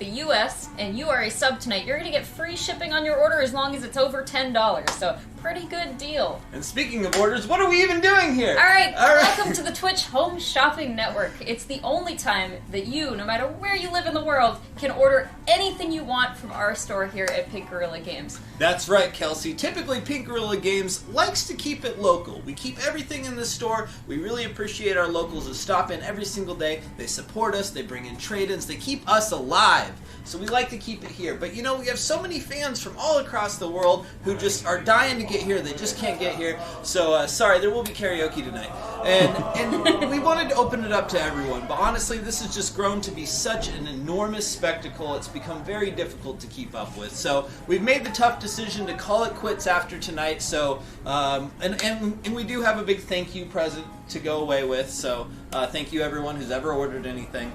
the US and you are a sub tonight, you're going to get free shipping on your order as long as it's over $10. So, pretty good deal. And speaking of orders, what are we even doing here? Alright, welcome to the Twitch Home Shopping Network. It's the only time that you, no matter where you live in the world, can order anything you want from our store here at Pink Gorilla Games. That's right, Kelsey. Typically, Pink Gorilla Games likes to keep it local. We keep everything in the store. We really appreciate our locals who stop in every single day. They support us, they bring in trade-ins, they keep us alive. So we like to keep it here. But you know, we have so many fans from all across the world who just are dying to get here. They just can't get here. So, sorry, there will be karaoke tonight. And we wanted to open it up to everyone. But honestly, this has just grown to be such an enormous spectacle. It's become very difficult to keep up with. So we've made the tough decision to call it quits after tonight. So, and we do have a big thank you present to go away with. So thank you everyone who's ever ordered anything.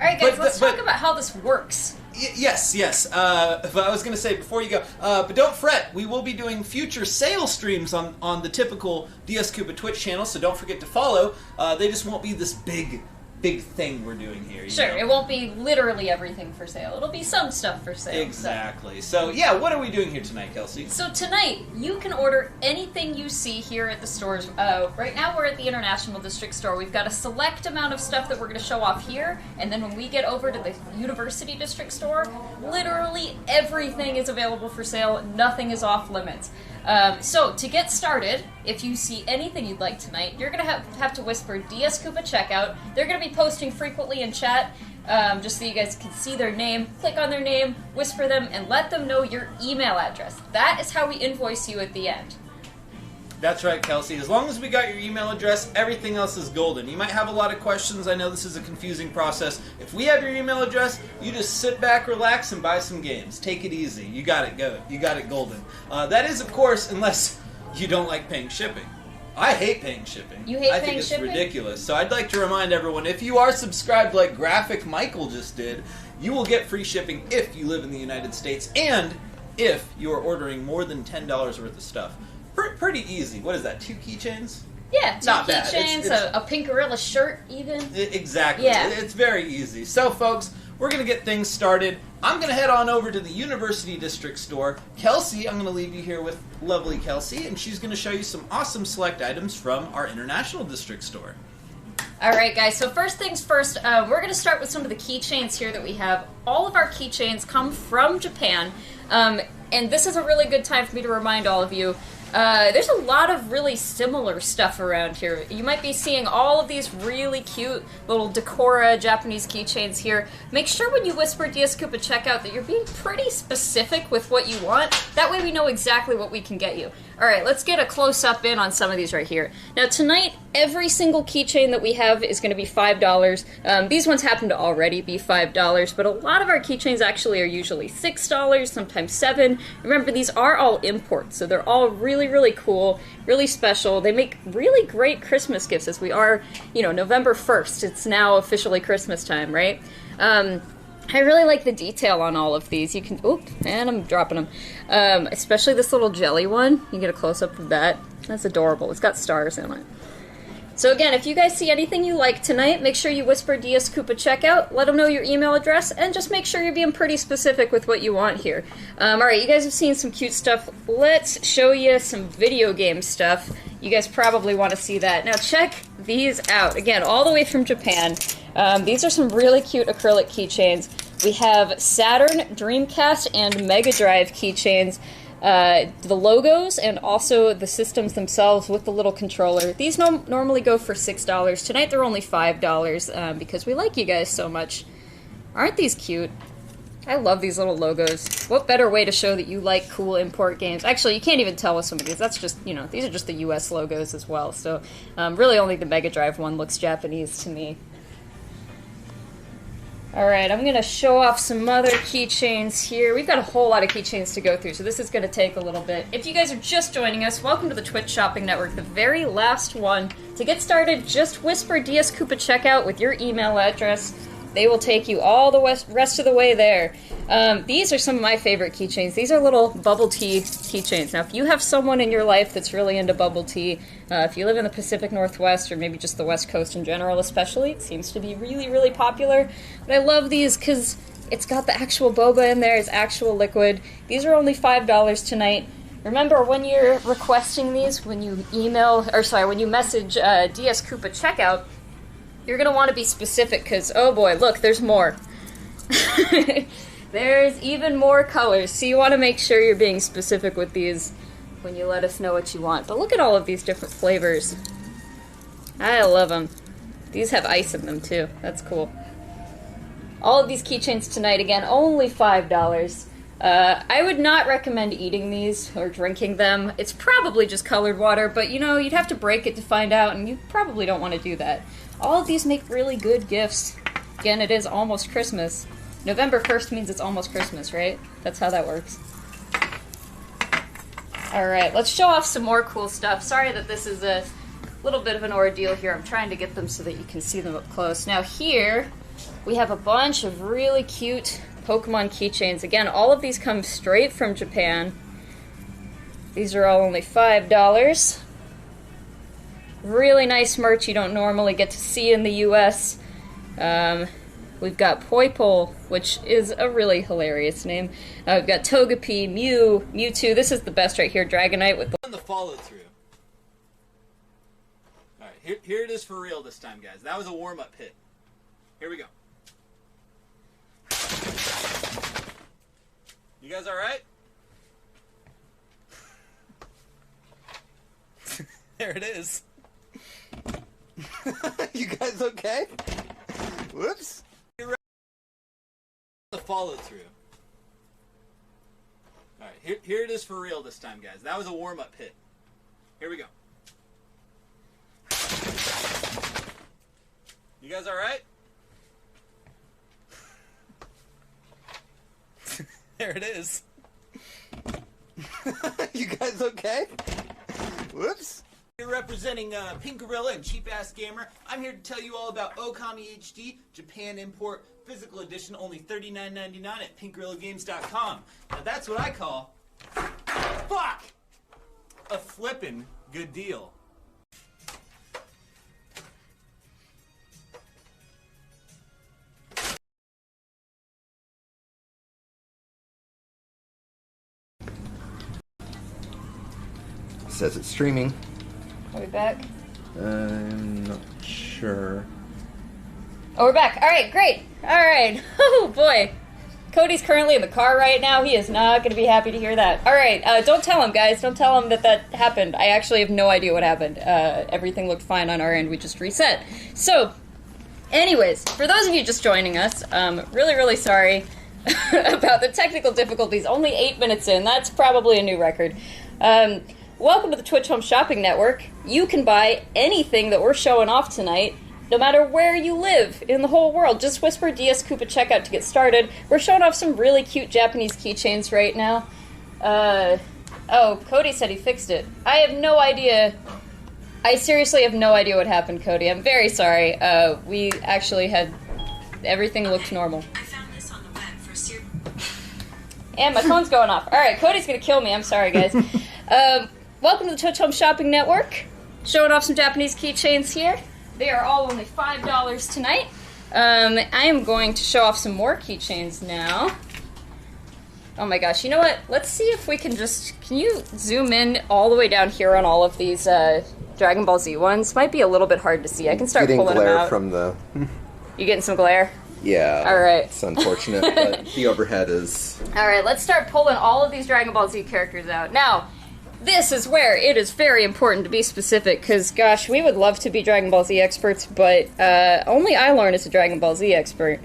Alright guys, let's talk about how this works. Yes. But I was going to say before you go, but don't fret. We will be doing future sale streams on the typical DS Koopa Twitch channel, so don't forget to follow. They just won't be this big thing we're doing here. Sure, know? It won't be literally everything for sale. It'll be some stuff for sale. Exactly. So yeah, what are we doing here tonight, Kelsey? So tonight, you can order anything you see here at the stores. Right now we're at the International District store. We've got a select amount of stuff that we're going to show off here, and then when we get over to the University District store, literally everything is available for sale. Nothing is off limits. So, to get started, if you see anything you'd like tonight, you're going to have to whisper DS Koopa Checkout. They're going to be posting frequently in chat, just so you guys can see their name. Click on their name, whisper them, and let them know your email address. That is how we invoice you at the end. That's right, Kelsey. As long as we got your email address, everything else is golden. You might have a lot of questions. I know this is a confusing process. If we have your email address, you just sit back, relax, and buy some games. Take it easy. You got it go. You got it golden. That is, of course, unless you don't like paying shipping. I hate paying shipping. You hate I paying think it's shipping? ridiculous. So I'd like to remind everyone, if you are subscribed like Graphic Michael just did, you will get free shipping if you live in the United States and if you are ordering more than $10 worth of stuff. Pretty easy. What is that, 2 keychains? Yeah, 2 Not bad. keychains, a Pink Gorilla shirt even. Exactly. Yeah. It's very easy. So, folks, we're going to get things started. I'm going to head on over to the University District store. Kelsey, I'm going to leave you here with lovely Kelsey, and she's going to show you some awesome select items from our International District store. Alright guys, so first things first, we're going to start with some of the keychains here that we have. All of our keychains come from Japan, and this is a really good time for me to remind all of you, there's a lot of really similar stuff around here. You might be seeing all of these really cute little Decora Japanese keychains here. Make sure when you whisper DS Koopa Checkout that you're being pretty specific with what you want. That way we know exactly what we can get you. Alright, let's get a close-up in on some of these right here. Now tonight, every single keychain that we have is going to be $5. These ones happen to already be $5, but a lot of our keychains actually are usually $6, sometimes $7. Remember, these are all imports, so they're all really cool, really special. They make really great Christmas gifts as we are, November 1st. It's now officially Christmas time, right? I really like the detail on all of these. You can, and I'm dropping them. Especially this little jelly one. You get a close-up of that. That's adorable. It's got stars in it. So again, if you guys see anything you like tonight, make sure you whisper DS Koopa Checkout, let them know your email address, and just make sure you're being pretty specific with what you want here. Alright, you guys have seen some cute stuff. Let's show you some video game stuff. You guys probably want to see that. Now check these out. Again, all the way from Japan. These are some really cute acrylic keychains. We have Saturn, Dreamcast, and Mega Drive keychains. The logos and also the systems themselves with the little controller. These normally go for $6. Tonight they're only $5 because we like you guys so much. Aren't these cute? I love these little logos. What better way to show that you like cool import games? Actually, you can't even tell with some of these. That's just, these are just the US logos as well. So really only the Mega Drive one looks Japanese to me. Alright, I'm going to show off some other keychains here. We've got a whole lot of keychains to go through, so this is going to take a little bit. If you guys are just joining us, welcome to the Twitch Shopping Network, the very last one. To get started, just whisper DS Koopa Checkout with your email address. They will take you all the rest of the way there. These are some of my favorite keychains. These are little bubble tea keychains. Now, if you have someone in your life that's really into bubble tea, if you live in the Pacific Northwest or maybe just the West Coast in general especially, it seems to be really, really popular. But I love these because it's got the actual boba in there. It's actual liquid. These are only $5 tonight. Remember, when you're requesting these, when you when you message DS Koopa checkout, you're going to want to be specific because, oh boy, look, there's more. There's even more colors, so you want to make sure you're being specific with these when you let us know what you want. But look at all of these different flavors. I love them. These have ice in them, too. That's cool. All of these keychains tonight, again, only $5. I would not recommend eating these or drinking them. It's probably just colored water, but you know, you'd have to break it to find out, and you probably don't want to do that. All of these make really good gifts. Again, it is almost Christmas. November 1st means it's almost Christmas, right? That's how that works. Alright, let's show off some more cool stuff. Sorry that this is a little bit of an ordeal here. I'm trying to get them so that you can see them up close. Now here, we have a bunch of really cute Pokemon keychains. Again, all of these come straight from Japan. These are all only $5. Really nice merch you don't normally get to see in the US. We've got Poipole, which is a really hilarious name. We've got Togepi, Mew, Mewtwo. This is the best right here, Dragonite with the follow-through. Alright, here it is for real this time, guys. That was a warm-up hit. Here we go. You guys alright? There it is. You guys okay? Whoops. The follow-through. Alright, here it is for real this time, guys. That was a warm-up hit. Here we go. You guys alright? There it is. You guys okay? Whoops. You're representing Pink Gorilla and Cheap Ass Gamer. I'm here to tell you all about Okami HD, Japan import, physical edition, only $39.99 at pinkgorillagames.com. Now that's what I call, fuck, a flippin' good deal. Says it's streaming. Are we back? I'm not sure. Oh, we're back. Alright, great. Alright. Oh, boy. Cody's currently in the car right now. He is not going to be happy to hear that. Alright, don't tell him, guys. Don't tell him that happened. I actually have no idea what happened. Everything looked fine on our end. We just reset. So, anyways, for those of you just joining us, really, really sorry about the technical difficulties. Only 8 minutes in. That's probably a new record. Welcome to the Twitch Home Shopping Network. You can buy anything that we're showing off tonight, no matter where you live in the whole world. Just whisper DS Koopa checkout to get started. We're showing off some really cute Japanese keychains right now. Oh, Cody said he fixed it. I have no idea. I seriously have no idea what happened, Cody. I'm very sorry. We actually had... everything looked normal. I found this on the web for and my phone's going off. Alright, Cody's gonna kill me. I'm sorry, guys. Welcome to the Twitch Home Shopping Network. Showing off some Japanese keychains here. They are all only $5 tonight. I am going to show off some more keychains now. Oh my gosh, you know what? Let's see if we can just... Can you zoom in all the way down here on all of these Dragon Ball Z ones? Might be a little bit hard to see. I can start pulling them out. From the... You getting some glare? Yeah. Alright. It's unfortunate, but the overhead is... Alright, let's start pulling all of these Dragon Ball Z characters out. Now... This is where it is very important to be specific, because, gosh, we would love to be Dragon Ball Z experts, but only iLorn is a Dragon Ball Z expert.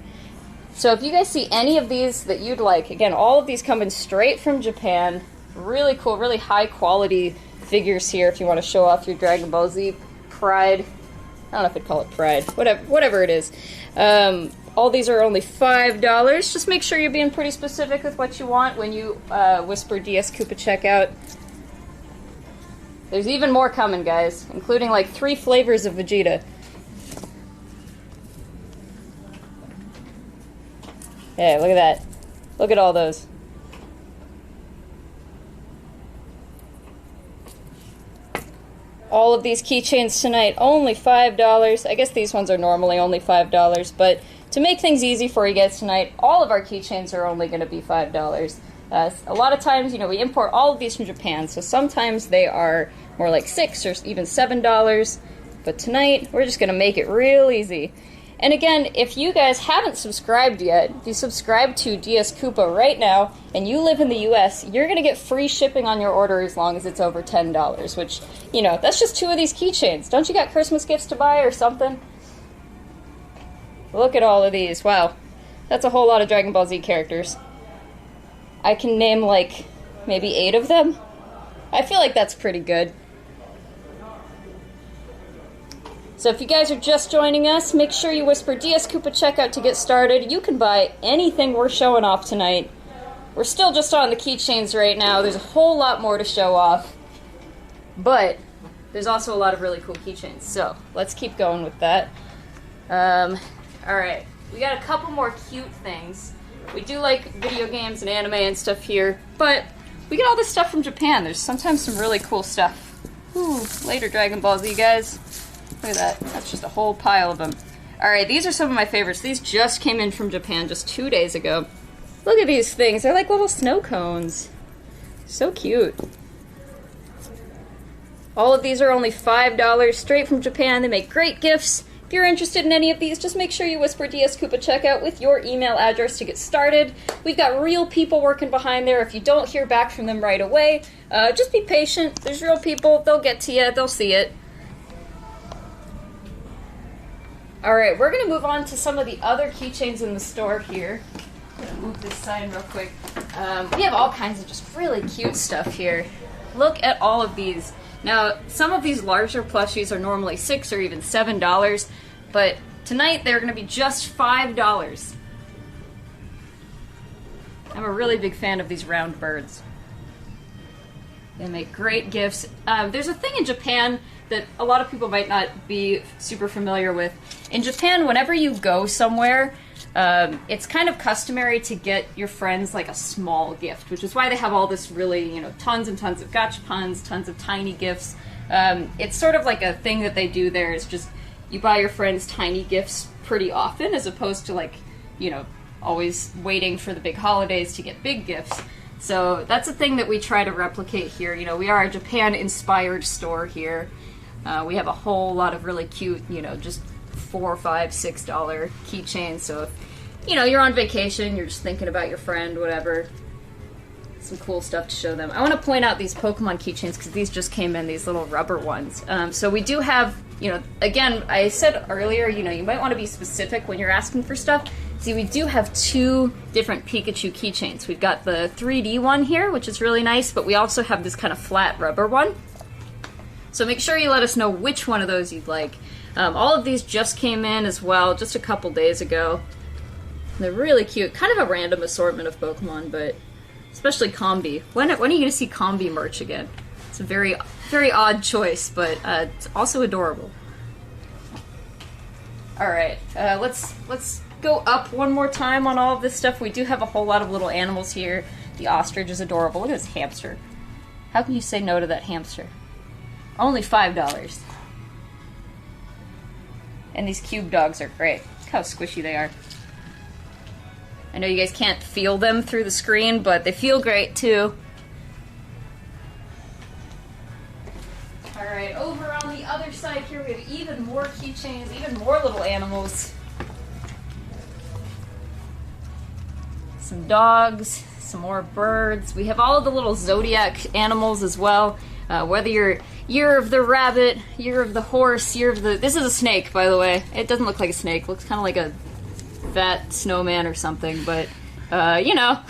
So if you guys see any of these that you'd like, again, all of these coming straight from Japan. Really cool, really high-quality figures here if you want to show off your Dragon Ball Z pride. I don't know if I'd call it pride. Whatever it is. All these are only $5. Just make sure you're being pretty specific with what you want when you whisper DS Koopa checkout. There's even more coming, guys, including like 3 flavors of Vegeta. Yeah, look at that. Look at all those. All of these keychains tonight, only $5. I guess these ones are normally only $5, but to make things easy for you guys tonight, all of our keychains are only going to be $5. A lot of times, you know, we import all of these from Japan, so sometimes they are more like $6 or even $7, but tonight we're just going to make it real easy. And again, if you guys haven't subscribed yet, if you subscribe to DS Koopa right now, and you live in the US, you're going to get free shipping on your order as long as it's over $10, which, you know, that's just 2 of these keychains. Don't you got Christmas gifts to buy or something? Look at all of these. Wow. That's a whole lot of Dragon Ball Z characters. I can name, like, maybe 8 of them. I feel like that's pretty good. So if you guys are just joining us, make sure you whisper DS Koopa checkout to get started. You can buy anything we're showing off tonight. We're still just on the keychains right now. There's a whole lot more to show off. But there's also a lot of really cool keychains. So let's keep going with that. Alright, we got a couple more cute things. We do like video games and anime and stuff here, but we get all this stuff from Japan. There's sometimes some really cool stuff. Ooh, later Dragon Ball Z, guys. Look at that. That's just a whole pile of them. Alright, these are some of my favorites. These just came in from Japan just 2 days ago. Look at these things. They're like little snow cones. So cute. All of these are only $5 straight from Japan. They make great gifts. If you're interested in any of these, just make sure you whisper DS Koopa checkout with your email address to get started. We've got real people working behind there. If you don't hear back from them right away, just be patient. There's real people. They'll get to you. They'll see it. Alright, we're going to move on to some of the other keychains in the store here. I'm going to move this side real quick. We have all kinds of just really cute stuff here. Look at all of these. Now, some of these larger plushies are normally $6 or even $7, but tonight they're going to be just $5. I'm a really big fan of these round birds. They make great gifts. There's a thing in Japan that a lot of people might not be super familiar with. In Japan, whenever you go somewhere, it's kind of customary to get your friends like a small gift, which is why they have all this really, you know, tons and tons of gachapons, tons of tiny gifts. It's sort of like a thing that they do there. It's just you buy your friends tiny gifts pretty often, as opposed to, like, you know, always waiting for the big holidays to get big gifts. So that's a thing that we try to replicate here. You know, we are a Japan-inspired store here. We have a whole lot of really cute, you know, just $4, $5, $6 keychains. So if, you know, you're on vacation, you're just thinking about your friend, whatever, some cool stuff to show them. I want to point out these Pokemon keychains because these just came in, these little rubber ones. So we do have, you know, again, I said earlier, you know, you might want to be specific when you're asking for stuff. See, we do have 2 different Pikachu keychains. We've got the 3D one here, which is really nice, but we also have this kind of flat rubber one. So make sure you let us know which one of those you'd like. All of these just came in as well, just a couple days ago. They're really cute. Kind of a random assortment of Pokemon, but especially Combi. When are you going to see Combi merch again? It's a very, very odd choice, but it's also adorable. Alright, let's go up one more time on all of this stuff. We do have a whole lot of little animals here. The ostrich is adorable. Look at this hamster. How can you say no to that hamster? Only $5. And these cube dogs are great. Look how squishy they are. I know you guys can't feel them through the screen, but they feel great too. Alright, over on the other side here we have even more keychains, even more little animals. Some dogs, some more birds. We have all of the little zodiac animals as well. Whether you're year of the rabbit, year of the horse, year of the... This is a snake, by the way. It doesn't look like a snake. It looks kind of like a fat snowman or something, but, you know.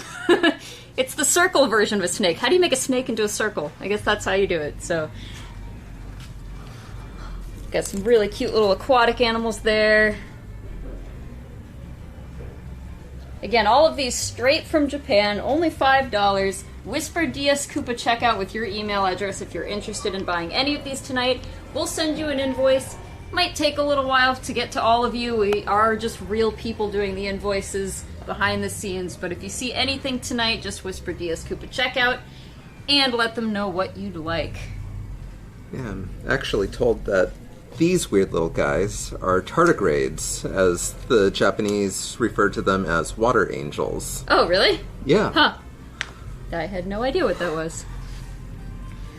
It's the circle version of a snake. How do you make a snake into a circle? I guess that's how you do it, so... Got some really cute little aquatic animals there. Again, all of these straight from Japan, only $5. Whisper DS Koopa checkout with your email address if you're interested in buying any of these tonight. We'll send you an invoice. Might take a little while to get to all of you. We are just real people doing the invoices. behind the scenes, but if you see anything tonight, just whisper DS Koopa checkout and let them know what you'd like. Yeah, I'm actually told that these weird little guys are tardigrades, as the Japanese refer to them as water angels. Oh, really? Yeah. Huh. I had no idea what that was.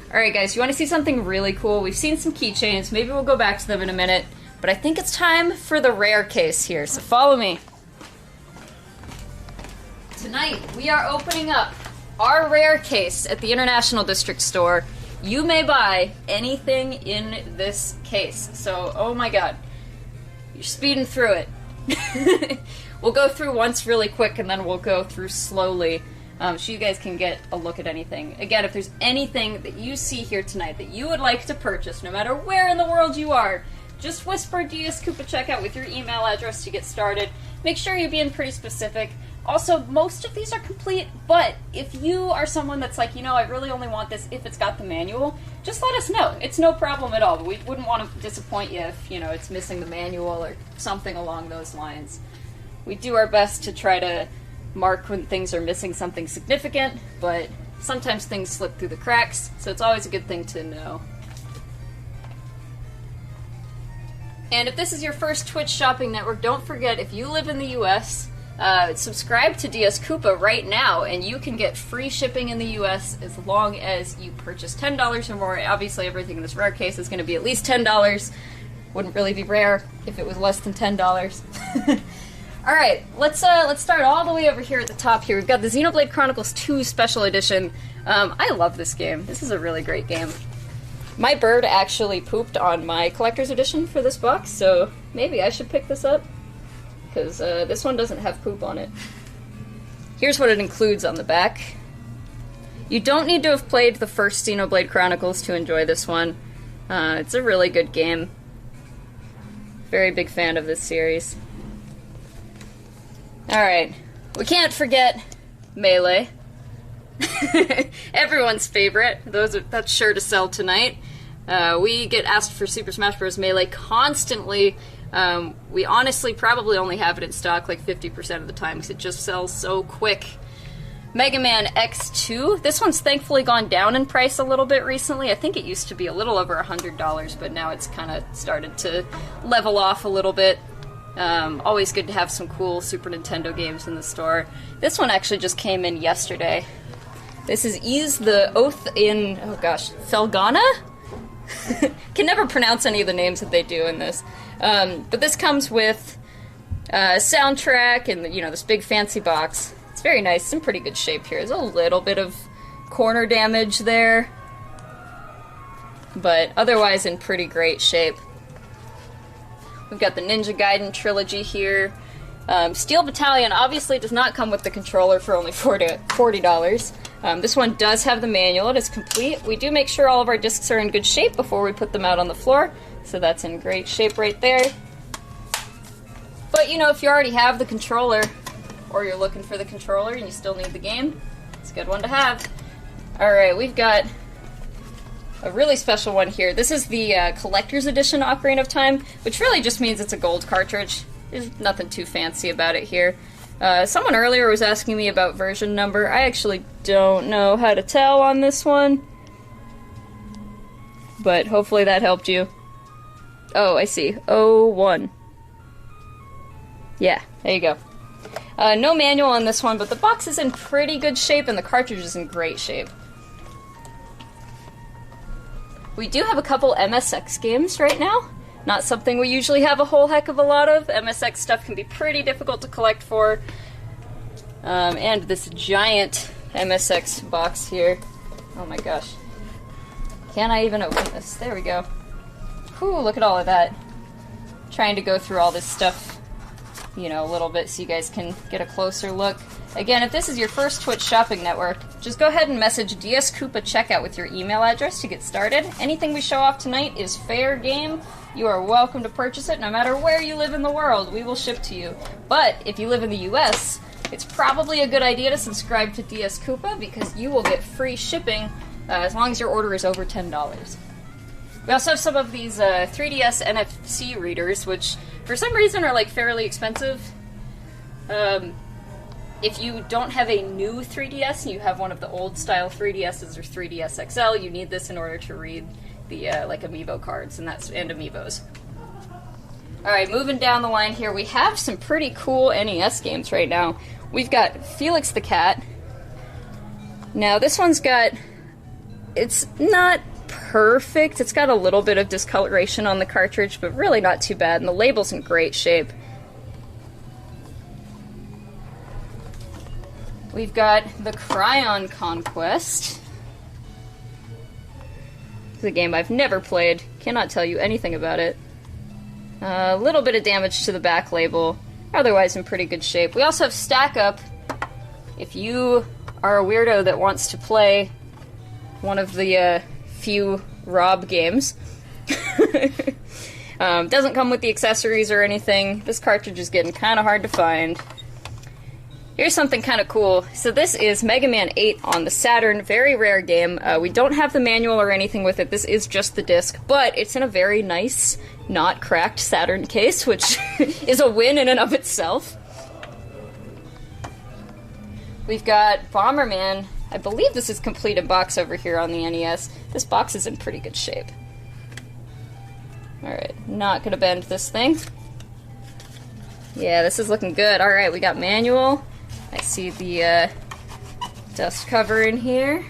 Alright guys, you want to see something really cool? We've seen some keychains, maybe we'll go back to them in a minute, but I think it's time for the rare case here, so follow me. Tonight, we are opening up our rare case at the International District Store. You may buy anything in this case, so oh my god, you're speeding through it. We'll go through once really quick and then we'll go through slowly. So you guys can get a look at anything. Again, if there's anything that you see here tonight that you would like to purchase, no matter where in the world you are, just whisper DS Koopa checkout with your email address to get started. Make sure you're being pretty specific. Also, most of these are complete, but if you are someone that's like, you know, I really only want this if it's got the manual, just let us know. It's no problem at all. We wouldn't want to disappoint you if, you know, it's missing the manual or something along those lines. We do our best to try to mark when things are missing something significant, but sometimes things slip through the cracks, so it's always a good thing to know. And if this is your first Twitch shopping network, don't forget, if you live in the US, subscribe to DS Koopa right now, and you can get free shipping in the US as long as you purchase $10 or more. Obviously, everything in this rare case is going to be at least $10. Wouldn't really be rare if it was less than $10. Alright, let's start all the way over here at the top here. We've got the Xenoblade Chronicles 2 Special Edition. I love this game. This is a really great game. My bird actually pooped on my collector's edition for this box, so maybe I should pick this up, because this one doesn't have poop on it. Here's what it includes on the back. You don't need to have played the first Xenoblade Chronicles to enjoy this one. It's a really good game. Very big fan of this series. Alright, we can't forget Melee. Everyone's favorite. That's sure to sell tonight. We get asked for Super Smash Bros. Melee constantly. We honestly probably only have it in stock like 50% of the time because it just sells so quick. Mega Man X2. This one's thankfully gone down in price a little bit recently. I think it used to be a little over $100, but now it's kind of started to level off a little bit. Always good to have some cool Super Nintendo games in the store. This one actually just came in yesterday. This is Ease the Oath in, oh gosh, Felghana? Can never pronounce any of the names that they do in this. But this comes with a soundtrack and, you know, this big fancy box. It's very nice. It's in pretty good shape here. There's a little bit of corner damage there, but otherwise in pretty great shape. We've got the Ninja Gaiden trilogy here. Steel Battalion obviously does not come with the controller for only $40. This one does have the manual. It is complete. We do make sure all of our discs are in good shape before we put them out on the floor, so that's in great shape right there. But, you know, if you already have the controller, or you're looking for the controller and you still need the game, it's a good one to have. Alright, we've got a really special one here. This is the Collector's Edition Ocarina of Time, which really just means it's a gold cartridge. There's nothing too fancy about it here. Someone earlier was asking me about version number. I actually don't know how to tell on this one, but hopefully that helped you. Oh, I see. 01. Yeah, there you go. No manual on this one, but the box is in pretty good shape and the cartridge is in great shape. We do have a couple MSX games right now. Not something we usually have a whole heck of a lot of. MSX stuff can be pretty difficult to collect for. And this giant MSX box here. Oh my gosh. Can I even open this? There we go. Whew, look at all of that. Trying to go through all this stuff, you know, a little bit so you guys can get a closer look. Again, if this is your first Twitch shopping network, just go ahead and message DS Koopa checkout with your email address to get started. Anything we show off tonight is fair game. You are welcome to purchase it no matter where you live in the world. We will ship to you. But if you live in the US, it's probably a good idea to subscribe to DS Koopa because you will get free shipping as long as your order is over $10. We also have some of these 3DS NFC readers, which for some reason are like fairly expensive. If you don't have a new 3DS and you have one of the old style 3DSs or 3DS XL, you need this in order to read the like amiibo cards and amiibos. Alright, moving down the line here, we have some pretty cool NES games right now. We've got Felix the Cat. Now this one's got, it's not perfect, it's got a little bit of discoloration on the cartridge, but really not too bad, and the label's in great shape. We've got the Cryon Conquest. It's a game I've never played, cannot tell you anything about it. A little bit of damage to the back label, otherwise in pretty good shape. We also have Stack Up. If you are a weirdo that wants to play one of the few Rob games, doesn't come with the accessories or anything. This cartridge is getting kind of hard to find. Here's something kind of cool. So this is Mega Man 8 on the Saturn. Very rare game. We don't have the manual or anything with it. This is just the disc, but it's in a very nice, not cracked Saturn case, which is a win in and of itself. We've got Bomberman. I believe this is complete in box over here on the NES. This box is in pretty good shape. Alright, not gonna bend this thing. Yeah, this is looking good. Alright, we got manual. I see the dust cover in here.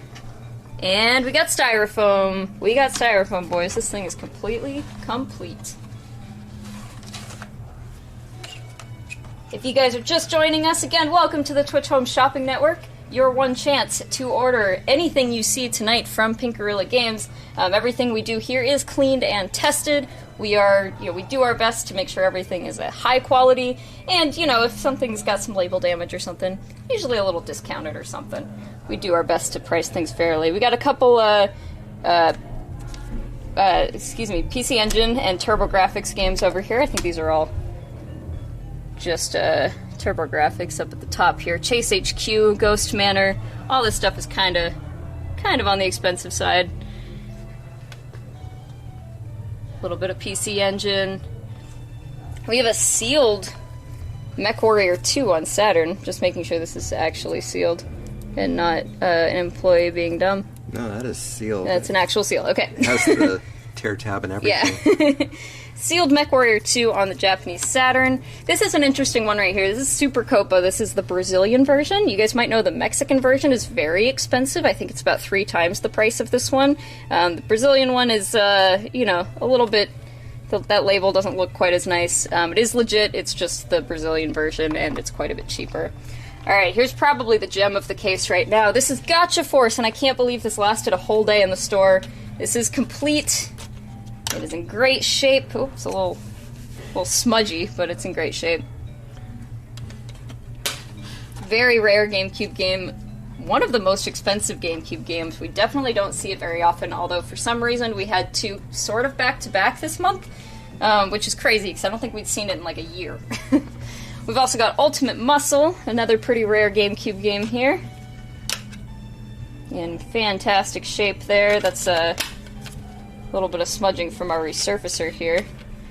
And we got styrofoam. We got styrofoam, boys. This thing is completely complete. If you guys are just joining us, again, welcome to the Twitch Home Shopping Network. Your one chance to order anything you see tonight from Pink Gorilla Games. Everything we do here is cleaned and tested. We do our best to make sure everything is at high quality, and, if something's got some label damage or something, usually a little discounted or something. We do our best to price things fairly. We got a couple, PC Engine and TurboGrafx games over here. I think these are all just, TurboGrafx up at the top here. Chase HQ, Ghost Manor, all this stuff is kind of on the expensive side. A little bit of PC Engine. We have a sealed MechWarrior 2 on Saturn. Just making sure this is actually sealed and not an employee being dumb. No, that is sealed. That's an actual seal. Okay. It has the tear tab and everything. Yeah. Sealed MechWarrior 2 on the Japanese Saturn. This is an interesting one right here. This is Super Copa. This is the Brazilian version. You guys might know the Mexican version is very expensive. I think it's about 3 times the price of this one. The Brazilian one is, a little bit... That label doesn't look quite as nice. It is legit. It's just the Brazilian version, and it's quite a bit cheaper. Alright, here's probably the gem of the case right now. This is Gotcha Force, and I can't believe this lasted a whole day in the store. This is complete. It is in great shape. Oh, it's a little smudgy, but it's in great shape. Very rare GameCube game. One of the most expensive GameCube games. We definitely don't see it very often, although for some reason we had 2 sort of back-to-back this month, which is crazy, because I don't think we'd seen it in like a year. We've also got Ultimate Muscle, another pretty rare GameCube game here. In fantastic shape there. That's a little bit of smudging from our resurfacer here.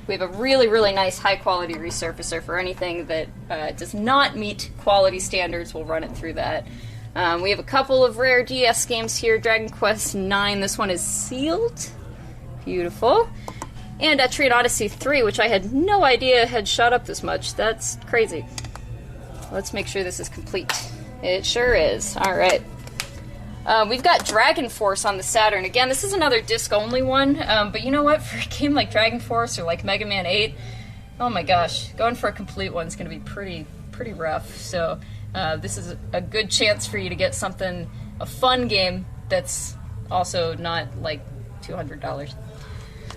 We have a really, really nice high-quality resurfacer for anything that does not meet quality standards. We'll run it through that. We have a couple of rare DS games here. Dragon Quest IX, this one is sealed. Beautiful. And Etrian Odyssey 3, which I had no idea had shot up this much. That's crazy. Let's make sure this is complete. It sure is. Alright. We've got Dragon Force on the Saturn. Again, this is another disc-only one, but you know what? For a game like Dragon Force or like Mega Man 8, oh my gosh, going for a complete one's going to be pretty rough. So this is a good chance for you to get something, a fun game that's also not like $200.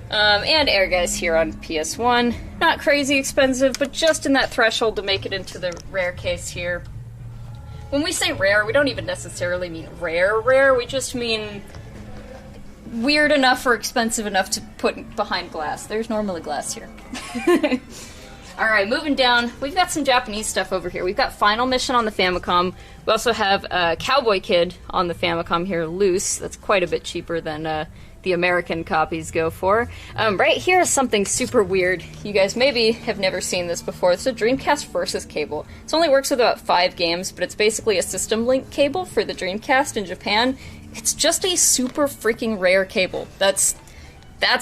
And Air Guys here on PS1. Not crazy expensive, but just in that threshold to make it into the rare case here. When we say rare, we don't even necessarily mean rare. We just mean weird enough or expensive enough to put behind glass. There's normally glass here. Alright, moving down, we've got some Japanese stuff over here. We've got Final Mission on the Famicom. We also have Cowboy Kid on the Famicom here, loose. That's quite a bit cheaper than the the American copies go for. Right here is something super weird. You guys maybe have never seen this before. It's a Dreamcast Versus cable. It only works with about 5 games, but it's basically a system link cable for the Dreamcast in Japan. It's just a super freaking rare cable. That's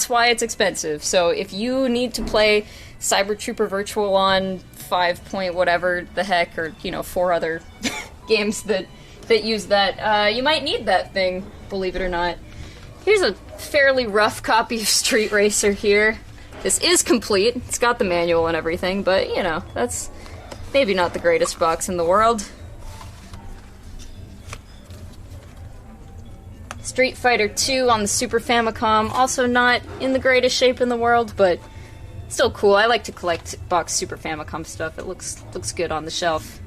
why it's expensive. So if you need to play Cyber Trooper Virtual on 5 point whatever the heck, or 4 other games that use that, you might need that thing, believe it or not. Here's a fairly rough copy of Street Racer here. This is complete. It's got the manual and everything, but that's maybe not the greatest box in the world. Street Fighter 2 on the Super Famicom, also not in the greatest shape in the world, but still cool. I like to collect box Super Famicom stuff. It looks good on the shelf.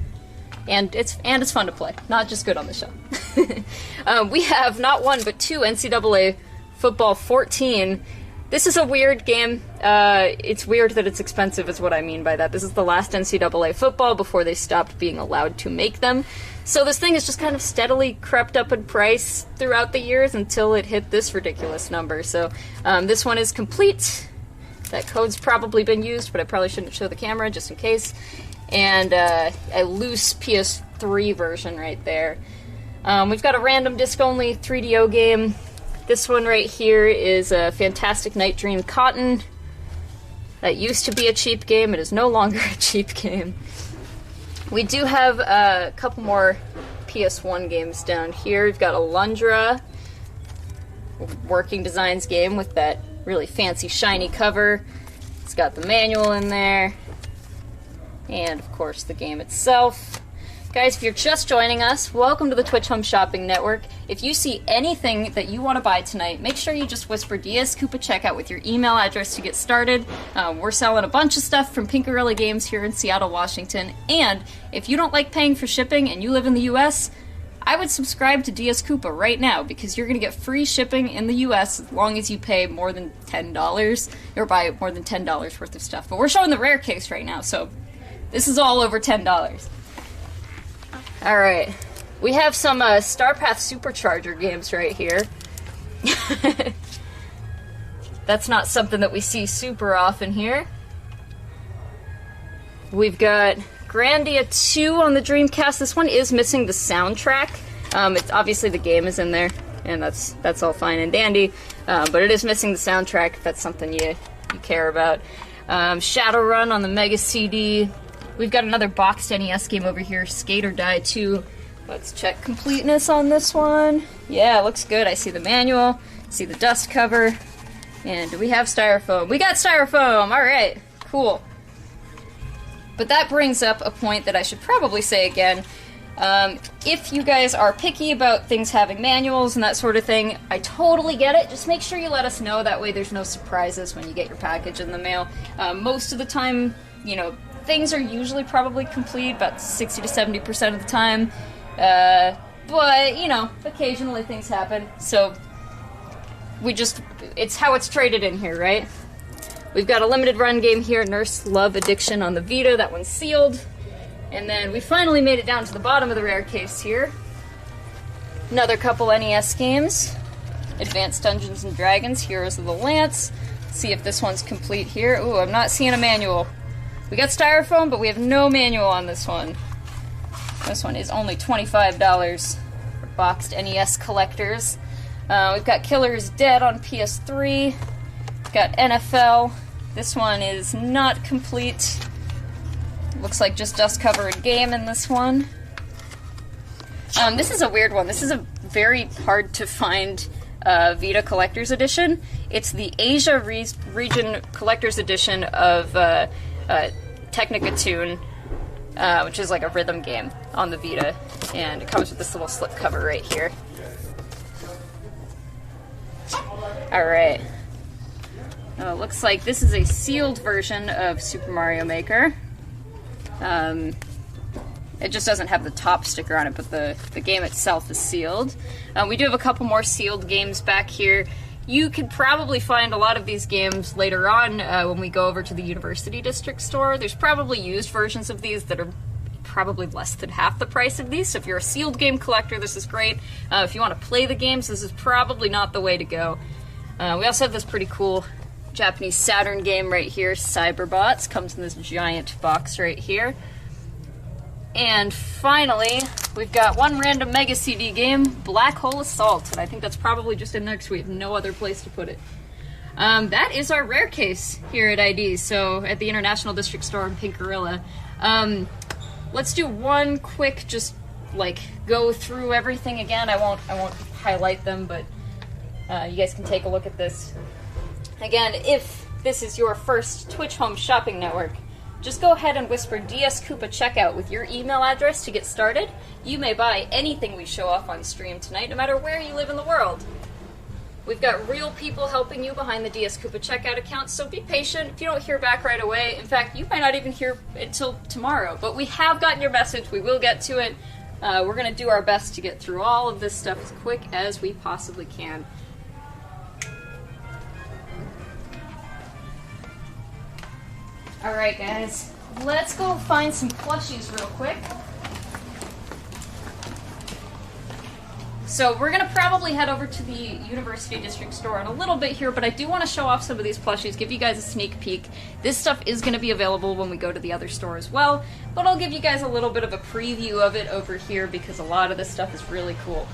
And it's fun to play, not just good on the shelf. We have not 1 but 2 NCAA Football 14. This is a weird game. It's weird that it's expensive is what I mean by that. This is the last NCAA football before they stopped being allowed to make them. So this thing has just kind of steadily crept up in price throughout the years until it hit this ridiculous number. So this one is complete. That code's probably been used, but I probably shouldn't show the camera just in case. And a loose PS3 version right there. We've got a random disc-only 3DO game. This one right here is a Fantastic Night Dream Cotton. That used to be a cheap game. It is no longer a cheap game. We do have a couple more PS1 games down here. We've got Alundra, Working Designs game with that really fancy shiny cover. It's got the manual in there. And, of course, the game itself. Guys, if you're just joining us, welcome to the Twitch Home Shopping Network. If you see anything that you want to buy tonight, make sure you just whisper DS Koopa checkout with your email address to get started. We're selling a bunch of stuff from Pink Gorilla Games here in Seattle, Washington. And if you don't like paying for shipping and you live in the US, I would subscribe to DS Koopa right now because you're going to get free shipping in the US as long as you pay more than $10 or buy more than $10 worth of stuff. But we're showing the rare case right now, so this is all over $10. Alright, we have some Starpath Supercharger games right here. That's not something that we see super often here. We've got Grandia 2 on the Dreamcast. This one is missing the soundtrack. It's obviously the game is in there, and that's all fine and dandy. But it is missing the soundtrack if that's something you care about. Shadowrun on the Mega CD. We've got another boxed NES game over here, Skate or Die 2. Let's check completeness on this one. Yeah, it looks good. I see the manual, see the dust cover, and do we have styrofoam? We got styrofoam! Alright, cool. But that brings up a point that I should probably say again. If you guys are picky about things having manuals and that sort of thing, I totally get it. Just make sure you let us know. That way there's no surprises when you get your package in the mail. Most of the time, things are usually probably complete, about 60 to 70% of the time. But, occasionally things happen. So, it's how it's traded in here, right? We've got a limited run game here, Nurse Love Addiction on the Vita. That one's sealed. And then we finally made it down to the bottom of the rare case here. Another couple NES games. Advanced Dungeons & Dragons, Heroes of the Lance. See if this one's complete here. Ooh, I'm not seeing a manual. We got styrofoam, but we have no manual on this one. This one is only $25 for boxed NES collectors. We've got Killer's Dead on PS3. We've got NFL. This one is not complete. Looks like just dust cover and game in this one. This is a weird one. This is a very hard to find Vita Collector's Edition. It's the Asia Region Collector's Edition of Technica Tune, which is like a rhythm game on the Vita, and it comes with this little slip cover right here. Alright. Looks like this is a sealed version of Super Mario Maker. It just doesn't have the top sticker on it, but the game itself is sealed. We do have a couple more sealed games back here. You could probably find a lot of these games later on when we go over to the University District store. There's probably used versions of these that are probably less than half the price of these. So if you're a sealed game collector, this is great. If you want to play the games, this is probably not the way to go. We also have this pretty cool Japanese Saturn game right here, Cyberbots. Comes in this giant box right here. And finally, we've got one random Mega CD game, Black Hole Assault. And I think that's probably just in there because we have no other place to put it. That is our rare case here at ID, so at the International District Store in Pink Gorilla. Let's do one quick, just like go through everything again. I won't highlight them, but you guys can take a look at this. Again, if this is your first Twitch Home Shopping Network, just go ahead and whisper DS Koopa checkout with your email address to get started. You may buy anything we show off on stream tonight, no matter where you live in the world. We've got real people helping you behind the DS Koopa checkout account, so be patient if you don't hear back right away. In fact, you might not even hear until tomorrow, but we have gotten your message. We will get to it. We're going to do our best to get through all of this stuff as quick as we possibly can. Alright guys, let's go find some plushies real quick. So we're going to probably head over to the University District Store in a little bit here, but I do want to show off some of these plushies, give you guys a sneak peek. This stuff is going to be available when we go to the other store as well, but I'll give you guys a little bit of a preview of it over here because a lot of this stuff is really cool.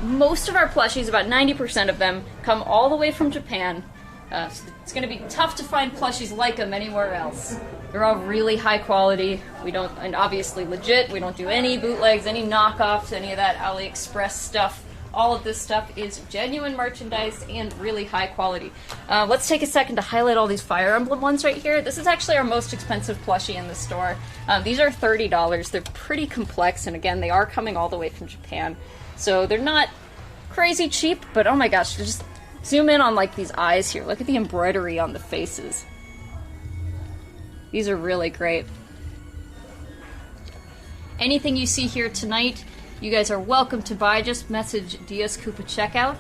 Most of our plushies, about 90% of them, come all the way from Japan. So it's going to be tough to find plushies like them anywhere else. They're all really high quality. We don't, and obviously legit. We don't do any bootlegs, any knockoffs, any of that AliExpress stuff. All of this stuff is genuine merchandise and really high quality. Let's take a second to highlight all these Fire Emblem ones right here. This is actually our most expensive plushie in the store. These are $30. They're pretty complex, and again, they are coming all the way from Japan. So they're not crazy cheap, but oh my gosh, just zoom in on like these eyes here. Look at the embroidery on the faces. These are really great. Anything you see here tonight, you guys are welcome to buy. Just message DS Koopa checkout.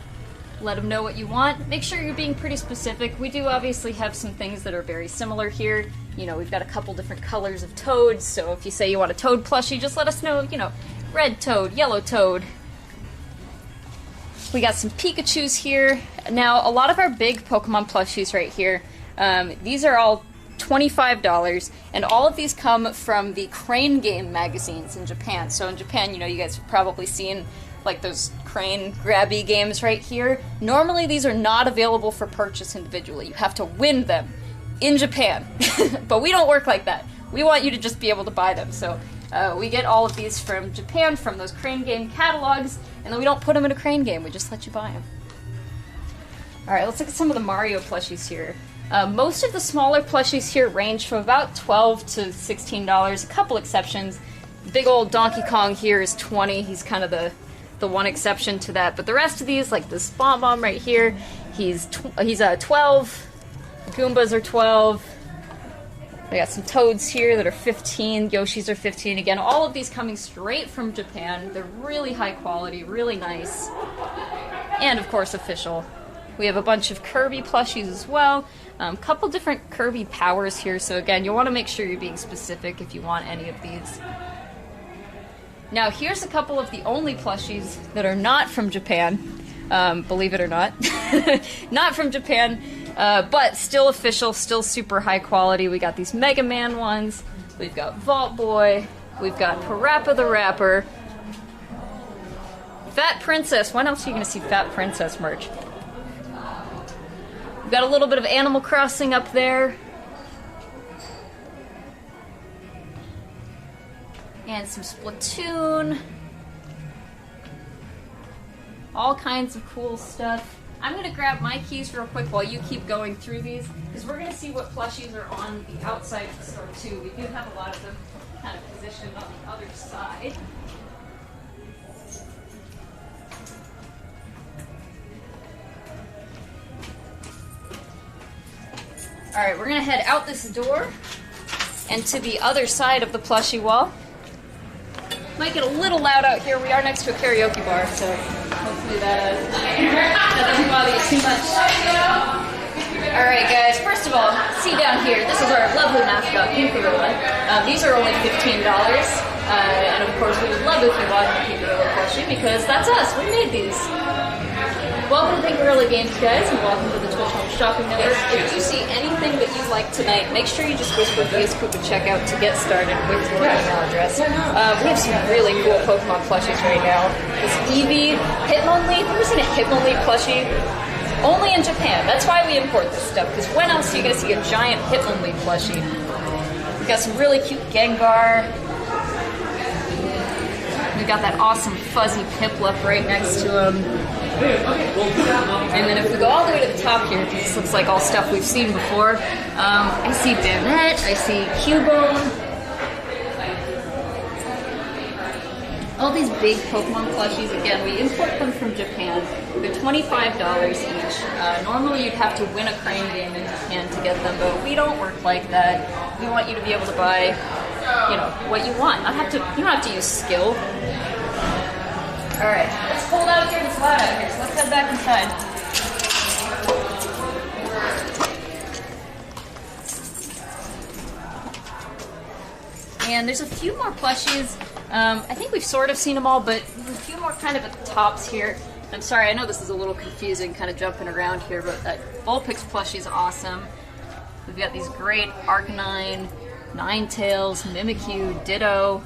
Let them know what you want. Make sure you're being pretty specific. We do obviously have some things that are very similar here. You know, we've got a couple different colors of toads, so if you say you want a toad plushie, just let us know, you know, red toad, yellow toad. We got some Pikachus here. Now, a lot of our big Pokemon plushies right here, these are all $25, and all of these come from the Crane Game magazines in Japan. So in Japan, you know, you guys have probably seen like those crane grabby games right here. Normally these are not available for purchase individually. You have to win them in Japan. But we don't work like that. We want you to just be able to buy them. So we get all of these from Japan, from those Crane Game catalogs, and then we don't put them in a Crane Game, we just let you buy them. Alright, let's look at some of the Mario plushies here. Most of the smaller plushies here range from about $12 to $16, a couple exceptions. Big old Donkey Kong here is $20, he's kind of the one exception to that, but the rest of these, like this Bomb right here, he's 12, Goombas are 12, we got some Toads here that are 15, Yoshis are 15, again, all of these coming straight from Japan. They're really high quality, really nice, and of course official. We have a bunch of Kirby plushies as well. Couple different Kirby powers here, so again, you'll want to make sure you're being specific if you want any of these. Now, here's a couple of the only plushies that are not from Japan, believe it or not. Not from Japan, but still official, still super high quality. We got these Mega Man ones, we've got Vault Boy, we've got Parappa the Rapper, Fat Princess. When else are you going to see Fat Princess merch? We've got a little bit of Animal Crossing up there. And some Splatoon. All kinds of cool stuff. I'm going to grab my keys real quick while you keep going through these, because we're going to see what plushies are on the outside of the store too. We do have a lot of them kind of positioned on the other side. Alright, we're going to head out this door and to the other side of the plushie wall. Might get a little loud out here. We are next to a karaoke bar, so hopefully that doesn't bother you too much. Alright guys, first of all, see down here, this is our lovely mascot, Pink Gorilla. These are only $15, and of course we would love if you bought a Pink Gorilla plushie, because that's us, we made these. Welcome to Pink Gorilla Games, guys, and welcome to the Twitch Home Shopping Network. If you see anything that you like tonight, make sure you just whisper DS Coop at checkout to get started with your email address. We have some really cool Pokemon plushies right now. This Eevee Hitmonlee. Have you ever seen a Hitmonlee plushie? Only in Japan. That's why we import this stuff, because when else do you guys see a giant Hitmonlee plushie? We got some really cute Gengar. We got that awesome fuzzy Piplup right next to him. And then if we go all the way to the top here, this looks like all stuff we've seen before. I see Danette, I see Cubone. All these big Pokemon plushies, again, we import them from Japan. They're $25 each. Normally you'd have to win a crane game in Japan to get them, but we don't work like that. We want you to be able to buy, you know, what you want. You don't have to use skill. Alright, it's cold out here, it's loud out here, so let's head back inside. And there's a few more plushies. I think we've sort of seen them all, but there's a few more kind of at the tops here. I'm sorry, I know this is a little confusing, kind of jumping around here, but that Vulpix plushie is awesome. We've got these great Arcanine, Ninetales, Mimikyu, Ditto.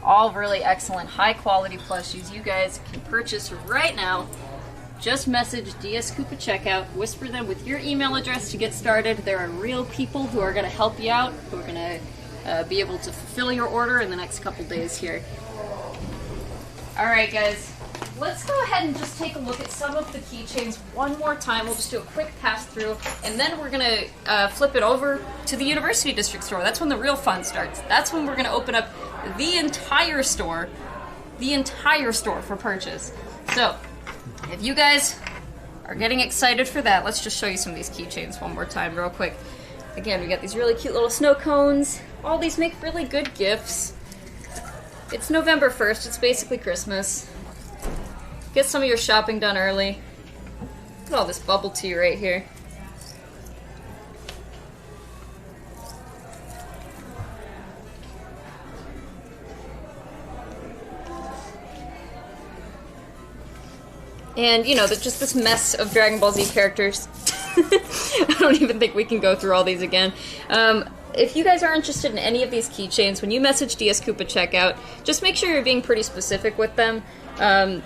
All really excellent, high-quality plushies you guys can purchase right now. Just message DS Coop at checkout, whisper them with your email address to get started. There are real people who are going to help you out, who are going to be able to fulfill your order in the next couple days here. Alright guys, let's go ahead and just take a look at some of the keychains one more time. We'll just do a quick pass through, and then we're going to flip it over to the University District store. That's when the real fun starts. That's when we're going to open up the entire store for purchase. So, if you guys are getting excited for that, let's just show you some of these keychains one more time real quick. Again, we got these really cute little snow cones. All these make really good gifts. It's November 1st, it's basically Christmas. Get some of your shopping done early. Look at all this bubble tea right here. And, you know, just this mess of Dragon Ball Z characters. I don't even think we can go through all these again. If you guys are interested in any of these keychains, when you message DS Coop at checkout, just make sure you're being pretty specific with them.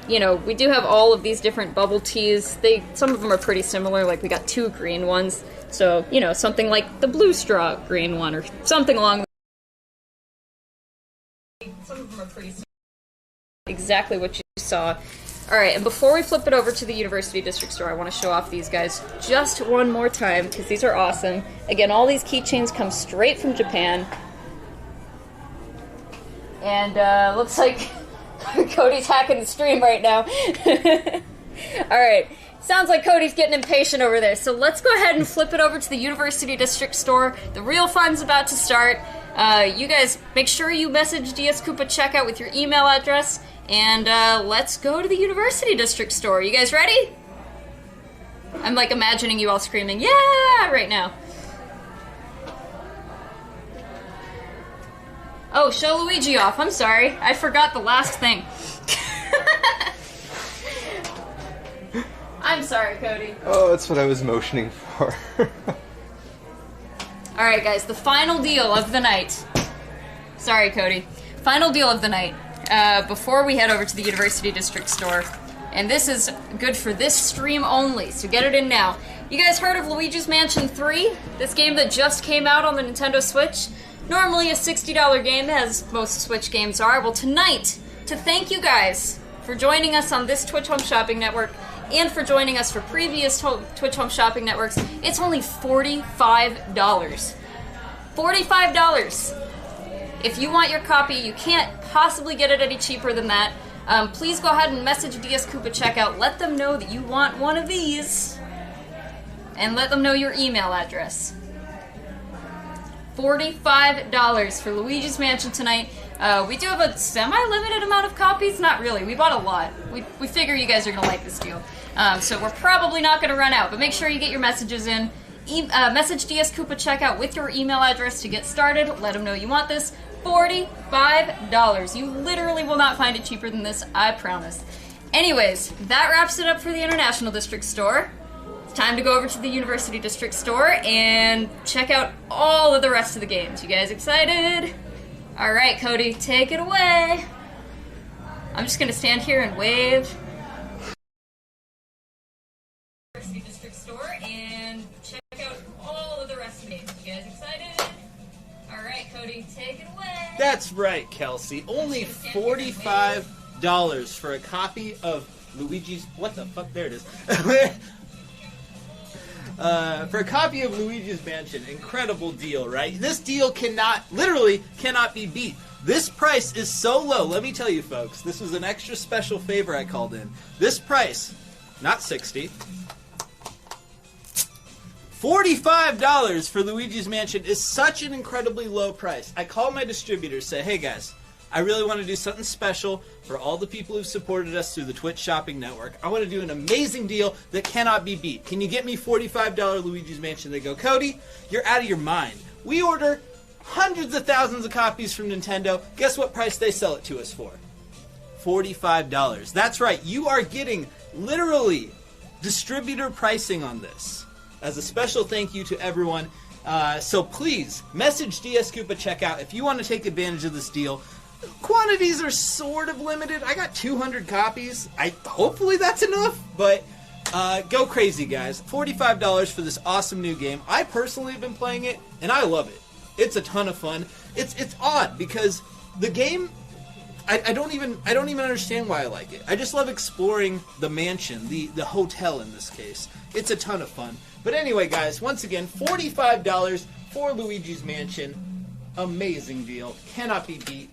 You know, we do have all of these different bubble teas. Some of them are pretty similar, like we got 2 green ones. So, you know, something like the blue straw green one, or something along some of them are pretty similar. Exactly what you saw. Alright, and before we flip it over to the University District store, I want to show off these guys just one more time, because these are awesome. Again, all these keychains come straight from Japan. And, looks like Cody's hacking the stream right now. Alright, sounds like Cody's getting impatient over there, so let's go ahead and flip it over to the University District store. The real fun's about to start. You guys, make sure you message DS Coop at checkout with your email address. And let's go to the University District store. You guys ready? I'm like imagining you all screaming, yeah, right now. Oh, show Luigi off. I'm sorry. I forgot the last thing. I'm sorry, Cody. Oh, that's what I was motioning for. Alright, guys, the final deal of the night. Sorry, Cody. Final deal of the night. Before we head over to the University District store. And this is good for this stream only, so get it in now. You guys heard of Luigi's Mansion 3? This game that just came out on the Nintendo Switch? Normally a $60 game, as most Switch games are. Well, tonight, to thank you guys for joining us on this Twitch Home Shopping Network, and for joining us for previous Twitch Home Shopping Networks, it's only $45. $45! If you want your copy, you can't possibly get it any cheaper than that. Please go ahead and message DS Coop at checkout. Let them know that you want one of these. And let them know your email address. $45 for Luigi's Mansion tonight. We do have a semi-limited amount of copies. Not really. We bought a lot. We figure you guys are going to like this deal. So we're probably not going to run out. But make sure you get your messages in. Message DS Coop at checkout with your email address to get started. Let them know you want this. $45. You literally will not find it cheaper than this, I promise. Anyways, that wraps it up for the International District Store. It's time to go over to the University District Store and check out all of the rest of the games. You guys excited? Alright, Cody, take it away. I'm just gonna stand here and wave. University District Store and check out all of the rest of the games. You guys excited? Alright, Cody, take it away. That's right, Kelsey. Only $45 for a copy of Luigi's... What the fuck? There it is. For a copy of Luigi's Mansion. Incredible deal, right? This deal literally cannot be beat. This price is so low. Let me tell you, folks. This was an extra special favor I called in. This price, not $60, $45 for Luigi's Mansion is such an incredibly low price. I call my distributors, say, hey guys, I really want to do something special for all the people who've supported us through the Twitch Shopping Network. I want to do an amazing deal that cannot be beat. Can you get me $45 Luigi's Mansion? They go, Cody, you're out of your mind. We order hundreds of thousands of copies from Nintendo. Guess what price they sell it to us for? $45. That's right. You are getting literally distributor pricing on this. As a special thank you to everyone. So please, message DS Koopa checkout if you want to take advantage of this deal. Quantities are sort of limited. I got 200 copies. Hopefully that's enough, but go crazy, guys. $45 for this awesome new game. I personally have been playing it, and I love it. It's a ton of fun. It's odd because the game, I don't even understand why I like it. I just love exploring the mansion, the hotel in this case. It's a ton of fun. But anyway, guys, once again, $45 for Luigi's Mansion. Amazing deal. Cannot be beat.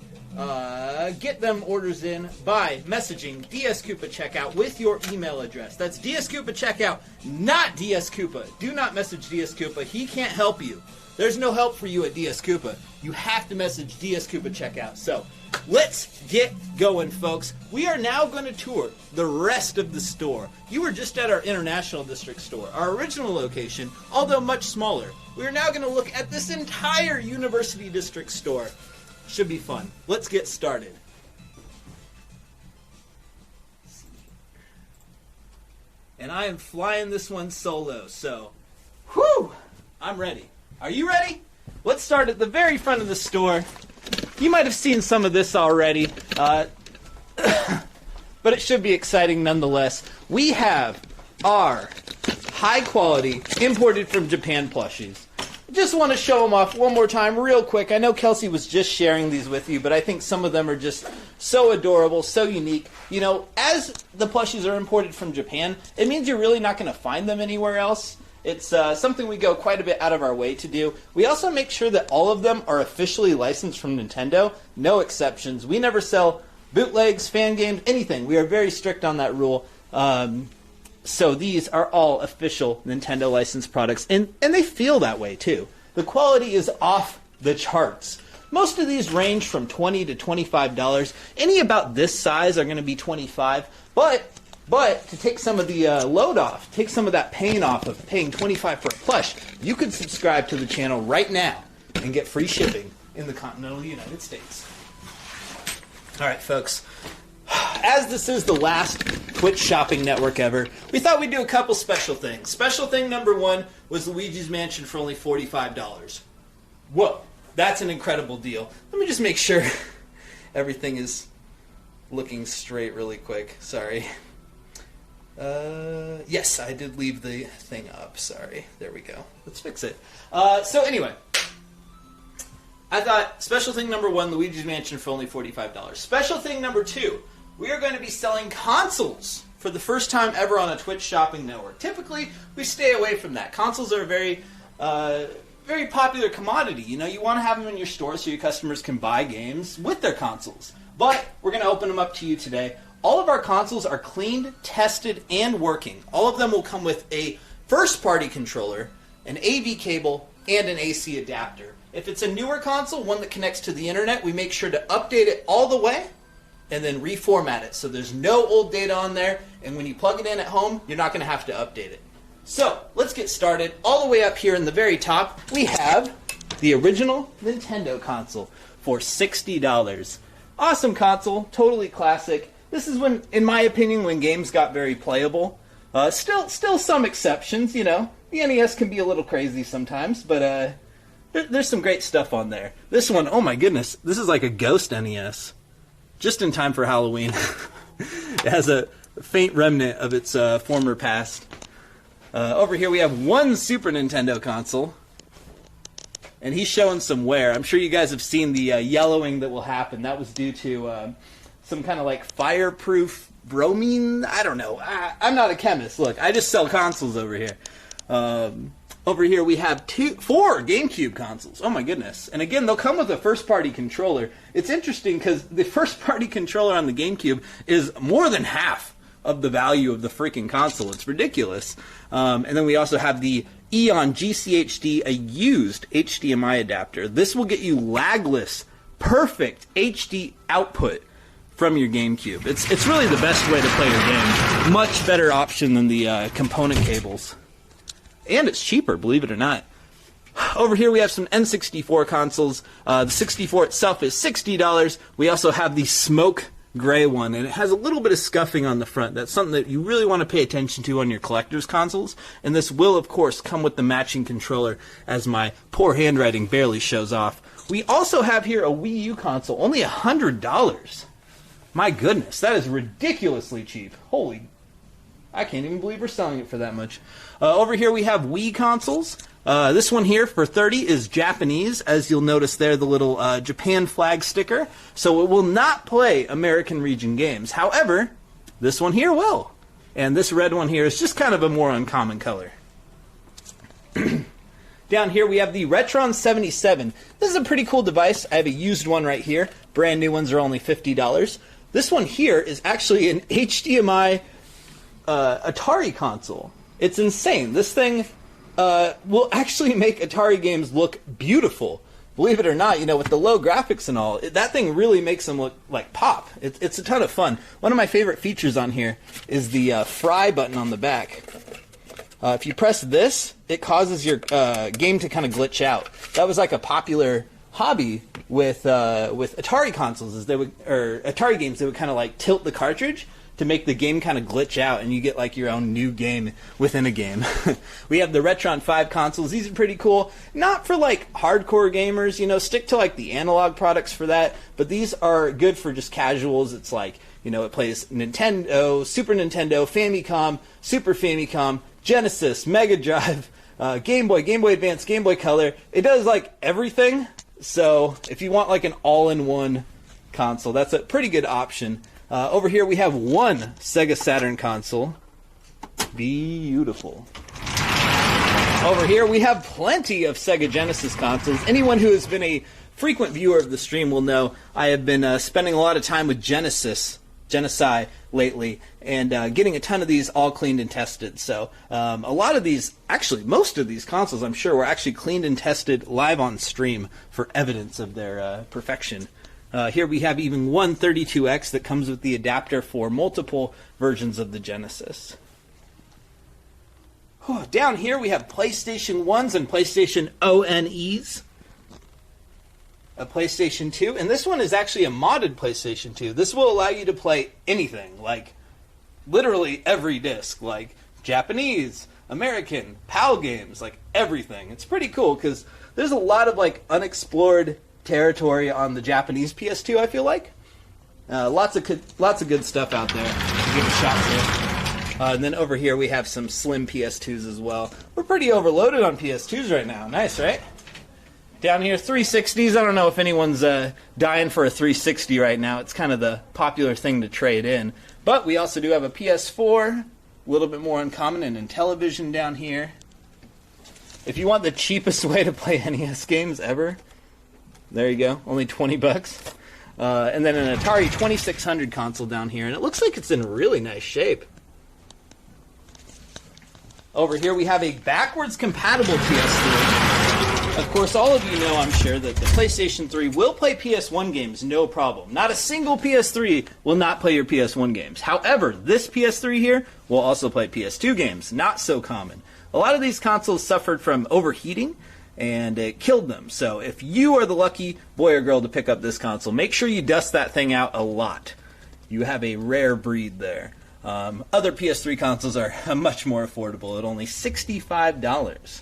Get them orders in by messaging DS Koopa checkout with your email address. That's DS Koopa checkout, not DS Koopa. Do not message DS Koopa. He can't help you. There's no help for you at DS Koopa. You have to message DS Koopa checkout. So, let's get going, folks. We are now going to tour the rest of the store. You were just at our International District Store, our original location, although much smaller. We are now going to look at this entire University District Store. Should be fun. Let's get started. And I am flying this one solo, so, whew, I'm ready. Are you ready? Let's start at the very front of the store. You might have seen some of this already, but it should be exciting nonetheless. We have our high-quality, imported from Japan plushies. Just want to show them off one more time real quick. I know Kelsey was just sharing these with you, but I think some of them are just so adorable, so unique. You know, as the plushies are imported from Japan, it means you're really not going to find them anywhere else. It's something we go quite a bit out of our way to do. We also make sure that all of them are officially licensed from Nintendo. No exceptions. We never sell bootlegs, fan games, anything. We are very strict on that rule. So these are all official Nintendo licensed products, and they feel that way too. The quality is off the charts. Most of these range from $20 to $25. Any about this size are going to be $25. But to take some of the load off, take some of that pain off of paying $25 for a plush, you could subscribe to the channel right now and get free shipping in the continental United States. All right, folks. As this is the last Twitch shopping network ever, we thought we'd do a couple special things. Special thing number one was Luigi's Mansion for only $45. Whoa, that's an incredible deal. Let me just make sure everything is looking straight really quick. Sorry. Yes, I did leave the thing up. Sorry. There we go. Let's fix it. So anyway, I thought special thing number one, Luigi's Mansion for only $45. Special thing number two, we are going to be selling consoles for the first time ever on a Twitch shopping network. Typically, we stay away from that. Consoles are a very popular commodity. You know, you want to have them in your store so your customers can buy games with their consoles. But we're going to open them up to you today. All of our consoles are cleaned, tested, and working. All of them will come with a first-party controller, an AV cable, and an AC adapter. If it's a newer console, one that connects to the internet, we make sure to update it all the way and then reformat it so there's no old data on there, and when you plug it in at home, you're not going to have to update it. So, let's get started. All the way up here in the very top, we have the original Nintendo console for $60. Awesome console, totally classic. This is when, in my opinion, when games got very playable. Still some exceptions, you know. The NES can be a little crazy sometimes, but there's some great stuff on there. This one, oh my goodness, this is like a ghost NES. Just in time for Halloween. It has a faint remnant of its former past. Over here we have one Super Nintendo console. And he's showing some wear. I'm sure you guys have seen the yellowing that will happen. That was due to some kind of like fireproof bromine. I don't know. I'm not a chemist. Look, I just sell consoles over here. Over here we have 4 GameCube consoles. Oh my goodness. And again, they'll come with a first-party controller. It's interesting because the first-party controller on the GameCube is more than half of the value of the freaking console. It's ridiculous. And then we also have the Eon GCHD, a used HDMI adapter. This will get you lagless, perfect HD output from your GameCube. It's really the best way to play your game. Much better option than the component cables. And it's cheaper, believe it or not. Over here we have some N64 consoles. The 64 itself is $60. We also have the smoke gray one, and it has a little bit of scuffing on the front. That's something that you really want to pay attention to on your collector's consoles. And this will, of course, come with the matching controller, as my poor handwriting barely shows off. We also have here a Wii U console, only $100. My goodness, that is ridiculously cheap. Holy, I can't even believe we're selling it for that much. Over here we have Wii consoles. This one here for $30 is Japanese, as you'll notice there, the little Japan flag sticker. So it will not play American region games. However, this one here will. And this red one here is just kind of a more uncommon color. Down here we have the Retron 77. This is a pretty cool device. I have a used one right here. Brand new ones are only $50. This one here is actually an HDMI Atari console. It's insane. This thing will actually make Atari games look beautiful. Believe it or not, you know, with the low graphics and all, that thing really makes them look like pop. It's a ton of fun. One of my favorite features on here is the fry button on the back. If you press this, it causes your game to kind of glitch out. That was like a popular hobby with Atari consoles, is Atari games. They would kind of like tilt the cartridge to make the game kind of glitch out, and you get like your own new game within a game. We have the Retron 5 consoles. These are pretty cool. Not for like hardcore gamers, you know, stick to like the analog products for that, but these are good for just casuals. It's like, you know, it plays Nintendo, Super Nintendo, Famicom, Super Famicom, Genesis, Mega Drive, Game Boy, Game Boy Advance, Game Boy Color. It does like everything, so if you want like an all-in-one console, that's a pretty good option. Over here we have one Sega Saturn console. Beautiful. Over here we have plenty of Sega Genesis consoles. Anyone who has been a frequent viewer of the stream will know I have been spending a lot of time with Genesi lately, and getting a ton of these all cleaned and tested. So a lot of these, actually most of these consoles I'm sure were actually cleaned and tested live on stream for evidence of their perfection. Here we have even one 32X that comes with the adapter for multiple versions of the Genesis. Down here we have PlayStation 1s and PlayStation ONEs. A PlayStation 2, and this one is actually a modded PlayStation 2. This will allow you to play anything, like literally every disc, like Japanese, American, PAL games, like everything. It's pretty cool because there's a lot of like unexplored territory on the Japanese PS2, I feel like. Lots of good stuff out there to give a shot to. And then over here we have some slim PS2s as well. We're pretty overloaded on PS2s right now. Nice, right? Down here, 360s. I don't know if anyone's dying for a 360 right now. It's kind of the popular thing to trade in. But we also do have a PS4, a little bit more uncommon, and Intellivision down here. If you want the cheapest way to play NES games ever, there you go, only $20. And then an Atari 2600 console down here, and it looks like it's in really nice shape. Over here we have a backwards compatible PS3. Of course, all of you know, I'm sure, that the PlayStation 3 will play PS1 games, no problem. Not a single PS3 will not play your PS1 games. However, this PS3 here will also play PS2 games, not so common. A lot of these consoles suffered from overheating, and it killed them. So if you are the lucky boy or girl to pick up this console, make sure you dust that thing out a lot. you have a rare breed there. Other PS3 consoles are much more affordable at only $65.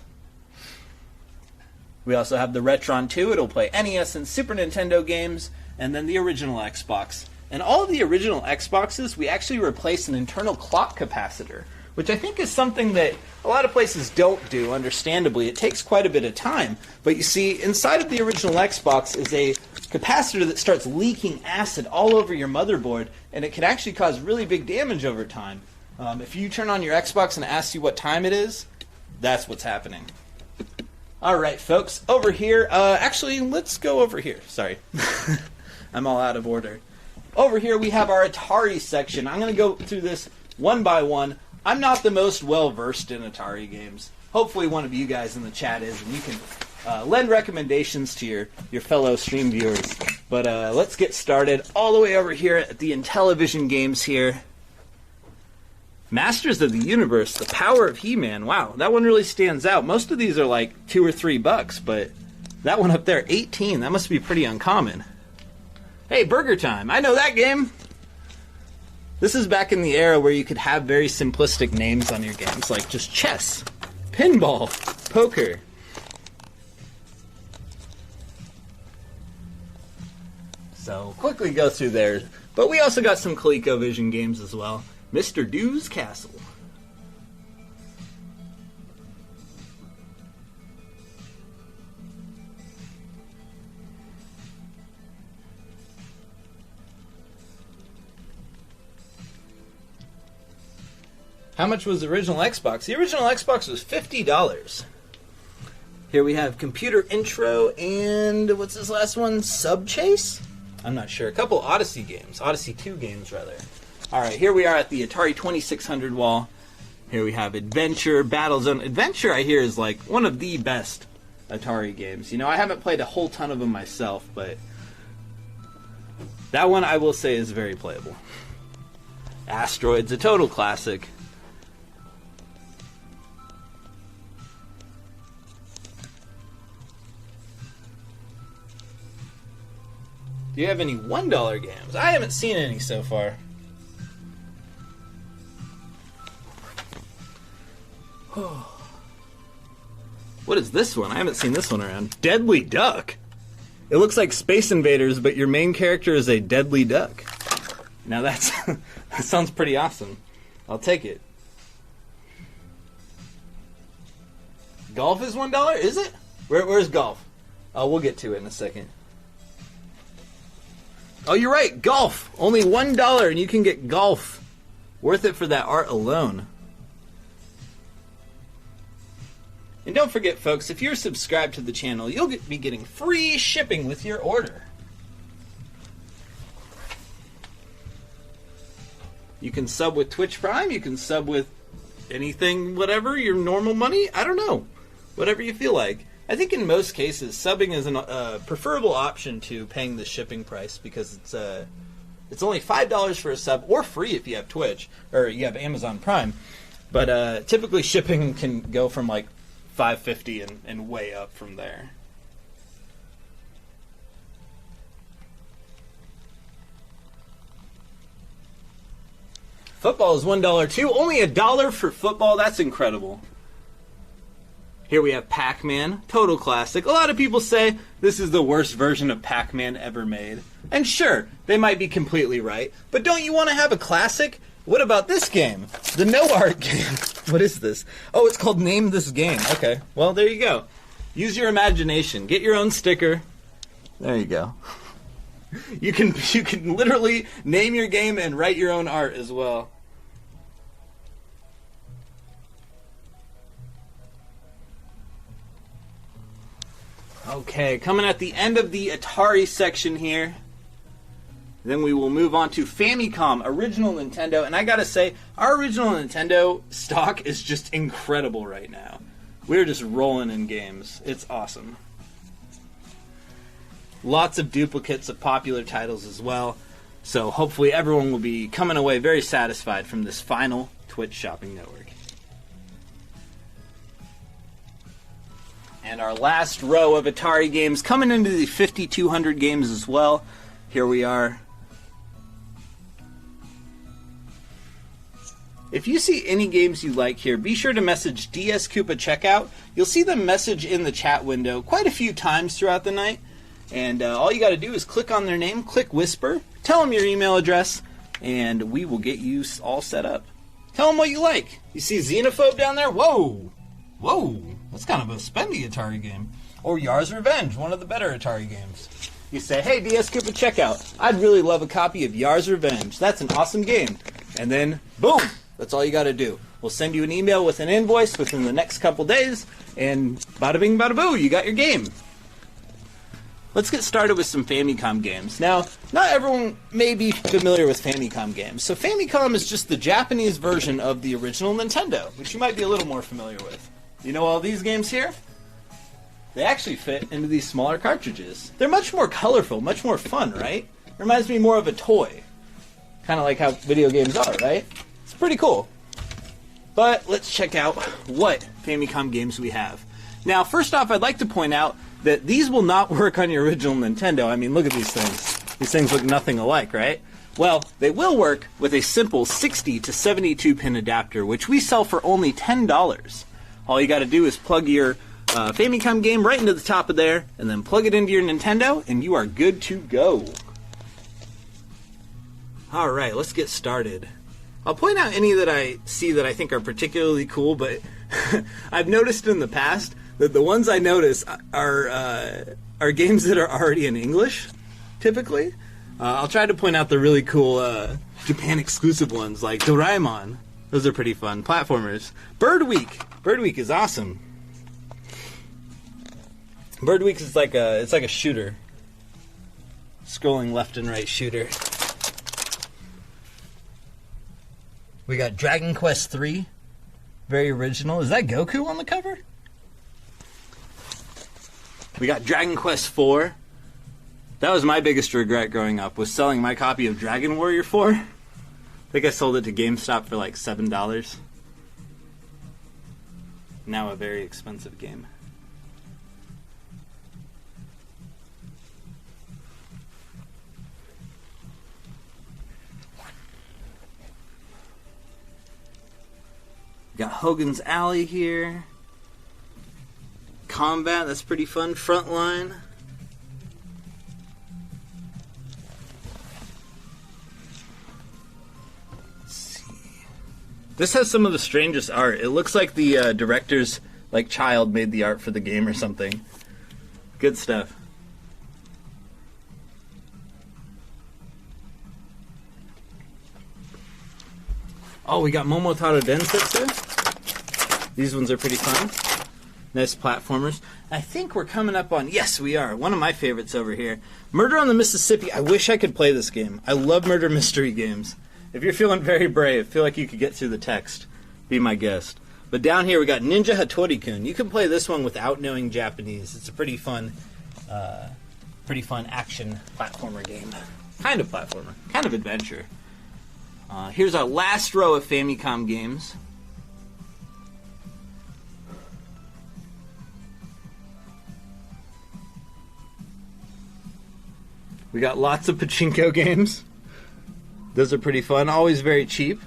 We also have the Retron 2. It'll play NES and Super Nintendo games, and then the original Xbox. And all of the original Xboxes, we actually replace an internal clock capacitor, which I think is something that a lot of places don't do, understandably. It takes quite a bit of time. But you see, inside of the original Xbox is a capacitor that starts leaking acid all over your motherboard, and it can actually cause really big damage over time. If you turn on your Xbox and it asks you what time it is, that's what's happening. Alright, folks, over here, actually, let's go over here. Sorry. I'm all out of order. Over here we have our Atari section. I'm going to go through this one by one. I'm not the most well-versed in Atari games. Hopefully one of you guys in the chat is, and you can lend recommendations to your fellow stream viewers. But let's get started. All the way over here at the Intellivision games here. Masters of the Universe, The Power of He-Man. Wow, that one really stands out. Most of these are like $2 or $3, but that one up there, 18. That must be pretty uncommon. Hey, Burger Time. I know that game. This is back in the era where you could have very simplistic names on your games, like just chess, pinball, poker. So, quickly go through there. But we also got some ColecoVision games as well. Mr. Dew's Castle. How much was the original Xbox? The original Xbox was $50. Here we have Computer Intro and what's this last one? Subchase? I'm not sure. A couple Odyssey games. Odyssey 2 games, rather. Alright, here we are at the Atari 2600 wall. Here we have Adventure, Battlezone. Adventure, I hear, is like one of the best Atari games. You know, I haven't played a whole ton of them myself, but that one I will say is very playable. Asteroids, a total classic. Do you have any $1 games? I haven't seen any so far. What is this one? I haven't seen this one around. Deadly Duck. It looks like Space Invaders, but your main character is a deadly duck. Now that's that sounds pretty awesome. I'll take it. Golf is $1? Is it? Where's golf? Oh, we'll get to it in a second. Oh, you're right. Golf. Only $1 and you can get golf. Worth it for that art alone. And don't forget, folks, if you're subscribed to the channel, you'll be getting free shipping with your order. You can sub with Twitch Prime. You can sub with anything, whatever, your normal money. I don't know. Whatever you feel like. I think in most cases, subbing is a preferable option to paying the shipping price because it's only $5 for a sub, or free if you have Twitch, or you have Amazon Prime. But typically shipping can go from like $5.50 and way up from there. Football is $1 too. Only $1 for football? That's incredible. Here we have Pac-Man, total classic. A lot of people say this is the worst version of Pac-Man ever made. And sure, they might be completely right. But don't you want to have a classic? What about this game? The No Art game. What is this? Oh, it's called Name This Game. Okay, well, there you go. Use your imagination. Get your own sticker. There you go. You can literally name your game and write your own art as well. Okay, coming at the end of the Atari section here. Then we will move on to Famicom, original Nintendo. And I gotta say, our original Nintendo stock is just incredible right now. We're just rolling in games. It's awesome. Lots of duplicates of popular titles as well. So hopefully everyone will be coming away very satisfied from this final Twitch shopping network. And our last row of Atari games coming into the 5200 games as well. Here we are. If you see any games you like here, be sure to message DS Koopa Checkout. You'll see them message in the chat window quite a few times throughout the night. And all you got to do is click on their name, click Whisper, tell them your email address, and we will get you all set up. Tell them what you like. You see Xenophobe down there? Whoa! Whoa! That's kind of a spendy Atari game. Or Yar's Revenge, one of the better Atari games. You say, hey, DS Koopa Checkout, I'd really love a copy of Yar's Revenge. That's an awesome game. And then, boom! That's all you got to do. We'll send you an email with an invoice within the next couple days, and bada bing, bada boo, you got your game. Let's get started with some Famicom games. Now, not everyone may be familiar with Famicom games. So Famicom is just the Japanese version of the original Nintendo, which you might be a little more familiar with. You know all these games here? They actually fit into these smaller cartridges. They're much more colorful, much more fun, right? Reminds me more of a toy. Kind of like how video games are, right? It's pretty cool. But let's check out what Famicom games we have. Now, first off, I'd like to point out that these will not work on your original Nintendo. I mean, look at these things. These things look nothing alike, right? Well, they will work with a simple 60 to 72 pin adapter, which we sell for only $10. All you got to do is plug your Famicom game right into the top of there, and then plug it into your Nintendo, and you are good to go. Alright, let's get started. I'll point out any that I see that I think are particularly cool, but I've noticed in the past that the ones I notice are games that are already in English, typically. I'll try to point out the really cool Japan exclusive ones like Doraemon. Those are pretty fun. Platformers. Bird Week. Bird Week is awesome. Bird Week is like a shooter. Scrolling left and right shooter. We got Dragon Quest III. Very original. Is that Goku on the cover? We got Dragon Quest IV. That was my biggest regret growing up, was selling my copy of Dragon Warrior 4. I think I sold it to GameStop for like $7. Now a very expensive game. Got Hogan's Alley here. Combat, that's pretty fun. Frontline. Let's see. This has some of the strangest art. It looks like the director's child made the art for the game or something. Good stuff. Oh, we got Momotaro Densetsu. These ones are pretty fun. Nice platformers. I think we're coming up on... Yes, we are. One of my favorites over here. Murder on the Mississippi. I wish I could play this game. I love murder mystery games. If you're feeling very brave, feel like you could get through the text, be my guest. But down here we got Ninja Hattori-kun. You can play this one without knowing Japanese. It's a pretty fun action platformer game. Kind of platformer. Kind of adventure. Here's our last row of Famicom games. We got lots of pachinko games. Those are pretty fun. Always very cheap.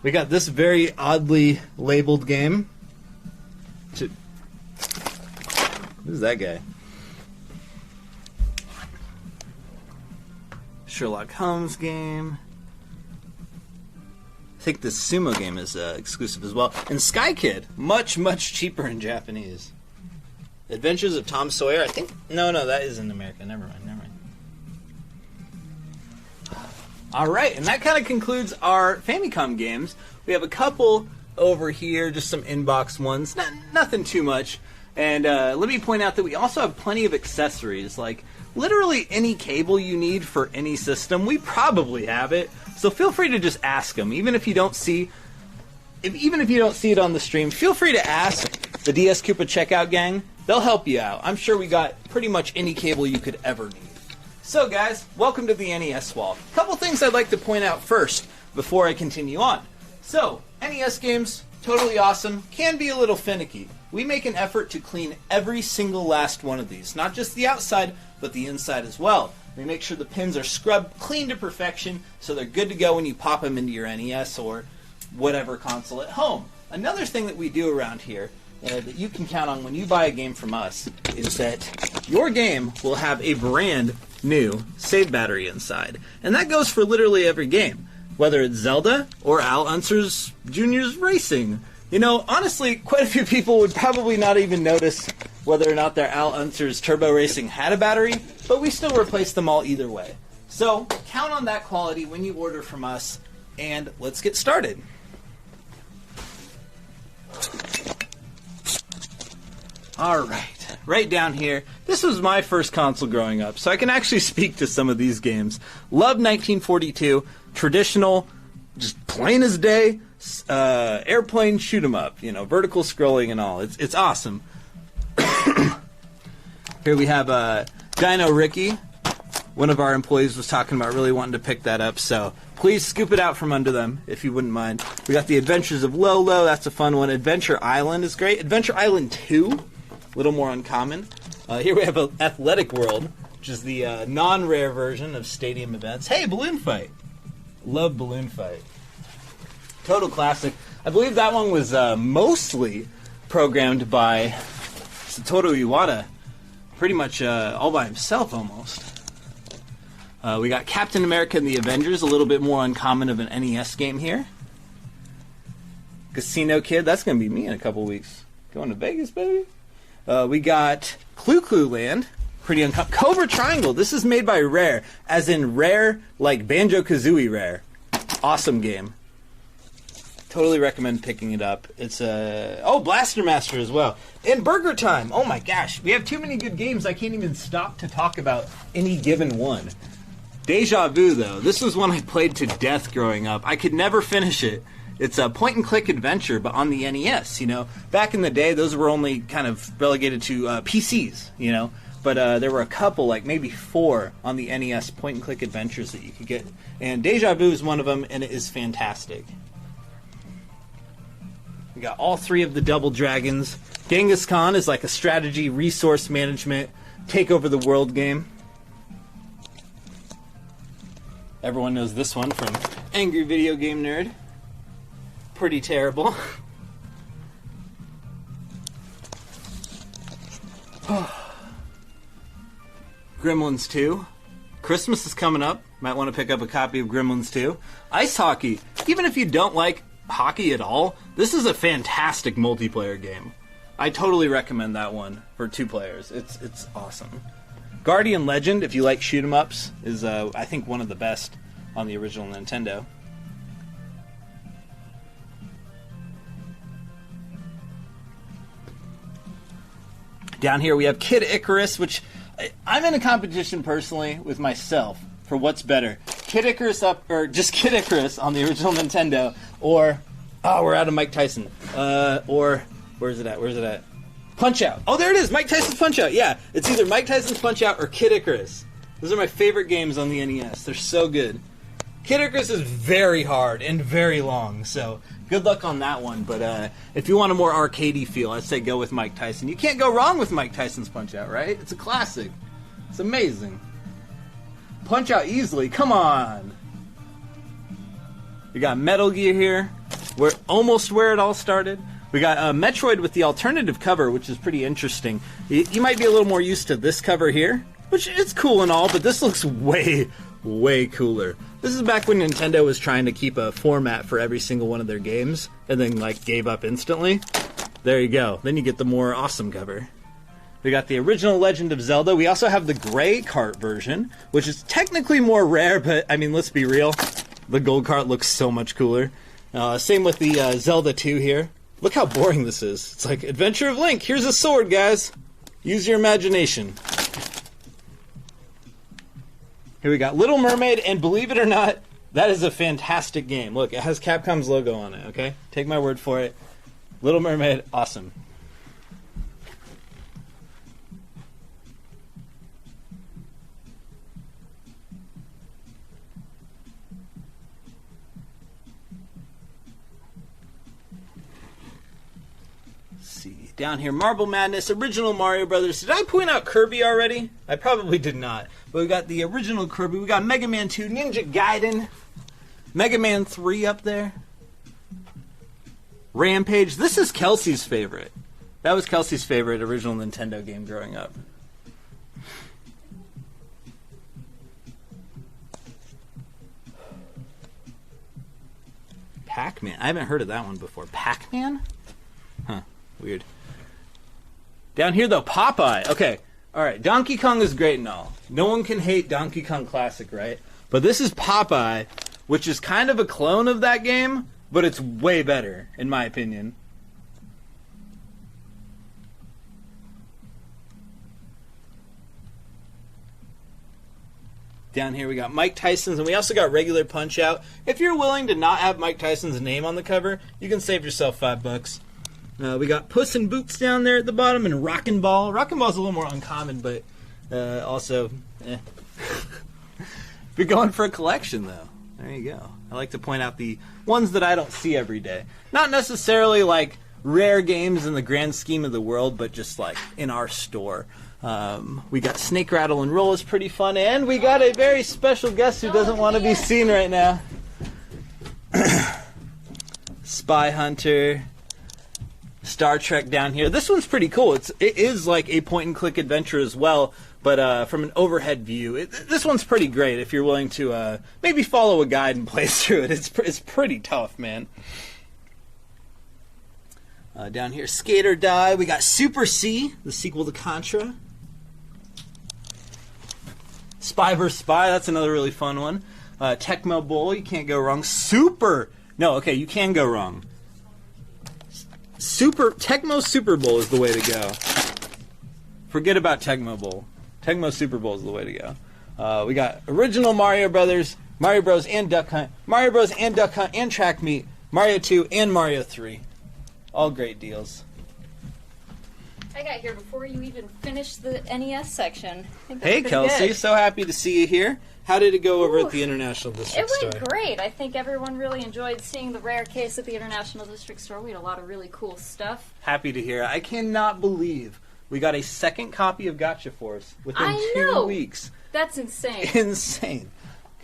We got this very oddly labeled game. Who's that guy? Sherlock Holmes game. I think this sumo game is exclusive as well. And Sky Kid, much, much cheaper in Japanese. Adventures of Tom Sawyer, I think... No, that is in America. Never mind. Alright, and that kind of concludes our Famicom games. We have a couple over here, just some inbox ones. Nothing too much. And let me point out that we also have plenty of accessories. Like, literally any cable you need for any system, we probably have it. So feel free to just ask them. Even if you don't see it on the stream, feel free to ask the DS Koopa Checkout gang. They'll help you out. I'm sure we got pretty much any cable you could ever need. So guys, welcome to the NES wall. A couple things I'd like to point out first before I continue on. So, NES games, totally awesome, can be a little finicky. We make an effort to clean every single last one of these. Not just the outside, but the inside as well. We make sure the pins are scrubbed clean to perfection so they're good to go when you pop them into your NES or whatever console at home. Another thing that we do around here that you can count on when you buy a game from us is that your game will have a brand new save battery inside. And that goes for literally every game, whether it's Zelda or Al Unser's Jr.'s Racing. You know, honestly, quite a few people would probably not even notice whether or not their Al Unser's Turbo Racing had a battery, but we still replace them all either way. So, count on that quality when you order from us, and let's get started. Alright, right down here. This was my first console growing up, so I can actually speak to some of these games. Love 1942, traditional, just plain as day, airplane shoot 'em up, you know, vertical scrolling and all. It's awesome. Here we have Dino Ricky. One of our employees was talking about really wanting to pick that up, so please scoop it out from under them if you wouldn't mind. We got the Adventures of Lolo, that's a fun one. Adventure Island is great. Adventure Island 2, a little more uncommon. Here we have Athletic World, which is the non-rare version of Stadium Events. Hey, Balloon Fight! Love Balloon Fight. Total classic. I believe that one was mostly programmed by Satoru Iwata, pretty much all by himself almost. We got Captain America and the Avengers, a little bit more uncommon of an NES game here. Casino Kid, that's going to be me in a couple weeks. Going to Vegas, baby. We got Clue Clue Land, pretty uncommon. Cobra Triangle, this is made by Rare, as in Rare, like Banjo-Kazooie Rare. Awesome game. Totally recommend picking it up. It's Blaster Master as well. And Burger Time, oh my gosh. We have too many good games, I can't even stop to talk about any given one. Deja Vu, though. This was one I played to death growing up. I could never finish it. It's a point-and-click adventure, but on the NES, you know. Back in the day, those were only kind of relegated to PCs, you know. But there were a couple, like maybe 4, on the NES point-and-click adventures that you could get. And Deja Vu is one of them, and it is fantastic. We got all 3 of the Double Dragons. Genghis Khan is like a strategy, resource management, take over the world game. Everyone knows this one from Angry Video Game Nerd. Pretty terrible. Gremlins 2. Christmas is coming up. Might want to pick up a copy of Gremlins 2. Ice Hockey. Even if you don't like hockey at all, this is a fantastic multiplayer game. I totally recommend that one for 2 players. It's awesome. Guardian Legend, if you like shoot 'em ups, is I think one of the best on the original Nintendo. Down here we have Kid Icarus, which I'm in a competition personally with myself for what's better. Kid Icarus just Kid Icarus on the original Nintendo, or we're out of Mike Tyson. Or where's it at? Punch-Out! Oh, there it is! Mike Tyson's Punch-Out! Yeah, it's either Mike Tyson's Punch-Out or Kid Icarus. Those are my favorite games on the NES. They're so good. Kid Icarus is very hard and very long, so good luck on that one. But if you want a more arcadey feel, I'd say go with Mike Tyson. You can't go wrong with Mike Tyson's Punch-Out, right? It's a classic. It's amazing. Punch-Out easily. Come on! We got Metal Gear here. We're almost where it all started. We got Metroid with the alternative cover, which is pretty interesting. You might be a little more used to this cover here, which it's cool and all, but this looks way, way cooler. This is back when Nintendo was trying to keep a format for every single one of their games, and then like gave up instantly. There you go. Then you get the more awesome cover. We got the original Legend of Zelda. We also have the gray cart version, which is technically more rare, but I mean, let's be real. The gold cart looks so much cooler. Same with the Zelda 2 here. Look how boring this is. It's like, Adventure of Link, here's a sword, guys. Use your imagination. Here we got Little Mermaid, and believe it or not, that is a fantastic game. Look, it has Capcom's logo on it, okay? Take my word for it. Little Mermaid, awesome. Down here, Marble Madness, original Mario Brothers. Did I point out Kirby already? I probably did not. But we got the original Kirby. We got Mega Man 2, Ninja Gaiden, Mega Man 3 up there. Rampage. This is Kelsey's favorite. That was Kelsey's favorite original Nintendo game growing up. Pac-Man. I haven't heard of that one before. Pac-Man? Huh. Weird. Down here, though, Popeye. Okay. All right. Donkey Kong is great and all. No one can hate Donkey Kong Classic, right? But this is Popeye, which is kind of a clone of that game, but it's way better, in my opinion. Down here we got Mike Tyson's, and we also got regular Punch-Out. If you're willing to not have Mike Tyson's name on the cover, you can save yourself $5. We got Puss in Boots down there at the bottom, and Rockin' Ball. Rockin' Ball's a little more uncommon, but also, If you're going for a collection, though, there you go. I like to point out the ones that I don't see every day. Not necessarily like rare games in the grand scheme of the world, but just like in our store. We got Snake Rattle and Roll is pretty fun, and we got a very special guest who doesn't want to be seen right now. Spy Hunter, Star Trek down here. This one's pretty cool. It is like a point-and-click adventure as well, but from an overhead view. This one's pretty great if you're willing to maybe follow a guide and play through it. It's pretty tough, man. Down here, Skate or Die. We got Super C, the sequel to Contra. Spy vs. Spy, that's another really fun one. Tecmo Bowl, you can't go wrong. No, okay, you can go wrong. Tecmo Super Bowl is the way to go. Forget about Tecmo Bowl. Tecmo Super Bowl is the way to go. We got original Mario Brothers, Mario Bros. And Duck Hunt, Mario Bros. And Duck Hunt and Track Meet, Mario 2 and Mario 3. All great deals. I got here before you even finished the NES section. Hey, Kelsey. Good. So happy to see you here. How did it go over at the International District Store? It went great. I think everyone really enjoyed seeing the rare case at the International District Store. We had a lot of really cool stuff. Happy to hear. I cannot believe we got a second copy of Gotcha Force within 2 weeks. That's insane. Insane.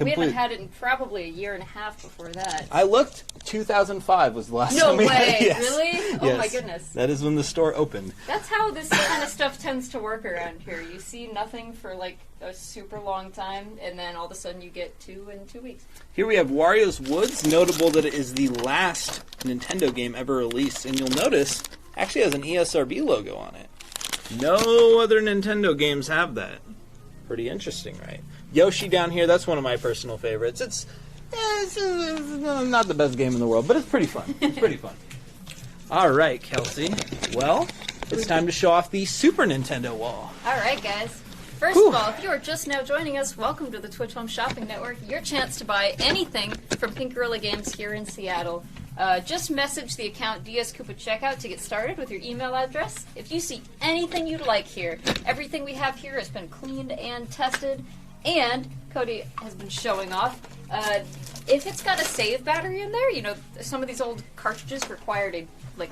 We haven't had it in probably a year and a half before that. I looked. 2005 was the last time we had it. No way. Really? Oh, my goodness. That is when the store opened. That's how this kind of stuff tends to work around here. You see nothing for like a super long time, and then all of a sudden you get 2 in 2 weeks. Here we have Wario's Woods. Notable that it is the last Nintendo game ever released, and you'll notice it actually has an ESRB logo on it. No other Nintendo games have that. Pretty interesting, right? Yoshi down here, that's one of my personal favorites. It's not the best game in the world, but it's pretty fun. It's pretty fun. All right, Kelsey. Well, it's time to show off the Super Nintendo wall. All right, guys. First of all, if you are just now joining us, welcome to the Twitch Home Shopping Network. Your chance to buy anything from Pink Gorilla Games here in Seattle. Just message the account DS Koopa Checkout to get started with your email address. If you see anything you'd like here, everything we have here has been cleaned and tested, and Cody has been showing off. If it's got a save battery in there, you know, some of these old cartridges required a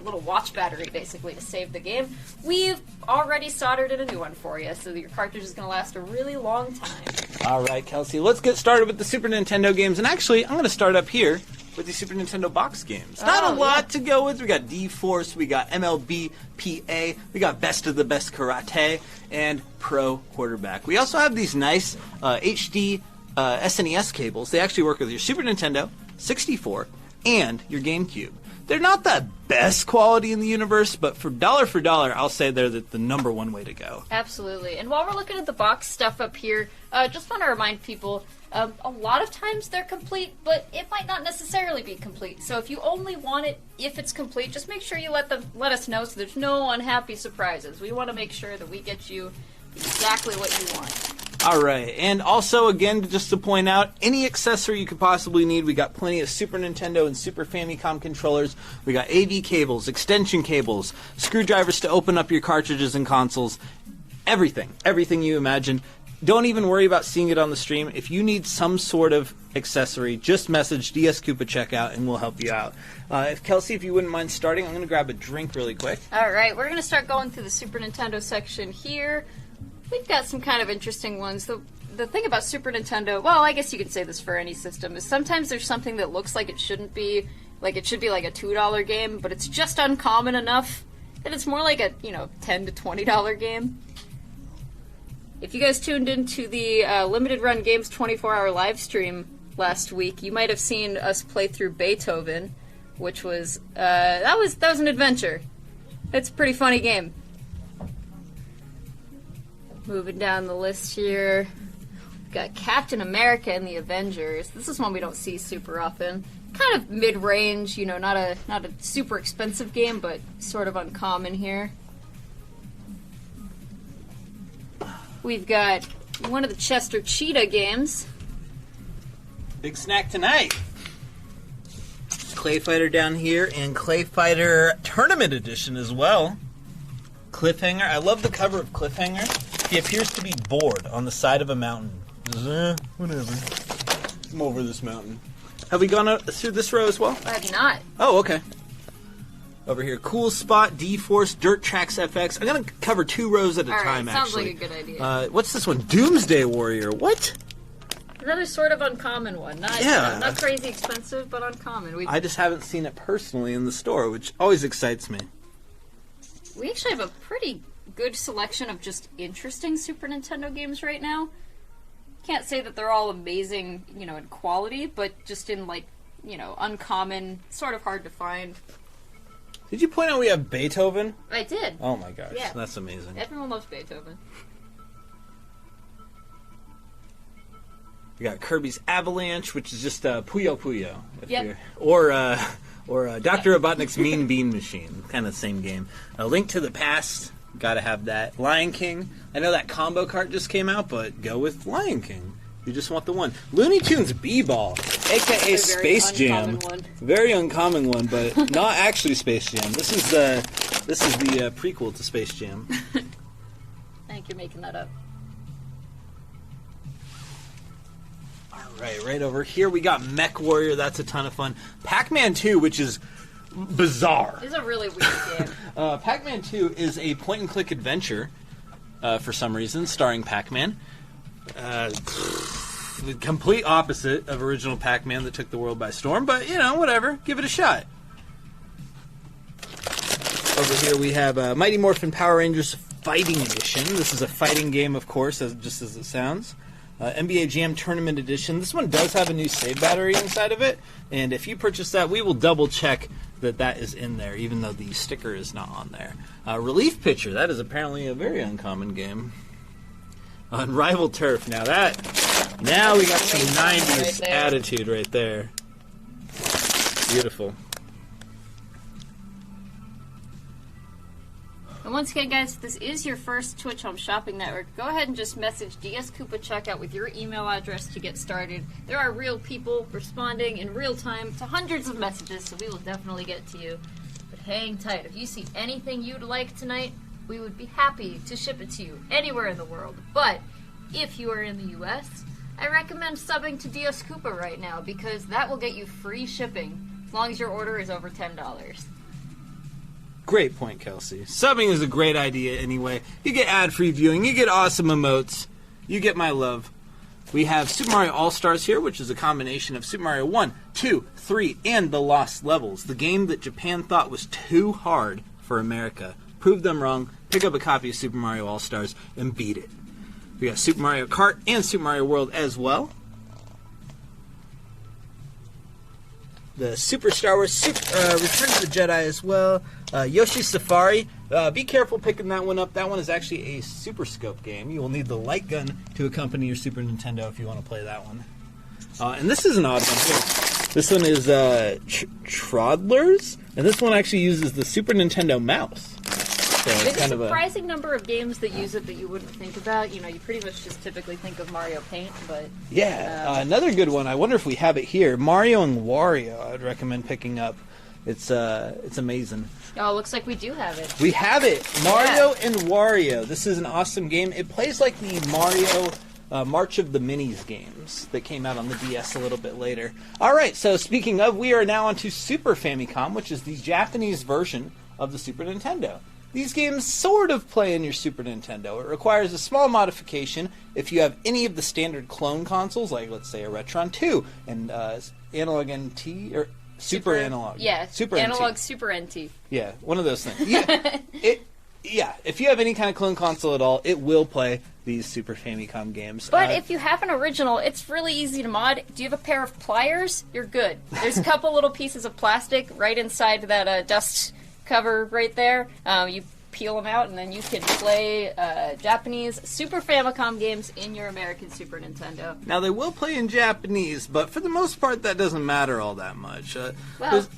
little watch battery basically to save the game. We've already soldered in a new one for you, so your cartridge is going to last a really long time. All right, Kelsey, let's get started with the Super Nintendo games. And actually, I'm going to start up here with the Super Nintendo box games. Not a lot to go with. We got D-Force, we got MLB PA, we got Best of the Best Karate, and Pro Quarterback. We also have these nice HD SNES cables. They actually work with your Super Nintendo, 64, and your GameCube. They're not the best quality in the universe, but for dollar, I'll say they're the number one way to go. Absolutely. And while we're looking at the box stuff up here, just want to remind people, a lot of times they're complete, but it might not necessarily be complete. So if you only want it if it's complete, just make sure you let us know so there's no unhappy surprises. We want to make sure that we get you exactly what you want. All right, and also, again, just to point out, any accessory you could possibly need, we got plenty of Super Nintendo and Super Famicom controllers. We got AV cables, extension cables, screwdrivers to open up your cartridges and consoles. Everything you imagine. Don't even worry about seeing it on the stream. If you need some sort of accessory, just message DS Koopa Checkout and we'll help you out. Kelsey, if you wouldn't mind starting, I'm going to grab a drink really quick. All right, we're going to start going through the Super Nintendo section here. We've got some kind of interesting ones. The thing about Super Nintendo, well, I guess you could say this for any system, is sometimes there's something that looks like it shouldn't be. Like, it should be like a $2 game, but it's just uncommon enough that it's more like a, $10 to $20 game. If you guys tuned into the Limited Run Games 24-hour live stream last week, you might have seen us play through Beethoven, which was, that was an adventure. It's a pretty funny game. Moving down the list here, we've got Captain America and the Avengers. This is one we don't see super often. Kind of mid-range, not a super expensive game, but sort of uncommon here. We've got one of the Chester Cheetah games. Big snack tonight. Clay Fighter down here, and Clay Fighter Tournament Edition as well. Cliffhanger. I love the cover of Cliffhanger. He appears to be bored on the side of a mountain. Whatever. I'm over this mountain. Have we gone through this row as well? I have not. Oh, okay. Over here, Cool Spot, D-Force, Dirt Tracks FX. I'm going to cover 2 rows at a time, sounds actually. like a good idea. What's this one? Doomsday Warrior. What? Another sort of uncommon one. Not crazy expensive, but uncommon. I just haven't seen it personally in the store, which always excites me. We actually have a pretty good selection of just interesting Super Nintendo games right now. Can't say that they're all amazing, in quality, but just in, uncommon, sort of hard to find. Did you point out we have Beethoven? I did. Oh my gosh, yeah. That's amazing. Everyone loves Beethoven. We got Kirby's Avalanche, which is just Puyo Puyo. Yep. Or Dr. Robotnik's Mean Bean Machine. Kind of the same game. A Link to the Past. Gotta have that. Lion King. I know that combo cart just came out, but go with Lion King. You just want the one. Looney Tunes B-Ball, a.k.a. Space Jam. Very uncommon one, but not actually Space Jam. This is the prequel to Space Jam. I think you're making that up. Right over here we got Mech Warrior. That's a ton of fun. Pac-Man 2, which is bizarre. It's a really weird game. Pac-Man 2 is a point-and-click adventure, for some reason, starring Pac-Man. The complete opposite of original Pac-Man that took the world by storm, but, whatever. Give it a shot. Over here we have Mighty Morphin Power Rangers Fighting Edition. This is a fighting game, of course, just as it sounds. NBA Jam Tournament Edition. This one does have a new save battery inside of it, and if you purchase that, we will double-check that is in there, even though the sticker is not on there. Relief Pitcher. That is apparently a very uncommon game. Unrivaled Turf. Now we got some 90s attitude right there. Beautiful. And once again, guys, if this is your first Twitch Home Shopping Network, go ahead and just message DS Koopa Checkout with your email address to get started. There are real people responding in real time to hundreds of messages, so we will definitely get to you. But hang tight. If you see anything you'd like tonight, we would be happy to ship it to you anywhere in the world. But if you are in the U.S., I recommend subbing to DS Koopa right now, because that will get you free shipping as long as your order is over $10. Great point, Kelsey. Subbing is a great idea anyway. You get ad-free viewing, you get awesome emotes, you get my love. We have Super Mario All-Stars here, which is a combination of Super Mario 1, 2, 3, and The Lost Levels, the game that Japan thought was too hard for America. Prove them wrong, pick up a copy of Super Mario All-Stars, and beat it. We got Super Mario Kart and Super Mario World as well. The Super Star Wars Return to the Jedi as well. Yoshi's Safari. Be careful picking that one up. That one is actually a Super Scope game. You will need the light gun to accompany your Super Nintendo if you want to play that one. And this is an odd one too. This one is Troddlers, and this one actually uses the Super Nintendo mouse. So There's a surprising number of games that use it that you wouldn't think about. You pretty much just typically think of Mario Paint, but... Yeah, another good one. I wonder if we have it here. Mario and Wario, I would recommend picking up. It's amazing. Oh, looks like we do have it. We have it! Mario and Wario. This is an awesome game. It plays like the Mario March of the Minis games that came out on the DS a little bit later. Alright, so speaking of, we are now on to Super Famicom, which is the Japanese version of the Super Nintendo. These games sort of play in your Super Nintendo. It requires a small modification if you have any of the standard clone consoles, like let's say a Retron 2 and Analog NT or Super analog. Yeah, Super analog NT. Super NT. Yeah, one of those things. Yeah, if you have any kind of clone console at all, it will play these Super Famicom games. But if you have an original, it's really easy to mod. Do you have a pair of pliers? You're good. There's a couple little pieces of plastic right inside that dust cover right there. You peel them out, and then you can play Japanese Super Famicom games in your American Super Nintendo. Now, they will play in Japanese, but for the most part, that doesn't matter all that much. Depends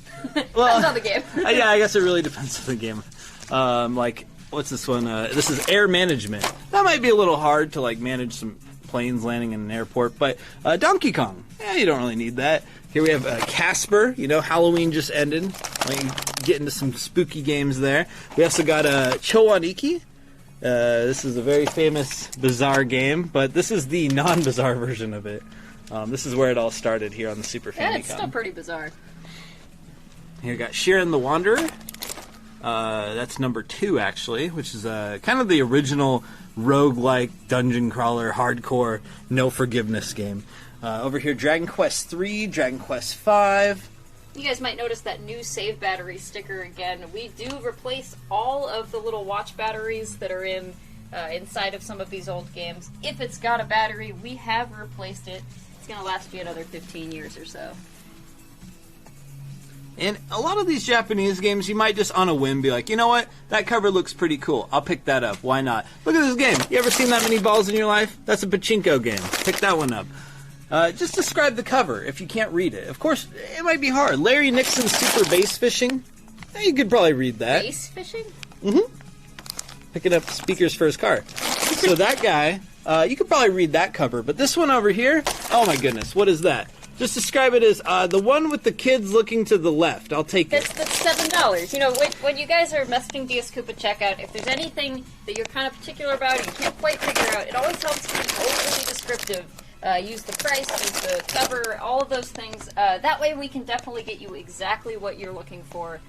on the game. Yeah, I guess it really depends on the game. Like, what's this one? This is air management. That might be a little hard to, like, manage some planes landing in an airport, but Donkey Kong, you don't really need that. Here we have Casper. You know, Halloween just ended. Like, get into some spooky games there. We also got Chowaniki. This is a very famous bizarre game, but this is the non-bizarre version of it. This is where it all started here on the Super Famicom. Yeah, it's still pretty bizarre. Here we got Shiren the Wanderer. That's number 2, actually, which is kind of the original roguelike dungeon crawler hardcore no forgiveness game. Over here, Dragon Quest 3, Dragon Quest 5. You guys might notice that new save battery sticker again. We do replace all of the little watch batteries that are inside of some of these old games. If it's got a battery, we have replaced it. It's going to last you another 15 years or so. And a lot of these Japanese games, you might just on a whim be like, you know what? That cover looks pretty cool. I'll pick that up. Why not? Look at this game. You ever seen that many balls in your life? That's a pachinko game. Pick that one up. Just describe the cover if you can't read it. Of course, it might be hard. Larry Nixon's Super Bass Fishing. You could probably read that. Bass fishing? Mm-hmm. Picking up speakers for his car. So that guy, you could probably read that cover. But this one over here, oh my goodness, what is that? Just describe it as the one with the kids looking to the left. I'll take it. That's $7. You know, when you guys are messaging DS Koopa checkout, if there's anything that you're kind of particular about and you can't quite figure out, it always helps to be overly descriptive. Use the price, use the cover, all of those things. That way we can definitely get you exactly what you're looking for.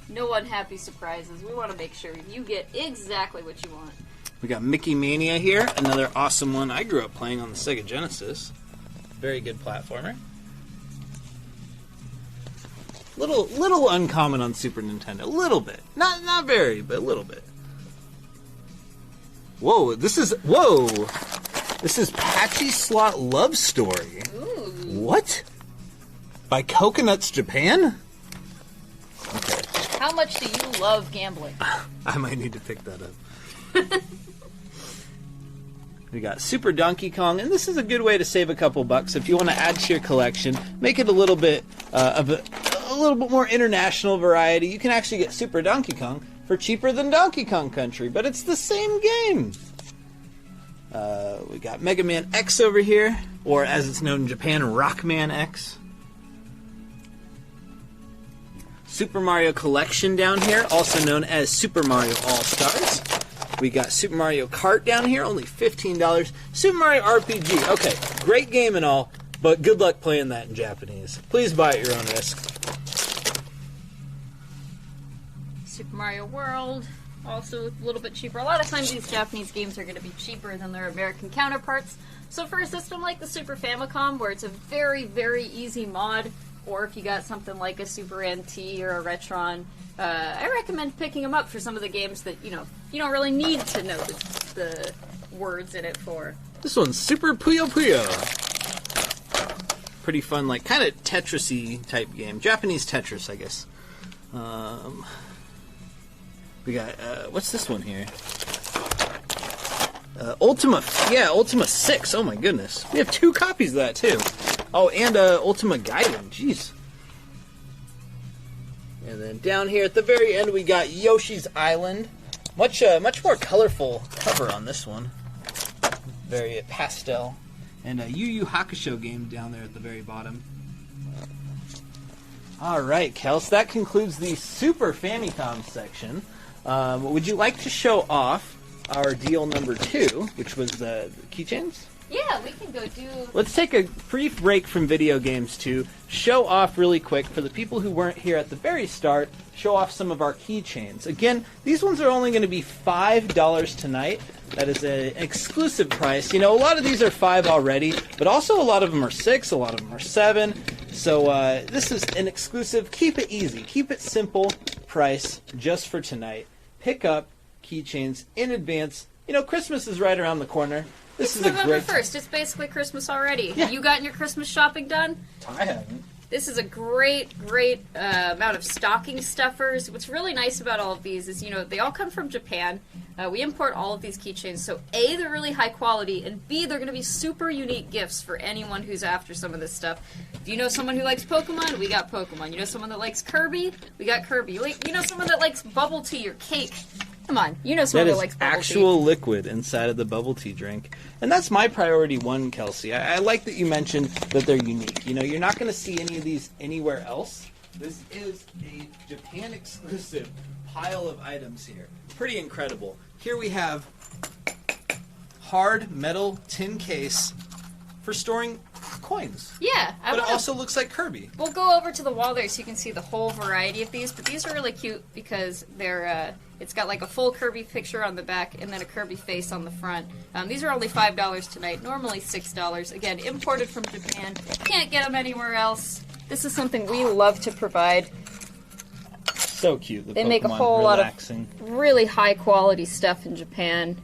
No unhappy surprises. We want to make sure you get exactly what you want. We got Mickey Mania here, another awesome one I grew up playing on the Sega Genesis. Very good platformer. Little uncommon on Super Nintendo. A little bit. Not very, but a little bit. Whoa, this is Patchy Slot Love Story. Ooh. What? By Coconuts Japan? Okay. How much do you love gambling? I might need to pick that up. We got Super Donkey Kong, and this is a good way to save a couple bucks if you want to add to your collection. Make it a little bit of a little bit more international variety. You can actually get Super Donkey Kong for cheaper than Donkey Kong Country, but it's the same game. We got Mega Man X over here, or as it's known in Japan, Rockman X. Super Mario Collection down here, also known as Super Mario All-Stars. We got Super Mario Kart down here, only $15. Super Mario RPG, okay, great game and all, but good luck playing that in Japanese. Please buy at your own risk. Super Mario World, also a little bit cheaper. A lot of times these Japanese games are going to be cheaper than their American counterparts. So for a system like the Super Famicom, where it's a very, very easy mod, or if you got something like a Super NT or a Retron, I recommend picking them up for some of the games that, you know, you don't really need to know the words in it for. This one's Super Puyo Puyo. Pretty fun, like, kind of Tetris-y type game. Japanese Tetris, I guess. We got, what's this one here? Ultima 6, oh my goodness. We have 2 copies of that, too. Oh, and Ultima Gaiden, jeez. And then down here at the very end, we got Yoshi's Island. Much more colorful cover on this one. Very pastel. And a Yu Yu Hakusho game down there at the very bottom. Alright, Kels, that concludes the Super Famicom section. Would you like to show off our deal number 2, which was the keychains? Yeah, we can go do... Let's take a brief break from video games to show off really quick, for the people who weren't here at the very start, show off some of our keychains. Again, these ones are only going to be $5 tonight. That is an exclusive price. You know, a lot of these are $5 already, but also a lot of them are $6, a lot of them are $7. So this is an exclusive. Keep it easy. Keep it simple. Price just for tonight. Pick up keychains in advance. You know, Christmas is right around the corner. This is November a great 1st. It's basically Christmas already. Yeah. Have you gotten your Christmas shopping done? I haven't. This is a great amount of stocking stuffers. What's really nice about all of these is, you know, they all come from Japan. We import all of these keychains, so A, they're really high quality, and B, they're going to be super unique gifts for anyone who's after some of this stuff. If you know someone who likes Pokemon, we got Pokemon. You know someone that likes Kirby, we got Kirby. You know someone that likes bubble tea or cake. Come on, you know someone that likes bubble actual liquid inside of the bubble tea drink. And that's my priority one, Kelsey. I like that you mentioned that they're unique. You know, you're not going to see any of these anywhere else. This is a Japan exclusive pile of items here. Pretty incredible. Here we have hard metal tin case for storing coins. Yeah, But it also looks like Kirby. We'll go over to the wall there so you can see the whole variety of these, but these are really cute because they're, it's got like a full Kirby picture on the back and then a Kirby face on the front. These are only $5 tonight, normally $6. Again, imported from Japan. Can't get them anywhere else. This is something we love to provide. So cute. They make a whole lot of really high quality stuff in Japan.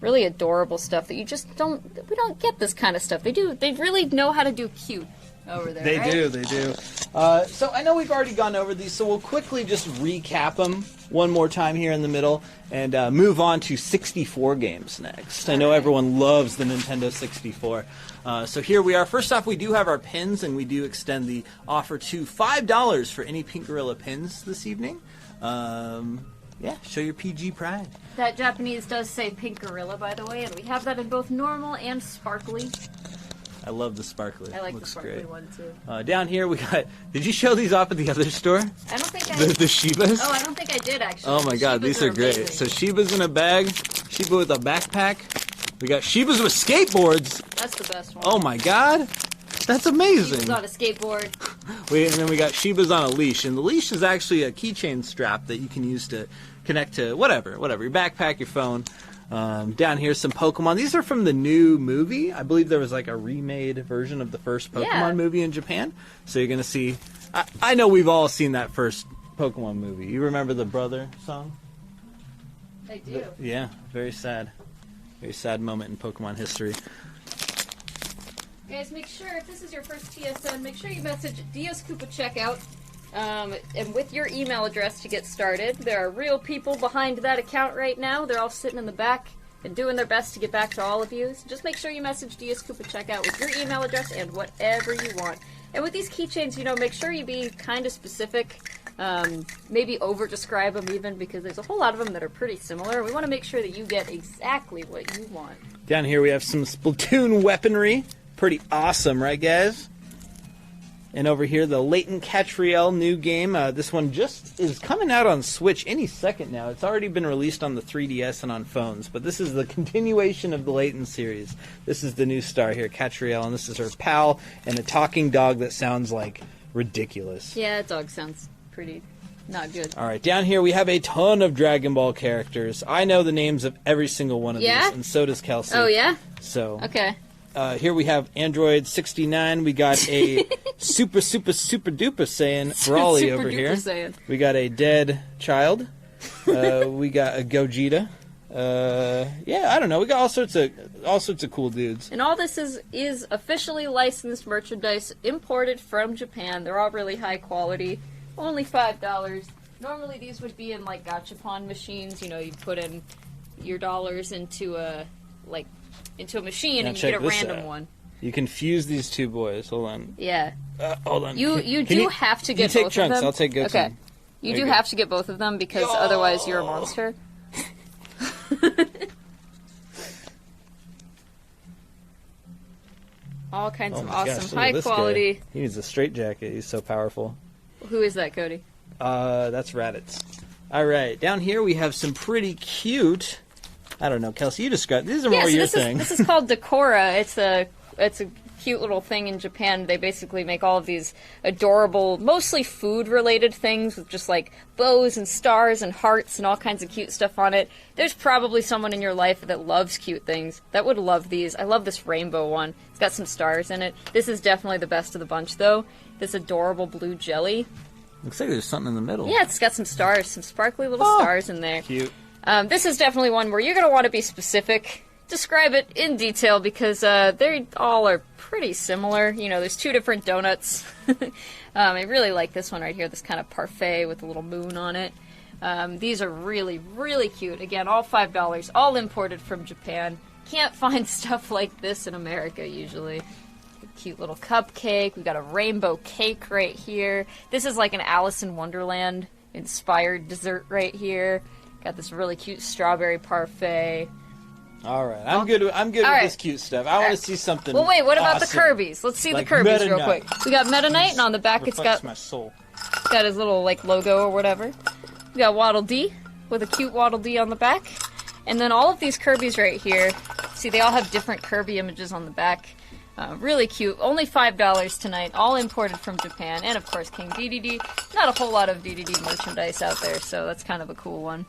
Really adorable stuff that you just we don't get this kind of stuff. They really know how to do cute over there. They right? do. So I know we've already gone over these, so we'll quickly just recap them one more time here in the middle and move on to 64 games next. I know everyone loves the Nintendo 64. So here we are. First off, we do have our pins, and we do extend the offer to $5 for any Pink Gorilla pins this evening. Yeah, show your PG pride. That Japanese does say Pink Gorilla, by the way, and we have that in both normal and sparkly. I love the sparkly. I like Looks the sparkly great. one, too. Down here we got... Did you show these off at the other store? I don't think I... The Shibas? Oh, I don't think I did, actually. Oh my god, Shibas these are great. amazing. So Shiba's in a bag, Shiba with a backpack. We got Shibas with skateboards. That's the best one. Oh my god. That's amazing. He's on a skateboard. And then we got Shiba's on a leash. And the leash is actually a keychain strap that you can use to connect to whatever, your backpack, your phone. Down here, some Pokemon. These are from the new movie. I believe there was like a remade version of the first Pokemon movie in Japan. So you're going to see... I know we've all seen that first Pokemon movie. You remember the Brother song? I do. Yeah, very sad. Very sad moment in Pokemon history. Guys, make sure, if this is your first TSN, make sure you message Dios Koopa Checkout, and with your email address to get started. There are real people behind that account right now. They're all sitting in the back and doing their best to get back to all of you. So just make sure you message Dios Koopa Checkout with your email address and whatever you want. And with these keychains, you know, make sure you be kind of specific. Maybe over-describe them even, because there's a whole lot of them that are pretty similar. We want to make sure that you get exactly what you want. Down here we have some Splatoon weaponry. Pretty awesome, right, guys? And over here, the Latent Catriel new game. This one just is coming out on Switch any second now. It's already been released on the 3DS and on phones, but this is the continuation of the Latent series. This is the new star here, Catriel, and this is her pal and a talking dog that sounds like ridiculous. Yeah, that dog sounds pretty not good. All right, down here we have a ton of Dragon Ball characters. I know the names of every single one of these, and so does Kelsey. Oh, yeah? So Okay. Here we have Android 69. We got a super duper Saiyan Brawly Super over duper here. Saiyan. We got a dead child. We got a Gogeta. Yeah, I don't know. We got all sorts of cool dudes. And all this is officially licensed merchandise imported from Japan. They're all really high quality. Only $5. Normally these would be in like gachapon machines. You know, you put in your dollars into a machine Now and you check get a this random out. one. You can fuse these two boys. Hold on. Yeah. Hold on. You Can do have to get take both Trunks. of them. I'll take Goten. Okay. You There do you go. have to get both of them because otherwise you're a monster. All kinds Oh of my awesome, gosh, look at high this quality. guy. He needs a straitjacket. He's so powerful. Who is that, Cody? That's Raditz. All right, down here we have some pretty cute. I don't know, Kelsey. You describe. These are more so your this thing. This is called Decora. It's a cute little thing in Japan. They basically make all of these adorable, mostly food-related things with just like bows and stars and hearts and all kinds of cute stuff on it. There's probably someone in your life that loves cute things that would love these. I love this rainbow one. It's got some stars in it. This is definitely the best of the bunch, though. this adorable blue jelly. Looks like there's something in the middle. Yeah, it's got some stars, some sparkly little stars in there. Cute. This is definitely one where you're going to want to be specific. Describe it in detail because they all are pretty similar. You know, there's 2 different donuts. I really like this one right here, this kind of parfait with a little moon on it. These are really, really cute. Again, all $5, all imported from Japan. Can't find stuff like this in America usually. A cute little cupcake. We've got a rainbow cake right here. This is like an Alice in Wonderland inspired dessert right here. Got this really cute strawberry parfait. All right, I'm good with this cute stuff. I want to see something. Well, wait, what about awesome. the Kirby's? Let's see Like the Kirby's Meta real Knight. quick. We got Meta Knight, and on the back Reflects it's got my soul. his little like logo or whatever. We got Waddle Dee with a cute Waddle Dee on the back. And then all of these Kirby's right here, see they all have different Kirby images on the back. Really cute. Only $5 tonight, all imported from Japan. And of course King DDD. Not a whole lot of DDD merchandise out there, so that's kind of a cool one.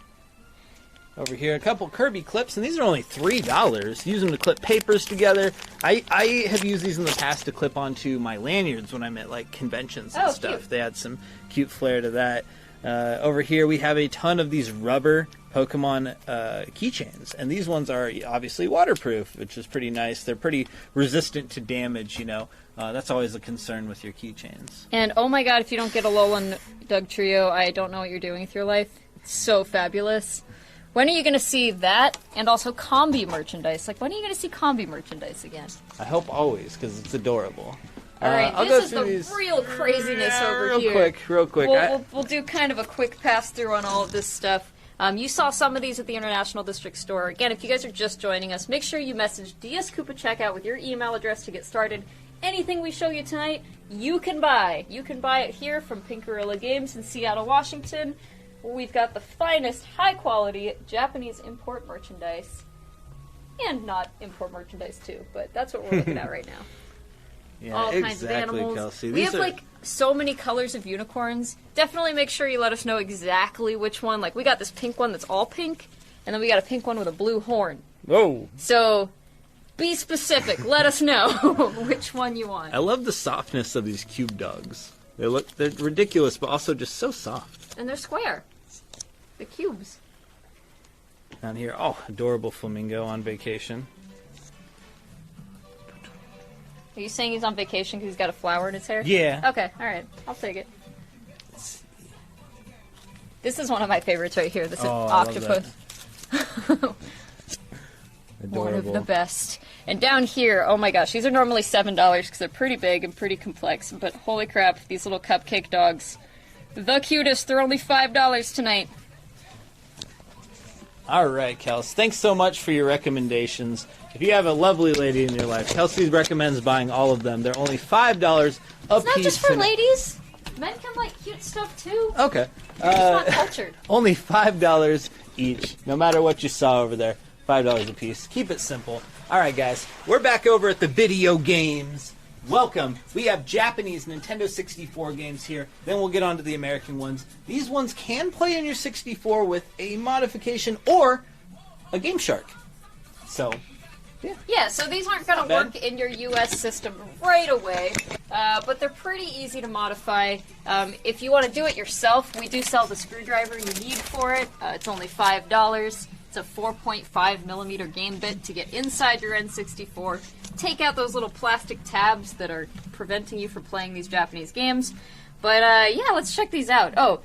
Over here, a couple Kirby clips, and these are only $3. Use them to clip papers together. I have used these in the past to clip onto my lanyards when I'm at like conventions and stuff. Cute. They add some cute flair to that. Over here, we have a ton of these rubber Pokemon keychains, and these ones are obviously waterproof, which is pretty nice. They're pretty resistant to damage, you know. That's always a concern with your keychains. And oh my god, if you don't get a Lola Doug Trio, I don't know what you're doing with your life. It's so fabulous. When are you going to see that and also Combi merchandise? Like, when are you going to see Combi merchandise again? I hope always, because it's adorable. All right, I'll this go is through the real craziness over real here. Real quick. We'll do kind of a quick pass through on all of this stuff. You saw some of these at the International District Store. Again, if you guys are just joining us, make sure you message DS Koopa Checkout with your email address to get started. Anything we show you tonight, you can buy. You can buy it here from Pink Gorilla Games in Seattle, Washington. We've got the finest, high-quality Japanese import merchandise. And not import merchandise, too. But that's what we're looking at right now. Yeah, All exactly, kinds of animals. Kelsey. We These have, are- like, so many colors of unicorns. Definitely make sure you let us know exactly which one. Like, we got this pink one that's all pink, and then we got a pink one with a blue horn. Whoa. So, be specific. Let us know which one you want. I love the softness of these cube dogs. They're ridiculous, but also just so soft. And they're square. The cubes. Down here, oh, adorable flamingo on vacation. Are you saying he's on vacation because he's got a flower in his hair? Yeah. Okay, alright. I'll take it. This is one of my favorites right here. This is octopus. One of the best. And down here, oh my gosh, these are normally $7 because they're pretty big and pretty complex. But holy crap, these little cupcake dogs. The cutest. They're only $5 tonight. All right, Kels. Thanks so much for your recommendations. If you have a lovely lady in your life, Kelsey recommends buying all of them. They're only $5 a piece. It's not just for ladies. Men can like cute stuff too. Okay. You're just not cultured. Only $5 each, no matter what you saw over there. $5 a piece. Keep it simple. All right, guys. We're back over at the video games. Welcome. We have Japanese Nintendo 64 games here. Then we'll get on to the American ones. These ones can play on your 64 with a modification or a Game Shark. So, Yeah, so these aren't going to bad. work in your US system right away, but they're pretty easy to modify. If you want to do it yourself, we do sell the screwdriver you need for it. It's only $5. It's a 4.5 millimeter game bit to get inside your N64. Take out those little plastic tabs that are preventing you from playing these Japanese games. But yeah, let's check these out. Oh,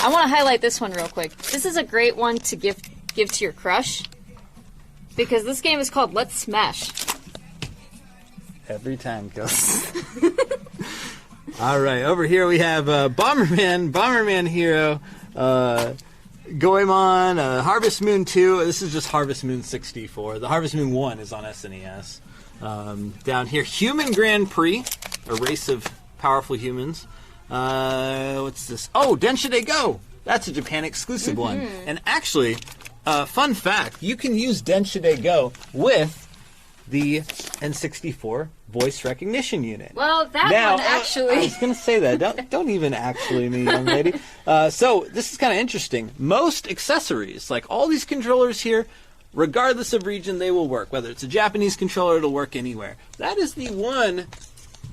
I want to highlight this one real quick. This is a great one to give to your crush. Because this game is called Let's Smash. every time, Kelsey. All right, over here we have Bomberman Hero, Goemon, Harvest Moon 2. This is just Harvest Moon 64. The Harvest Moon 1 is on SNES. Down here, Human Grand Prix, a race of powerful humans. What's this? Oh, Denshide Go! That's a Japan exclusive one. And actually, fun fact, you can use Denshide Go with the N64 voice recognition unit. Well, that Now, one actually... I was going to say that. Don't even actually me, young lady. So this is kind of interesting. Most accessories, like all these controllers here, regardless of region, they will work. Whether it's a Japanese controller, it'll work anywhere. That is the one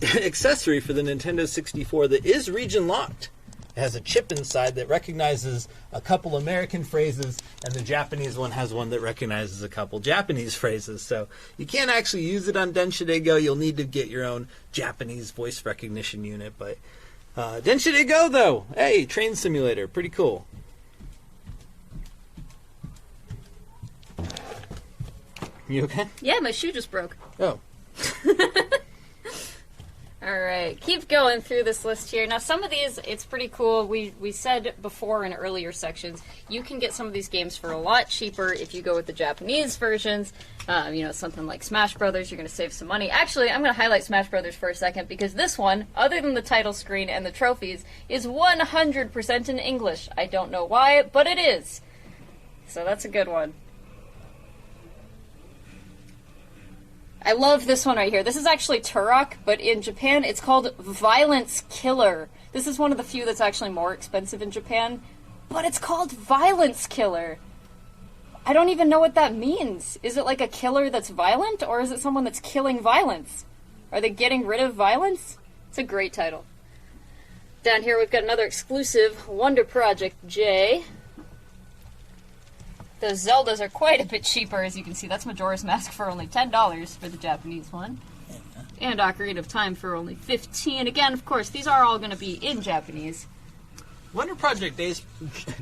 accessory for the Nintendo 64 that is region locked. It has a chip inside that recognizes a couple American phrases, and the Japanese one has one that recognizes a couple Japanese phrases. So you can't actually use it on Denshide Go. You'll need to get your own Japanese voice recognition unit. But Denshide Go, though, hey, train simulator, pretty cool. You okay? Yeah, my shoe just broke. Oh. Alright, keep going through this list here. Now, some of these, it's pretty cool. We said before in earlier sections, you can get some of these games for a lot cheaper if you go with the Japanese versions. Something like Smash Brothers, you're going to save some money. Actually, I'm going to highlight Smash Brothers for a second, because this one, other than the title screen and the trophies, is 100% in English. I don't know why, but it is. So that's a good one. I love this one right here. This is actually Turok, but in Japan it's called Violence Killer. This is one of the few that's actually more expensive in Japan, but it's called Violence Killer. I don't even know what that means. Is it like a killer that's violent, or is it someone that's killing violence? Are they getting rid of violence? It's a great title. Down here we've got another exclusive, Wonder Project J. The Zeldas are quite a bit cheaper, as you can see. That's Majora's Mask for only $10 for the Japanese one. And Ocarina of Time for only $15. Again, of course, these are all going to be in Japanese. Wonder Project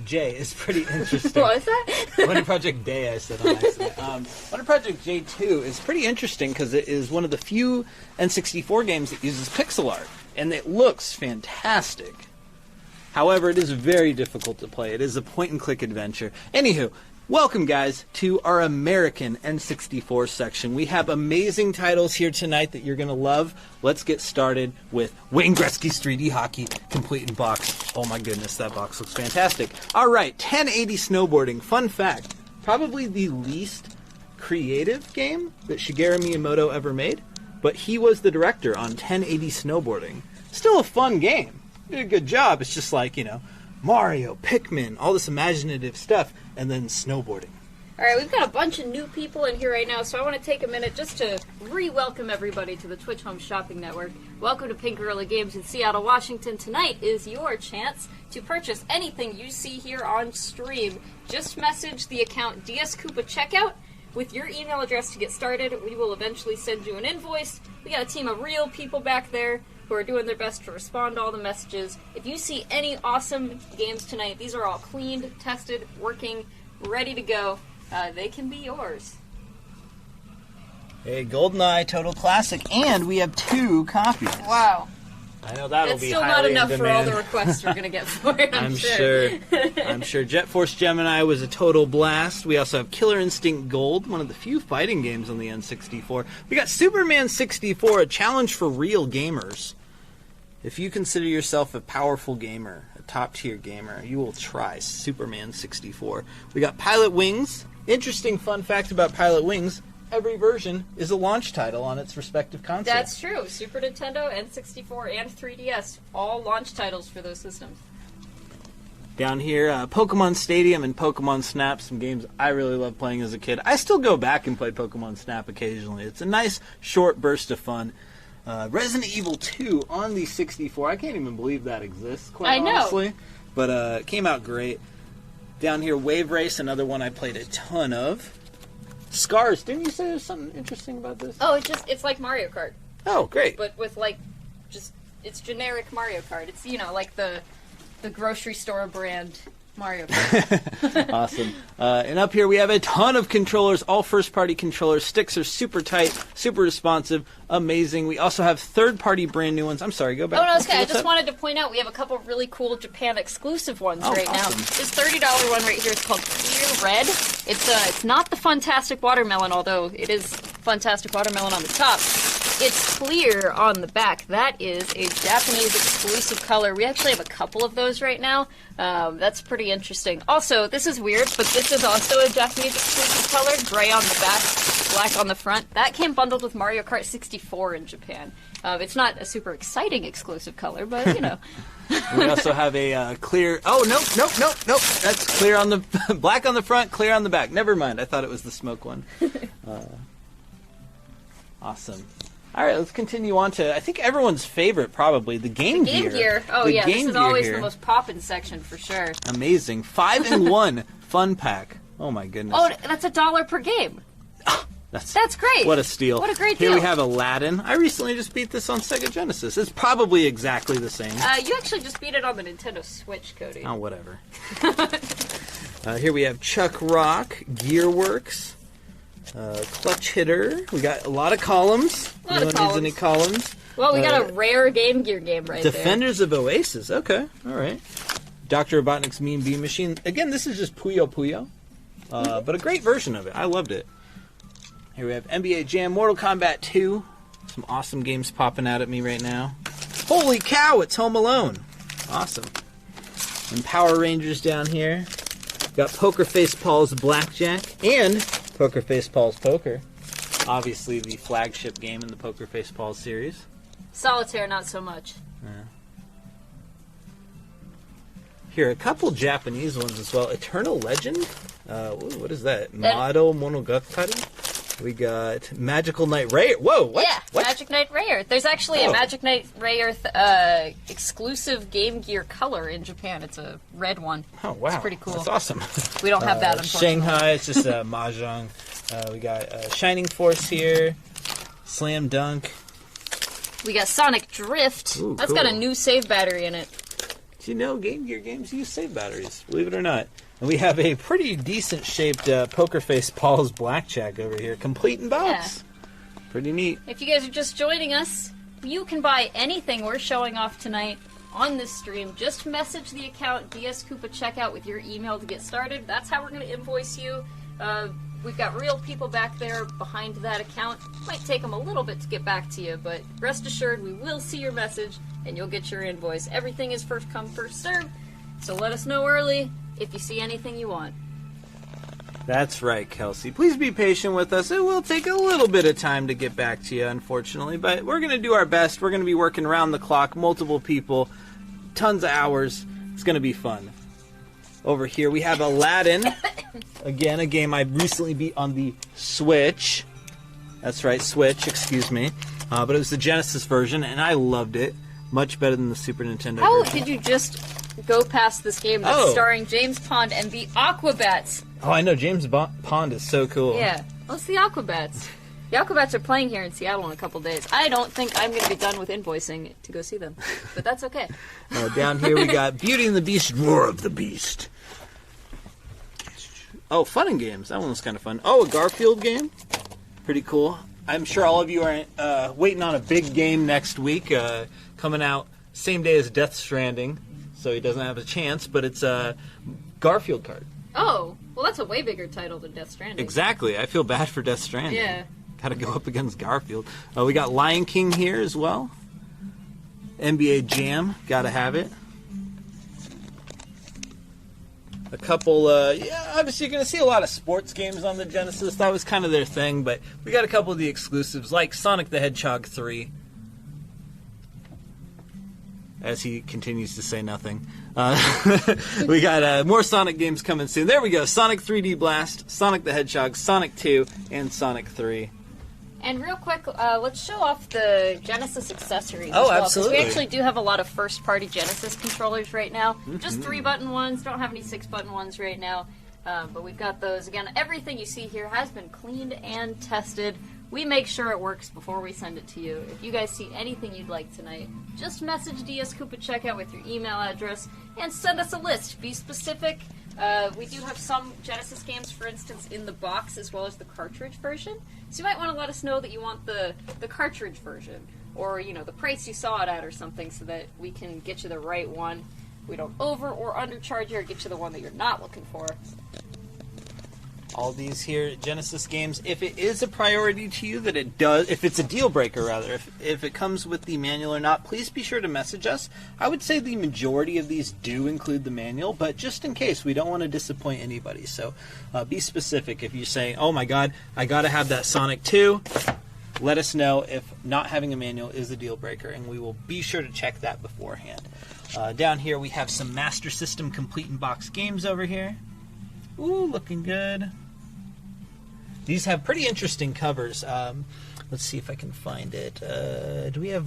J is pretty interesting. What was that? Wonder Project Day, I said on accident. Wonder Project J2 is pretty interesting because it is one of the few N64 games that uses pixel art, and it looks fantastic. However, it is very difficult to play. It is a point-and-click adventure. Anywho, welcome, guys, to our American N64 section. We have amazing titles here tonight that you're going to love. Let's get started with Wayne Gretzky's 3D Hockey, complete in box. Oh my goodness, that box looks fantastic. All right, 1080 Snowboarding. Fun fact, probably the least creative game that Shigeru Miyamoto ever made, but he was the director on 1080 Snowboarding. Still a fun game. Did a good job. It's just like, Mario, Pikmin, all this imaginative stuff, and then snowboarding. Alright, we've got a bunch of new people in here right now, so I want to take a minute just to re-welcome everybody to the Twitch Home Shopping Network. Welcome to Pink Gorilla Games in Seattle, Washington. Tonight is your chance to purchase anything you see here on stream. Just message the account DSCoopa Checkout with your email address to get started. We will eventually send you an invoice. We got a team of real people back there who are doing their best to respond to all the messages. If you see any awesome games tonight, these are all cleaned, tested, working, ready to go. They can be yours. Hey, GoldenEye Total Classic, and we have 2 copies. Wow. I know that'll That's be still highly not enough in for all demand. the requests we're going to get for it, I'm sure. I'm sure. Jet Force Gemini was a total blast. We also have Killer Instinct Gold, one of the few fighting games on the N64. We got Superman 64, a challenge for real gamers. If you consider yourself a powerful gamer, a top-tier gamer, you will try Superman 64. We got Pilot Wings. Interesting fun fact about Pilot Wings, every version is a launch title on its respective console. That's true. Super Nintendo, N64, and 3DS, all launch titles for those systems. Down here, Pokemon Stadium and Pokemon Snap, some games I really loved playing as a kid. I still go back and play Pokemon Snap occasionally. It's a nice, short burst of fun. Resident Evil 2 on the 64. I can't even believe that exists, quite honestly. But it came out great. Down here, Wave Race, another one I played a ton of. Scars, didn't you say there's something interesting about this? Oh, it's like Mario Kart. Oh, great. But with, it's generic Mario Kart. It's, like the grocery store brand Mario Kart. Awesome. And up here we have a ton of controllers, all first-party controllers. Sticks are super tight, super responsive, amazing. We also have third-party brand new ones. I'm sorry, go back. Oh, no, it's okay. I just wanted to point out we have a couple of really cool Japan exclusive ones right now. This $30 one right here is called Clear Red. It's not the Fantastic Watermelon, although it is Fantastic Watermelon on the top. It's clear on the back. That is a Japanese exclusive color. We actually have a couple of those right now. That's pretty interesting. Also, this is weird, but this is also a Japanese exclusive color. Gray on the back, black on the front. That came bundled with Mario Kart 64 in Japan. It's not a super exciting exclusive color, but, We also have a clear... Oh, nope. That's clear on the... black on the front, clear on the back. Never mind. I thought it was the smoke one. Awesome. All right, let's continue on to, I think everyone's favorite, probably, the Game Gear. Game Gear. Oh, The yeah, Game this is Gear always here. the most poppin' section for sure. Amazing. 5-in-1 fun pack. Oh, my goodness. Oh, that's $1 per game. That's great. What a steal. What a great Here deal. we have Aladdin. I recently just beat this on Sega Genesis. It's probably exactly the same. You actually just beat it on the Nintendo Switch, Cody. Oh, whatever. Here we have Chuck Rock, Gearworks, Clutch Hitter. We got a lot of columns. A lot of Anyone needs any columns? Well, we got a rare Game Gear game right there. Defenders of Oasis. Okay, all right. Dr. Robotnik's Mean Bean Machine. Again, this is just Puyo Puyo, but a great version of it. I loved it. Here we have NBA Jam, Mortal Kombat 2. Some awesome games popping out at me right now. Holy cow, it's Home Alone. Awesome. And Power Rangers down here. Got Poker Face Paul's Blackjack and Poker Face Paul's Poker. Obviously the flagship game in the Poker Face Paul series. Solitaire, not so much. Here, a couple Japanese ones as well. Eternal Legend? What is that? Mado Monogatari? We got Magical Knight Rare. Whoa, what? Yeah, What? Magic Knight Rare. There's actually a Oh. Magic Knight Rare exclusive Game Gear color in Japan. It's a red one. Oh, wow. It's pretty cool. That's awesome. We don't have that, unfortunately. Shanghai, it's just Mahjong. We got Shining Force here. Slam Dunk. We got Sonic Drift. Ooh, That's got a cool. new save battery in it. Do you know Game Gear games use save batteries? Believe it or not. And we have a pretty decent shaped Poker Face Paul's Blackjack over here. Complete in box. Pretty neat. If you guys are just joining us, you can buy anything we're showing off tonight on this stream. Just message the account DS Koopa Checkout with your email to get started. That's how we're going to invoice you. We've got real people back there behind that account. Might take them a little bit to get back to you, but rest assured we will see your message and you'll get your invoice. Everything is first come, first served, so let us know early if you see anything you want. That's right, Kelsey. Please be patient with us. It will take a little bit of time to get back to you, unfortunately, but we're going to do our best. We're going to be working around the clock, multiple people, tons of hours. It's going to be fun. Over here we have Aladdin. Again, a game I recently beat on the Switch. That's right, Switch, excuse me. But it was the Genesis version, and I loved it. Much better than the Super Nintendo How version. did you just go past this game that's Oh. starring James Pond and the Aquabats? Oh, I know. James Pond is so cool. Yeah, well, it's the Aquabats. The Aquabats are playing here in Seattle in a couple days. I don't think I'm going to be done with invoicing to go see them, but that's okay. Down here we got Beauty and the Beast, Roar of the Beast. Oh, Fun and Games. That one was kind of fun. Oh, a Garfield game. Pretty cool. I'm sure all of you are waiting on a big game next week, coming out same day as Death Stranding, so he doesn't have a chance, but it's a Garfield card. Oh, well, that's a way bigger title than Death Stranding. Exactly. I feel bad for Death Stranding. Yeah. Got to go up against Garfield. We got Lion King here as well. NBA Jam. Got to have it. A couple, obviously you're going to see a lot of sports games on the Genesis. That was kind of their thing, but we got a couple of the exclusives, like Sonic the Hedgehog 3. As he continues to say nothing. We got more Sonic games coming soon. There we go. Sonic 3D Blast, Sonic the Hedgehog, Sonic 2, and Sonic 3. And real quick, let's show off the Genesis accessories. Oh, as well, 'cause absolutely. we actually do have a lot of first-party Genesis controllers right now. Just 3-button ones. Don't have any 6-button ones right now. But we've got those. Again, everything you see here has been cleaned and tested. We make sure it works before we send it to you. If you guys see anything you'd like tonight, just message DS Koopa Checkout with your email address and send us a list. Be specific. We do have some Genesis games, for instance, in the box as well as the cartridge version. So you might want to let us know that you want the cartridge version, or the price you saw it at or something, so that we can get you the right one. We don't over or undercharge you or get you the one that you're not looking for. All these here Genesis games, if it is a priority to you, that it does, if it's a deal breaker rather, if it comes with the manual or not, please be sure to message us. I would say the majority of these do include the manual, but just in case, we don't want to disappoint anybody. So be specific. If you say, oh my god, I gotta have that Sonic 2, let us know if not having a manual is a deal breaker, and we will be sure to check that beforehand. Down here we have some Master System complete in box games over here. Ooh, looking good. These have pretty interesting covers. Let's see if I can find it. Do we have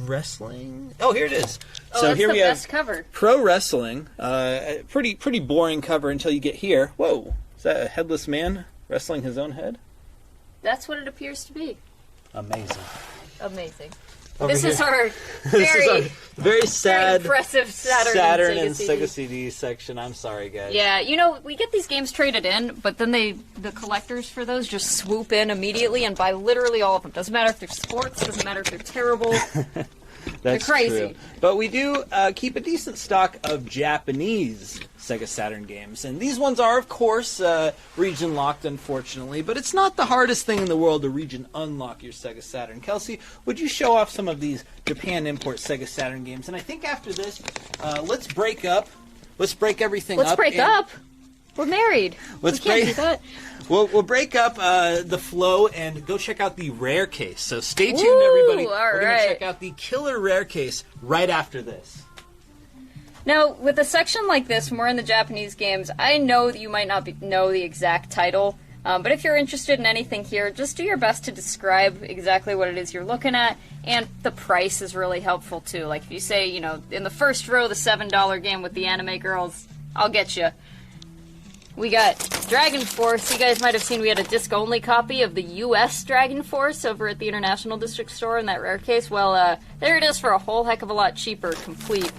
wrestling? Oh, here it is. Oh, so that's here the we best have cover. pro wrestling. Pretty boring cover until you get here. Whoa, is that a headless man wrestling his own head? That's what it appears to be. Amazing. Amazing. Over This here. is our This is our very, very sad very impressive Saturn, and Sega Sega CD. CD section. I'm sorry, guys. Yeah, you know, we get these games traded in, but then the collectors for those just swoop in immediately and buy literally all of them. Doesn't matter if they're sports, doesn't matter if they're terrible. That's They're crazy. true. But we do keep a decent stock of Japanese Sega Saturn games. And these ones are, of course, region locked, unfortunately. But it's not the hardest thing in the world to region unlock your Sega Saturn. Kelsey, would you show off some of these Japan import Sega Saturn games? And I think after this, let's break up. Let's break everything up. Let's break up. We're married. Let's we can't break- do that. We'll break up the flow and go check out the rare case. So stay tuned, Woo, everybody. all We're going right. to check out the killer rare case right after this. Now, with a section like this, when we're in the Japanese games, I know that you might not know the exact title, but if you're interested in anything here, just do your best to describe exactly what it is you're looking at, and the price is really helpful too. Like if you say, you know, in the first row, the $7 game with the anime girls, I'll get you. We got Dragon Force. You guys might have seen we had a disc-only copy of the U.S. Dragon Force over at the International District Store in that rare case. Well, there it is for a whole heck of a lot cheaper, complete.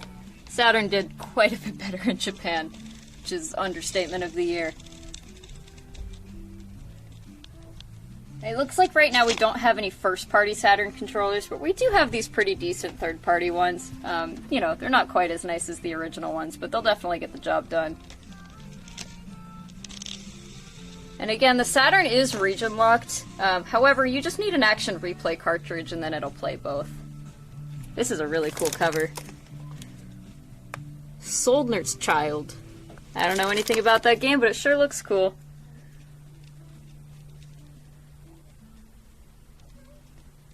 Saturn did quite a bit better in Japan, which is understatement of the year. It looks like right now we don't have any first-party Saturn controllers, but we do have these pretty decent third-party ones. You know, they're not quite as nice as the original ones, but they'll definitely get the job done. And again, the Saturn is region locked. However, you just need an action replay cartridge and then it'll play both. This is a really cool cover. Soldner's Child. I don't know anything about that game, but it sure looks cool.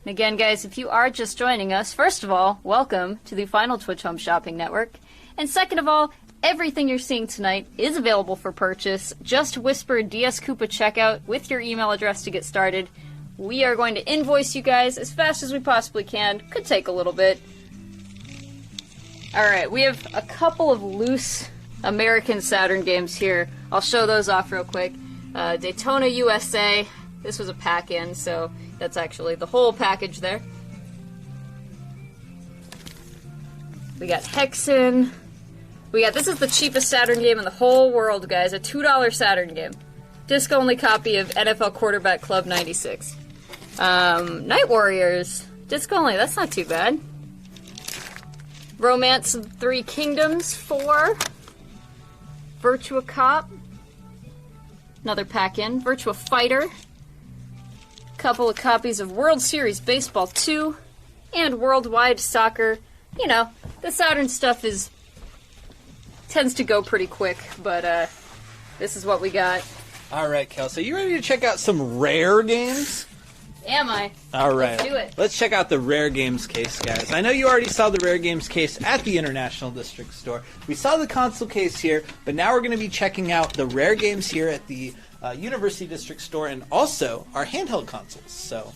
And again, guys, if you are just joining us, first of all, welcome to the final Twitch Home Shopping Network. And second of all, everything you're seeing tonight is available for purchase. Just whisper DS Koopa checkout with your email address to get started. We are going to invoice you guys as fast as we possibly can. Could take a little bit. Alright, we have a couple of loose American Saturn games here. I'll show those off real quick. Daytona USA. This was a pack-in, so that's actually the whole package there. We got Hexen. This is the cheapest Saturn game in the whole world, guys. A $2 Saturn game. Disc-only copy of NFL Quarterback Club 96. Night Warriors. Disc-only, that's not too bad. Romance of Three Kingdoms 4. Virtua Cop. Another pack-in. Virtua Fighter. Couple of copies of World Series Baseball 2. And Worldwide Soccer. You know, the Saturn stuff tends to go pretty quick, but this is what we got. All right, Kelsey, you ready to check out some rare games? Am I? All right. Let's do it. Let's check out the rare games case, guys. I know you already saw the rare games case at the International District Store. We saw the console case here, but now we're going to be checking out the rare games here at the University District Store and also our handheld consoles. So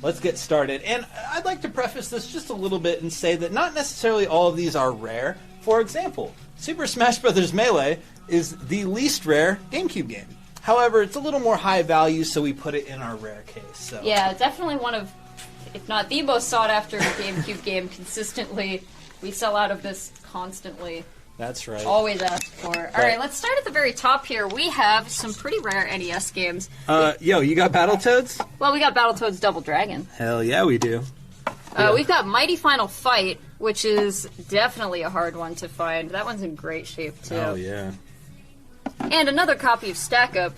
let's get started. And I'd like to preface this just a little bit and say that not necessarily all of these are rare. For example, Super Smash Bros. Melee is the least rare GameCube game. However, it's a little more high value, so we put it in our rare case. So. Yeah, definitely one of, if not the most sought-after GameCube game consistently. We sell out of this constantly. That's right. Always ask for. Alright, let's start at the very top here. We have some pretty rare NES games. Yo, you got Battletoads? Well, we got Battletoads Double Dragon. Hell yeah, we do. We've got Mighty Final Fight, which is definitely a hard one to find. That one's in great shape, too. Oh, yeah. And another copy of Stack Up.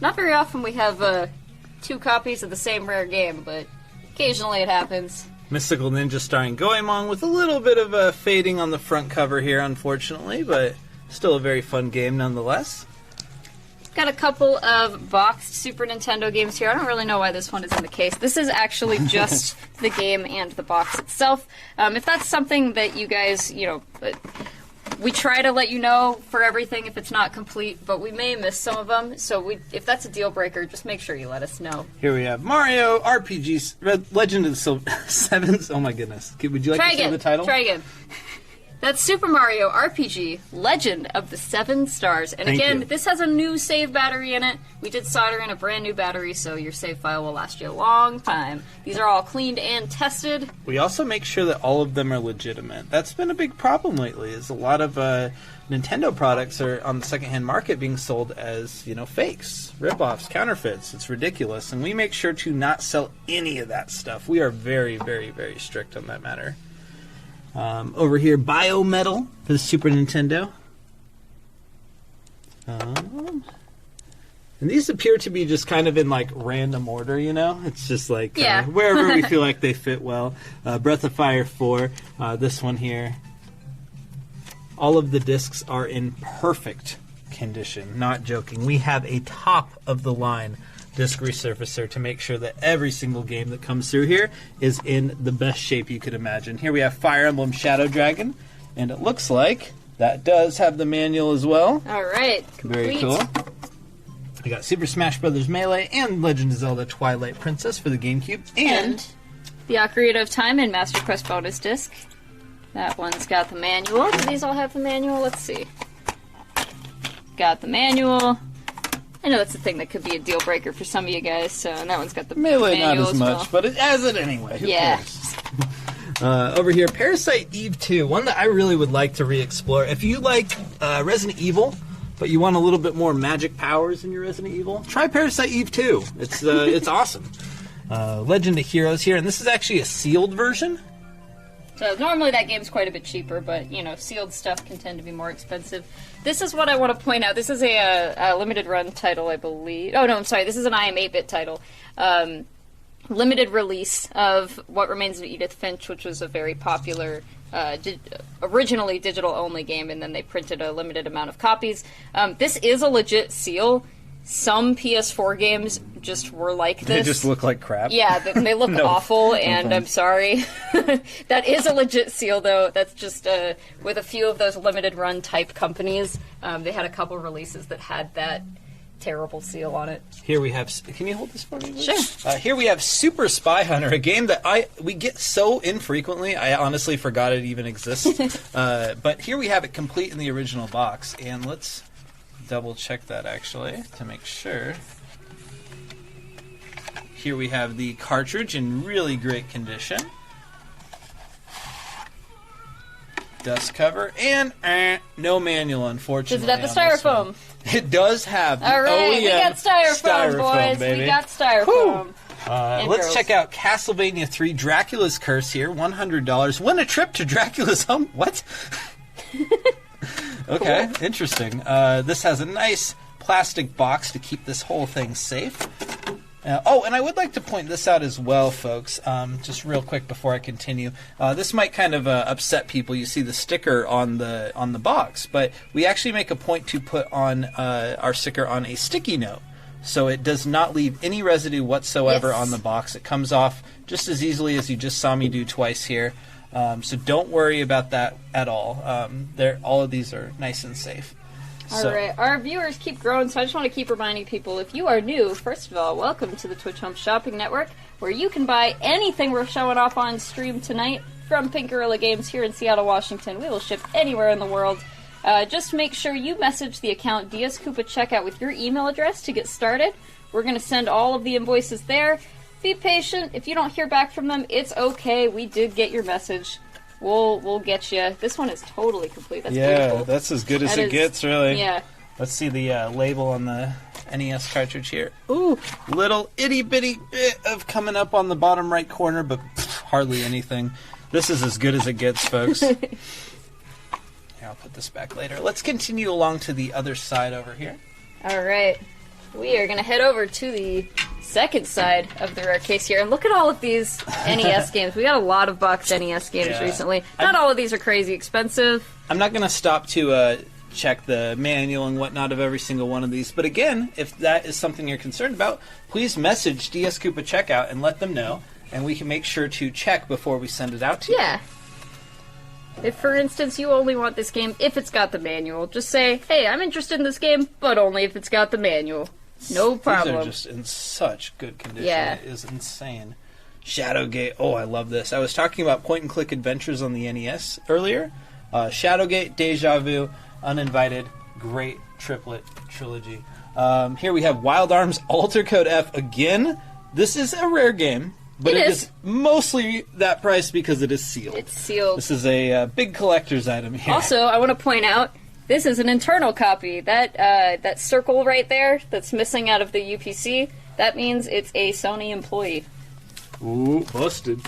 Not very often we have 2 copies of the same rare game, but occasionally it happens. Mystical Ninja starring Goemon with a little bit of fading on the front cover here, unfortunately, but still a very fun game nonetheless. Got a couple of boxed Super Nintendo games here. I don't really know why this one is in the case. This is actually just the game and the box itself. If that's something that you guys, We try to let you know for everything if it's not complete, but we may miss some of them. So if that's a deal breaker, just make sure you let us know. Here we have Mario RPG Legend of the Sevens. Oh my goodness! Would you like to say the title? Try again. That's Super Mario RPG Legend of the Seven Stars. And Thank again, you. this has a new save battery in it. We did solder in a brand new battery, so your save file will last you a long time. These are all cleaned and tested. We also make sure that all of them are legitimate. That's been a big problem lately. Is a lot of Nintendo products are on the secondhand market being sold as fakes, ripoffs, counterfeits. It's ridiculous, and we make sure to not sell any of that stuff. We are very, very, very strict on that matter. Over here, Biometal for the Super Nintendo. And these appear to be just kind of in random order, It's just wherever we feel like they fit well. Breath of Fire 4, this one here. All of the discs are in perfect condition, not joking. We have a top of the line disc resurfacer to make sure that every single game that comes through here is in the best shape you could imagine. Here we have Fire Emblem Shadow Dragon, and it looks like that does have the manual as well. All right. Very cool. We got Super Smash Bros. Melee and Legend of Zelda Twilight Princess for the GameCube. And the Ocarina of Time and Master Quest bonus disc. That one's got the manual. Do these all have the manual? Let's see. Got the manual. I know that's the thing that could be a deal breaker for some of you guys. So, and that one's got the Melee manual not as much, but it has it anyway. Who cares? Over here, Parasite Eve 2, one that I really would like to re-explore. If you like Resident Evil, but you want a little bit more magic powers in your Resident Evil, try Parasite Eve 2. It's awesome. Legend of Heroes here, and this is actually a sealed version. So normally that game's quite a bit cheaper, but sealed stuff can tend to be more expensive. This is what I want to point out. This is a limited run title, I believe. Oh no, I'm sorry. This is an IM 8-bit title. Limited release of What Remains of Edith Finch, which was a very popular, originally digital-only game, and then they printed a limited amount of copies. This is a legit seal. Some PS4 games just were like this. They just look like crap. Yeah, they look awful, and I'm sorry. That is a legit seal, though. That's just with a few of those limited run type companies. They had a couple releases that had that terrible seal on it. Here we have... Can you hold this for me, please? Sure. Here we have Super Spy Hunter, a game that we get so infrequently, I honestly forgot it even exists. But here we have it complete in the original box, and let's double check that actually to make sure. Here we have the cartridge in really great condition. Dust cover and no manual, unfortunately. Does it have the styrofoam? It does have the All right, OEM we got styrofoam, boys. Baby. We got styrofoam. Let's check out Castlevania 3 Dracula's Curse here. $100. Win a trip to Dracula's home. What? Okay, cool. Interesting. This has a nice plastic box to keep this whole thing safe. And I would like to point this out as well, folks, just real quick before I continue. This might kind of upset people. You see the sticker on the box, but we actually make a point to put on our sticker on a sticky note, so it does not leave any residue whatsoever on the box. It comes off just as easily as you just saw me do twice here. So don't worry about that at all. All of these are nice and safe. All right, our viewers keep growing, so I just want to keep reminding people, if you are new, first of all, welcome to the Twitch Home Shopping Network, where you can buy anything we're showing off on stream tonight from Pink Gorilla Games here in Seattle, Washington. We will ship anywhere in the world. Just make sure you message the account DS Koopa Checkout with your email address to get started. We're going to send all of the invoices there. Be patient. If you don't hear back from them, it's okay. We did get your message. We'll get you. This one is totally complete. That's beautiful. That's as good as it gets, really. Yeah. Let's see the label on the NES cartridge here. Ooh, little itty-bitty bit of coming up on the bottom right corner, but hardly anything. This is as good as it gets, folks. Here, I'll put this back later. Let's continue along to the other side over here. All right. We are going to head over to the second side of the rare case here. And look at all of these NES games. We got a lot of boxed NES games recently. Not all of these are crazy expensive. I'm not going to stop to check the manual and whatnot of every single one of these. But again, if that is something you're concerned about, please message DS Koopa Checkout and let them know. And we can make sure to check before we send it out to you. Yeah. If, for instance, you only want this game if it's got the manual, just say, hey, I'm interested in this game, but only if it's got the manual. No problem. These are just in such good condition. Yeah. It is insane. Shadowgate. Oh, I love this. I was talking about point-and-click adventures on the NES earlier. Shadowgate, Deja Vu, Uninvited. Great triplet trilogy. Here we have Wild Arms Alter Code F again. This is a rare game, but it is mostly that price because it is sealed. It's sealed. This is a big collector's item here. Also, I want to point out, this is an internal copy. That circle right there that's missing out of the UPC, that means it's a Sony employee. Ooh, busted.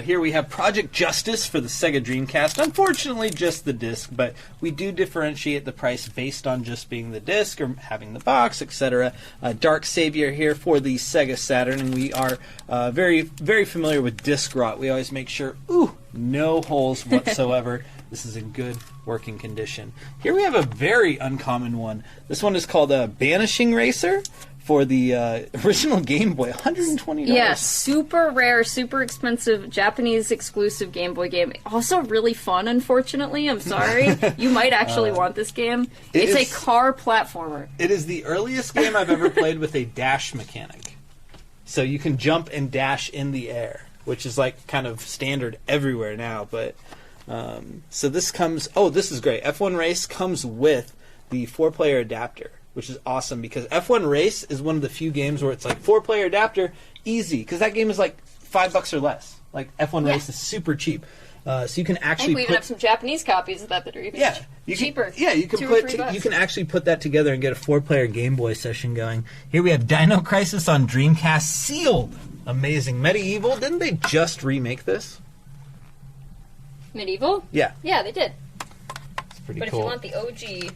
Here we have Project Justice for the Sega Dreamcast. Unfortunately, just the disc, but we do differentiate the price based on just being the disc or having the box, etc. Dark Savior here for the Sega Saturn, and we are very, very familiar with disc rot. We always make sure, no holes whatsoever. This is in good working condition. Here we have a very uncommon one. This one is called Banishing Racer. For the original Game Boy, $120. Yeah, super rare, super expensive, Japanese exclusive Game Boy game. Also really fun, unfortunately. I'm sorry. You might actually want this game. It's a car platformer. It is the earliest game I've ever played with a dash mechanic. So you can jump and dash in the air, which is like kind of standard everywhere now. But so this comes... Oh, this is great. F1 Race comes with the 4-player adapter, which is awesome because F1 Race is one of the few games where it's like 4-player adapter, easy, because that game is like $5 or less. Like F1 Race is super cheap, so you can actually. I think we even have some Japanese copies of that are even cheaper. You can actually put that together and get a 4-player Game Boy session going. Here we have Dino Crisis on Dreamcast sealed. Amazing. Medieval, didn't they just remake this? Medieval? Yeah. Yeah, they did. It's pretty but cool. But if you want the OG.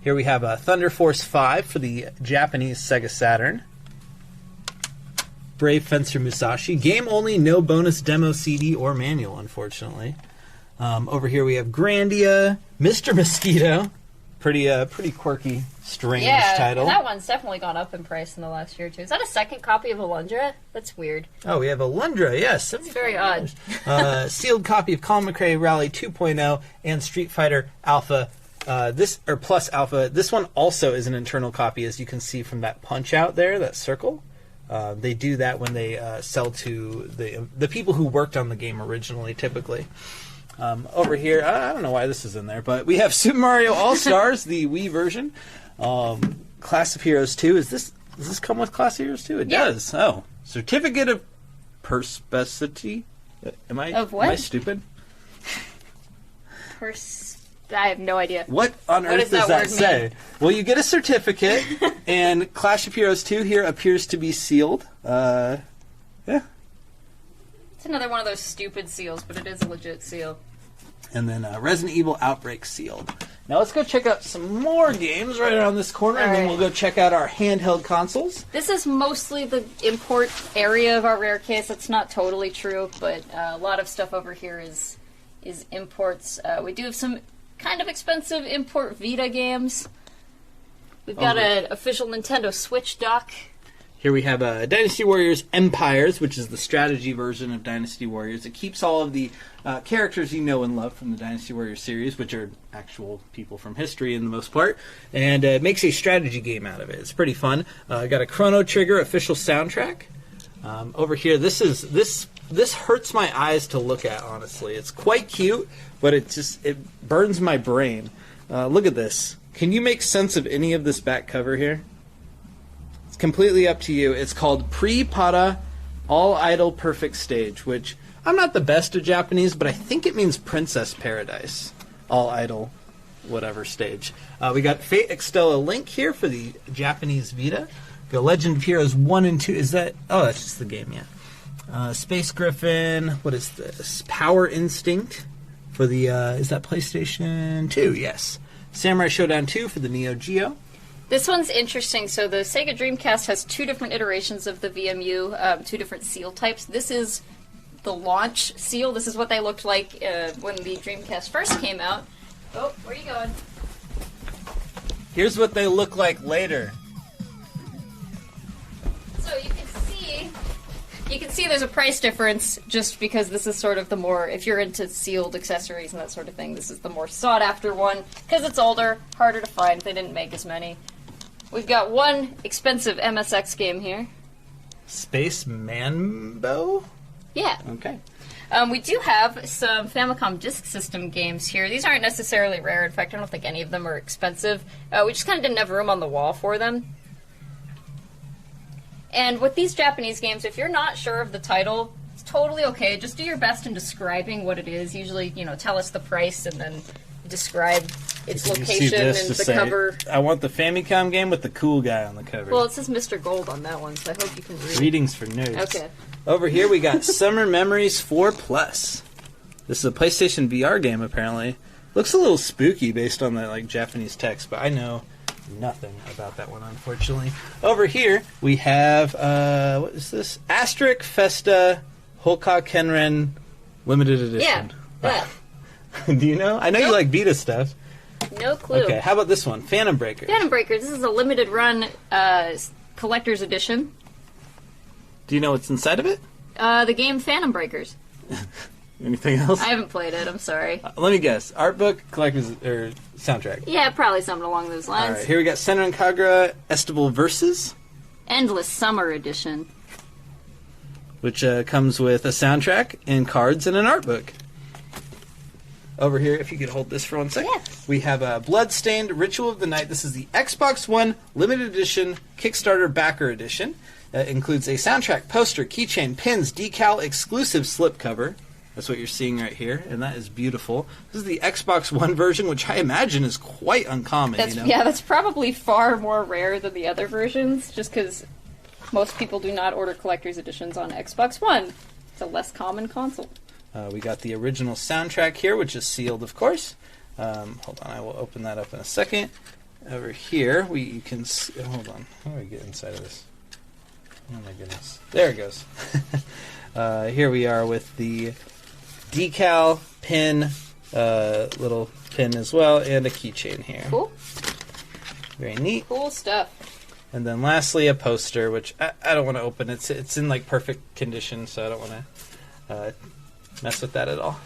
Here we have Thunder Force 5 for the Japanese Sega Saturn. Brave Fencer Musashi. Game only, no bonus demo CD or manual, unfortunately. Over here we have Grandia. Mr. Mosquito. Pretty quirky, strange title. Yeah, that one's definitely gone up in price in the last year or two. Is that a second copy of Alundra? That's weird. Oh, we have Alundra, yes. It's very odd. Sealed copy of Colin McRae Rally 2.0 and Street Fighter Alpha. Plus Alpha. This one also is an internal copy, as you can see from that punch out there, that circle. They do that when they sell to the people who worked on the game originally, typically. Over here, I don't know why this is in there, but we have Super Mario All-Stars, the Wii version. Class of Heroes 2. Does this come with Class of Heroes 2? It does. Oh. Certificate of Perspicity? Am I stupid? I have no idea. What on earth does that say? Mean? Well, you get a certificate, and Clash of Heroes 2 here appears to be sealed. Yeah. It's another one of those stupid seals, but it is a legit seal. And then Resident Evil Outbreak sealed. Now let's go check out some more games right around this corner, and then we'll go check out our handheld consoles. This is mostly the import area of our rare case. That's not totally true, but a lot of stuff over here is imports. We do have some kind of expensive import Vita games. We've got an official Nintendo Switch dock. Here we have Dynasty Warriors Empires, which is the strategy version of Dynasty Warriors. It keeps all of the characters you know and love from the Dynasty Warriors series, which are actual people from history in the most part, and makes a strategy game out of it. It's pretty fun. Got a Chrono Trigger official soundtrack. Over here, this hurts my eyes to look at, honestly. It's quite cute, but it burns my brain. Look at this. Can you make sense of any of this back cover here? It's completely up to you. It's called Pre-Pada All Idol Perfect Stage, which I'm not the best at Japanese, but I think it means Princess Paradise. All Idol whatever stage. We got Fate Extella Link here for the Japanese Vita. We got Legend of Heroes 1 and 2. Is that... Oh, that's just the game, yeah. Space Griffin. What is this? Power Instinct for the... is that PlayStation 2? Yes. Samurai Showdown 2 for the Neo Geo. This one's interesting. So the Sega Dreamcast has two different iterations of the VMU, two different seal types. This is the launch seal. This is what they looked like when the Dreamcast first came out. Oh, where are you going? Here's what they look like later. So you can see You can see there's a price difference just because this is sort of the more, if you're into sealed accessories and that sort of thing, this is the more sought after one because it's older, harder to find. They didn't make as many. We've got one expensive MSX game here. Space Manbo? Yeah. Okay. We do have some Famicom Disk System games here. These aren't necessarily rare. In fact, I don't think any of them are expensive. We just kind of didn't have room on the wall for them. And with these Japanese games, if you're not sure of the title, it's totally okay. Just do your best in describing what it is. Usually, tell us the price and then describe its You see location this and to the say, cover. I want the Famicom game with the cool guy on the cover. Well, it says Mr. Gold on that one, so I hope you can read. Readings for nerds. Okay. Over here we got Summer Memories 4 Plus. This is a PlayStation VR game, apparently. Looks a little spooky based on the Japanese text, but I know nothing about that one, unfortunately. Over here we have what is this? Asterisk Festa Hoka Kenren Limited Edition. Yeah. Do you know? I know you like beta stuff. No clue. Okay, how about this one? Phantom Breaker. Phantom Breakers. This is a limited run collector's edition. Do you know what's inside of it? The game Phantom Breakers. Anything else? I haven't played it. I'm sorry. Let me guess. Art book, collector's, or soundtrack? Yeah, probably something along those lines. All right, here we got Senran Kagura Estival Versus, Endless Summer Edition. which comes with a soundtrack and cards and an art book. Over here, if you could hold this for 1 second. Yes. We have Bloodstained Ritual of the Night. This is the Xbox One Limited Edition Kickstarter Backer Edition. It includes a soundtrack, poster, keychain, pins, decal, exclusive slipcover. That's what you're seeing right here, and that is beautiful. This is the Xbox One version, which I imagine is quite uncommon. Yeah, that's probably far more rare than the other versions, just because most people do not order collector's editions on Xbox One. It's a less common console. We got the original soundtrack here, which is sealed, of course. Hold on, I will open that up in a second. Over here, you can hold on. How do I get inside of this? Oh my goodness. There it goes. Here we are with the decal, pin, little pin as well, and a keychain here. Cool. Very neat. Cool stuff. And then lastly, a poster, which I don't want to open. It's in perfect condition, so I don't want to mess with that at all.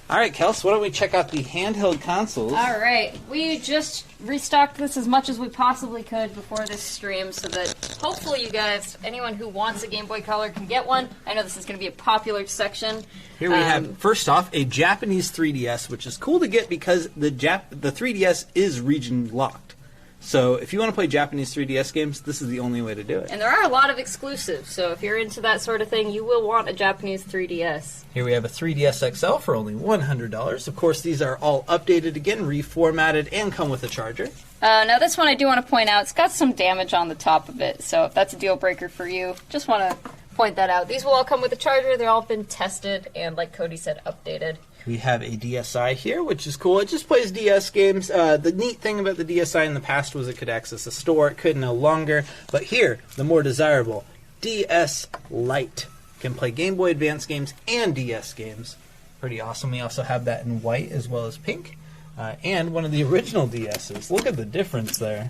All right, Kels, why don't we check out the handheld consoles? All right. We just restocked this as much as we possibly could before this stream so that hopefully you guys, anyone who wants a Game Boy Color can get one. I know this is going to be a popular section. Here we have, first off, a Japanese 3DS, which is cool to get because the 3DS is region locked. So if you want to play Japanese 3DS games, this is the only way to do it. And there are a lot of exclusives, so if you're into that sort of thing, you will want a Japanese 3DS. Here we have a 3DS XL for only $100. Of course, these are all updated again, reformatted, and come with a charger. Now this one I do want to point out, it's got some damage on the top of it, so if that's a deal breaker for you, just want to point that out. These will all come with a charger, they've all been tested, and like Cody said, updated. We have a DSi here, which is cool. It just plays DS games. The neat thing about the DSi in the past was it could access a store. It could no longer. But here, the more desirable, DS Lite. Can play Game Boy Advance games and DS games. Pretty awesome. We also have that in white as well as pink. And one of the original DSs. Look at the difference there.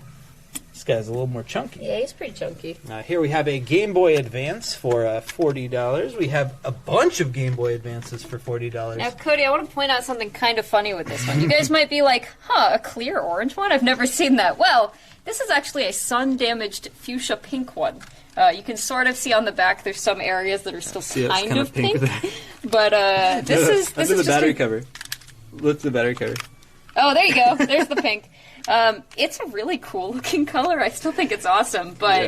This guy's a little more chunky. Yeah, he's pretty chunky. Here we have a Game Boy Advance for $40. We have a bunch of Game Boy Advances for $40. Now, Cody, I want to point out something kind of funny with this one. You guys might be like, a clear orange one? I've never seen that. Well, this is actually a sun-damaged fuchsia pink one. You can sort of see on the back there's some areas that are still kind of pink. But this is the battery cover. Look at the battery cover. Oh, there you go. There's the pink. It's a really cool looking color. I still think it's awesome. But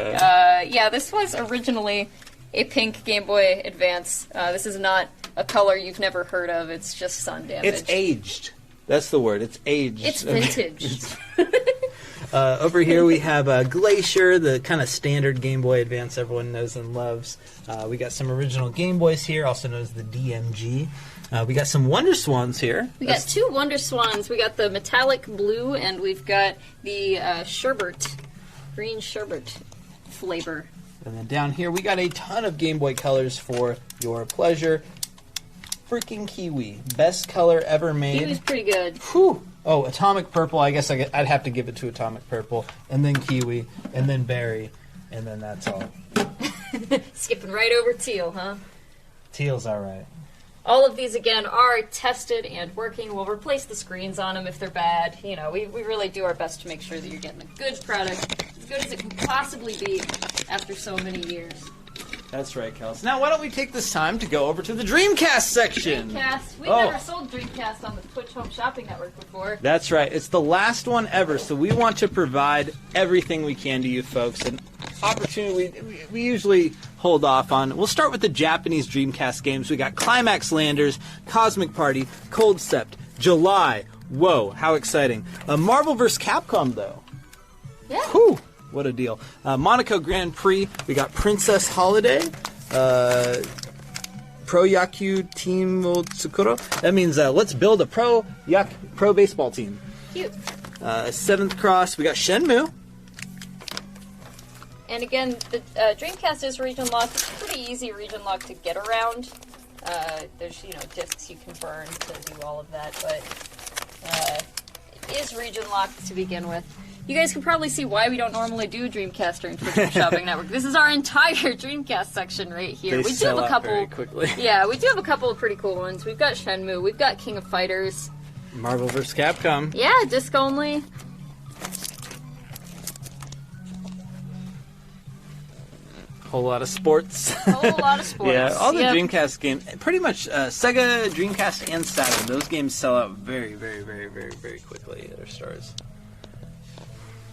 yeah, this was originally a pink Game Boy Advance. This is not a color you've never heard of. It's just sun damaged. It's aged. That's the word. It's aged. It's vintage. Over here we have Glacier, the kind of standard Game Boy Advance everyone knows and loves. We got some original Game Boys here, also known as the DMG. We got some Wonder Swans here. We got two Wonder Swans. We got the metallic blue, and we've got the sherbet, green sherbet flavor. And then down here we got a ton of Game Boy colors for your pleasure. Freaking Kiwi. Best color ever made. Kiwi's pretty good. Whew. Oh, Atomic Purple. I guess I'd have to give it to Atomic Purple. And then Kiwi. And then Berry. And then that's all. Skipping right over teal, huh? Teal's all right. All of these, again, are tested and working. We'll replace the screens on them if they're bad. You know, we really do our best to make sure that you're getting a good product, as good as it can possibly be after so many years. That's right, Kels. Now, why don't we take this time to go over to the Dreamcast section? Dreamcast. We've never sold Dreamcast on the Twitch Home Shopping Network before. That's right. It's the last one ever, so we want to provide everything we can to you folks. An opportunity we usually hold off on. We'll start with the Japanese Dreamcast games. We got Climax Landers, Cosmic Party, Cold Sept, July. Whoa, how exciting. Marvel vs. Capcom, though. Yeah. Whew. What a deal. Monaco Grand Prix, we got Princess Holiday, Pro Yaku Team Tsukuro. That means let's build a pro baseball team. Cute. Seventh Cross, we got Shenmue. And again, the Dreamcast is region locked. It's pretty easy region lock to get around. There's, discs you can burn to do all of that, but it is region locked to begin with. You guys can probably see why we don't normally do Dreamcast during Twitch Shopping Network. This is our entire Dreamcast section right here. We do have a couple very quickly. Yeah, we do have a couple of pretty cool ones. We've got Shenmue, we've got King of Fighters. Marvel vs. Capcom. Yeah, disc only. Whole lot of sports. Whole lot of sports. Yeah, all the Dreamcast games, pretty much Sega, Dreamcast, and Saturn. Those games sell out very, very, very, very, very quickly at our stores.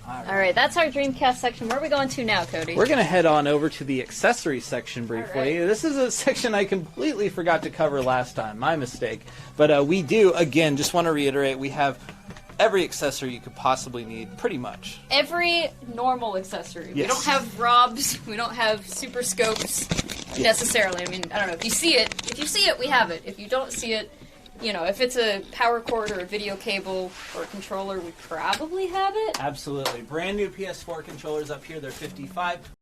All right, that's our Dreamcast section. Where are we going to now, Cody? We're going to head on over to the accessory section briefly. Right. This is a section I completely forgot to cover last time. My mistake. But we do, again, just want to reiterate, we have every accessory you could possibly need, pretty much. Every normal accessory. Yes. We don't have ROBs. We don't have super scopes necessarily. I mean, I don't know. If you see it, we have it. If you don't see it, if it's a power cord or a video cable or a controller, we probably have it. Absolutely. Brand new PS4 controllers up here. They're $55.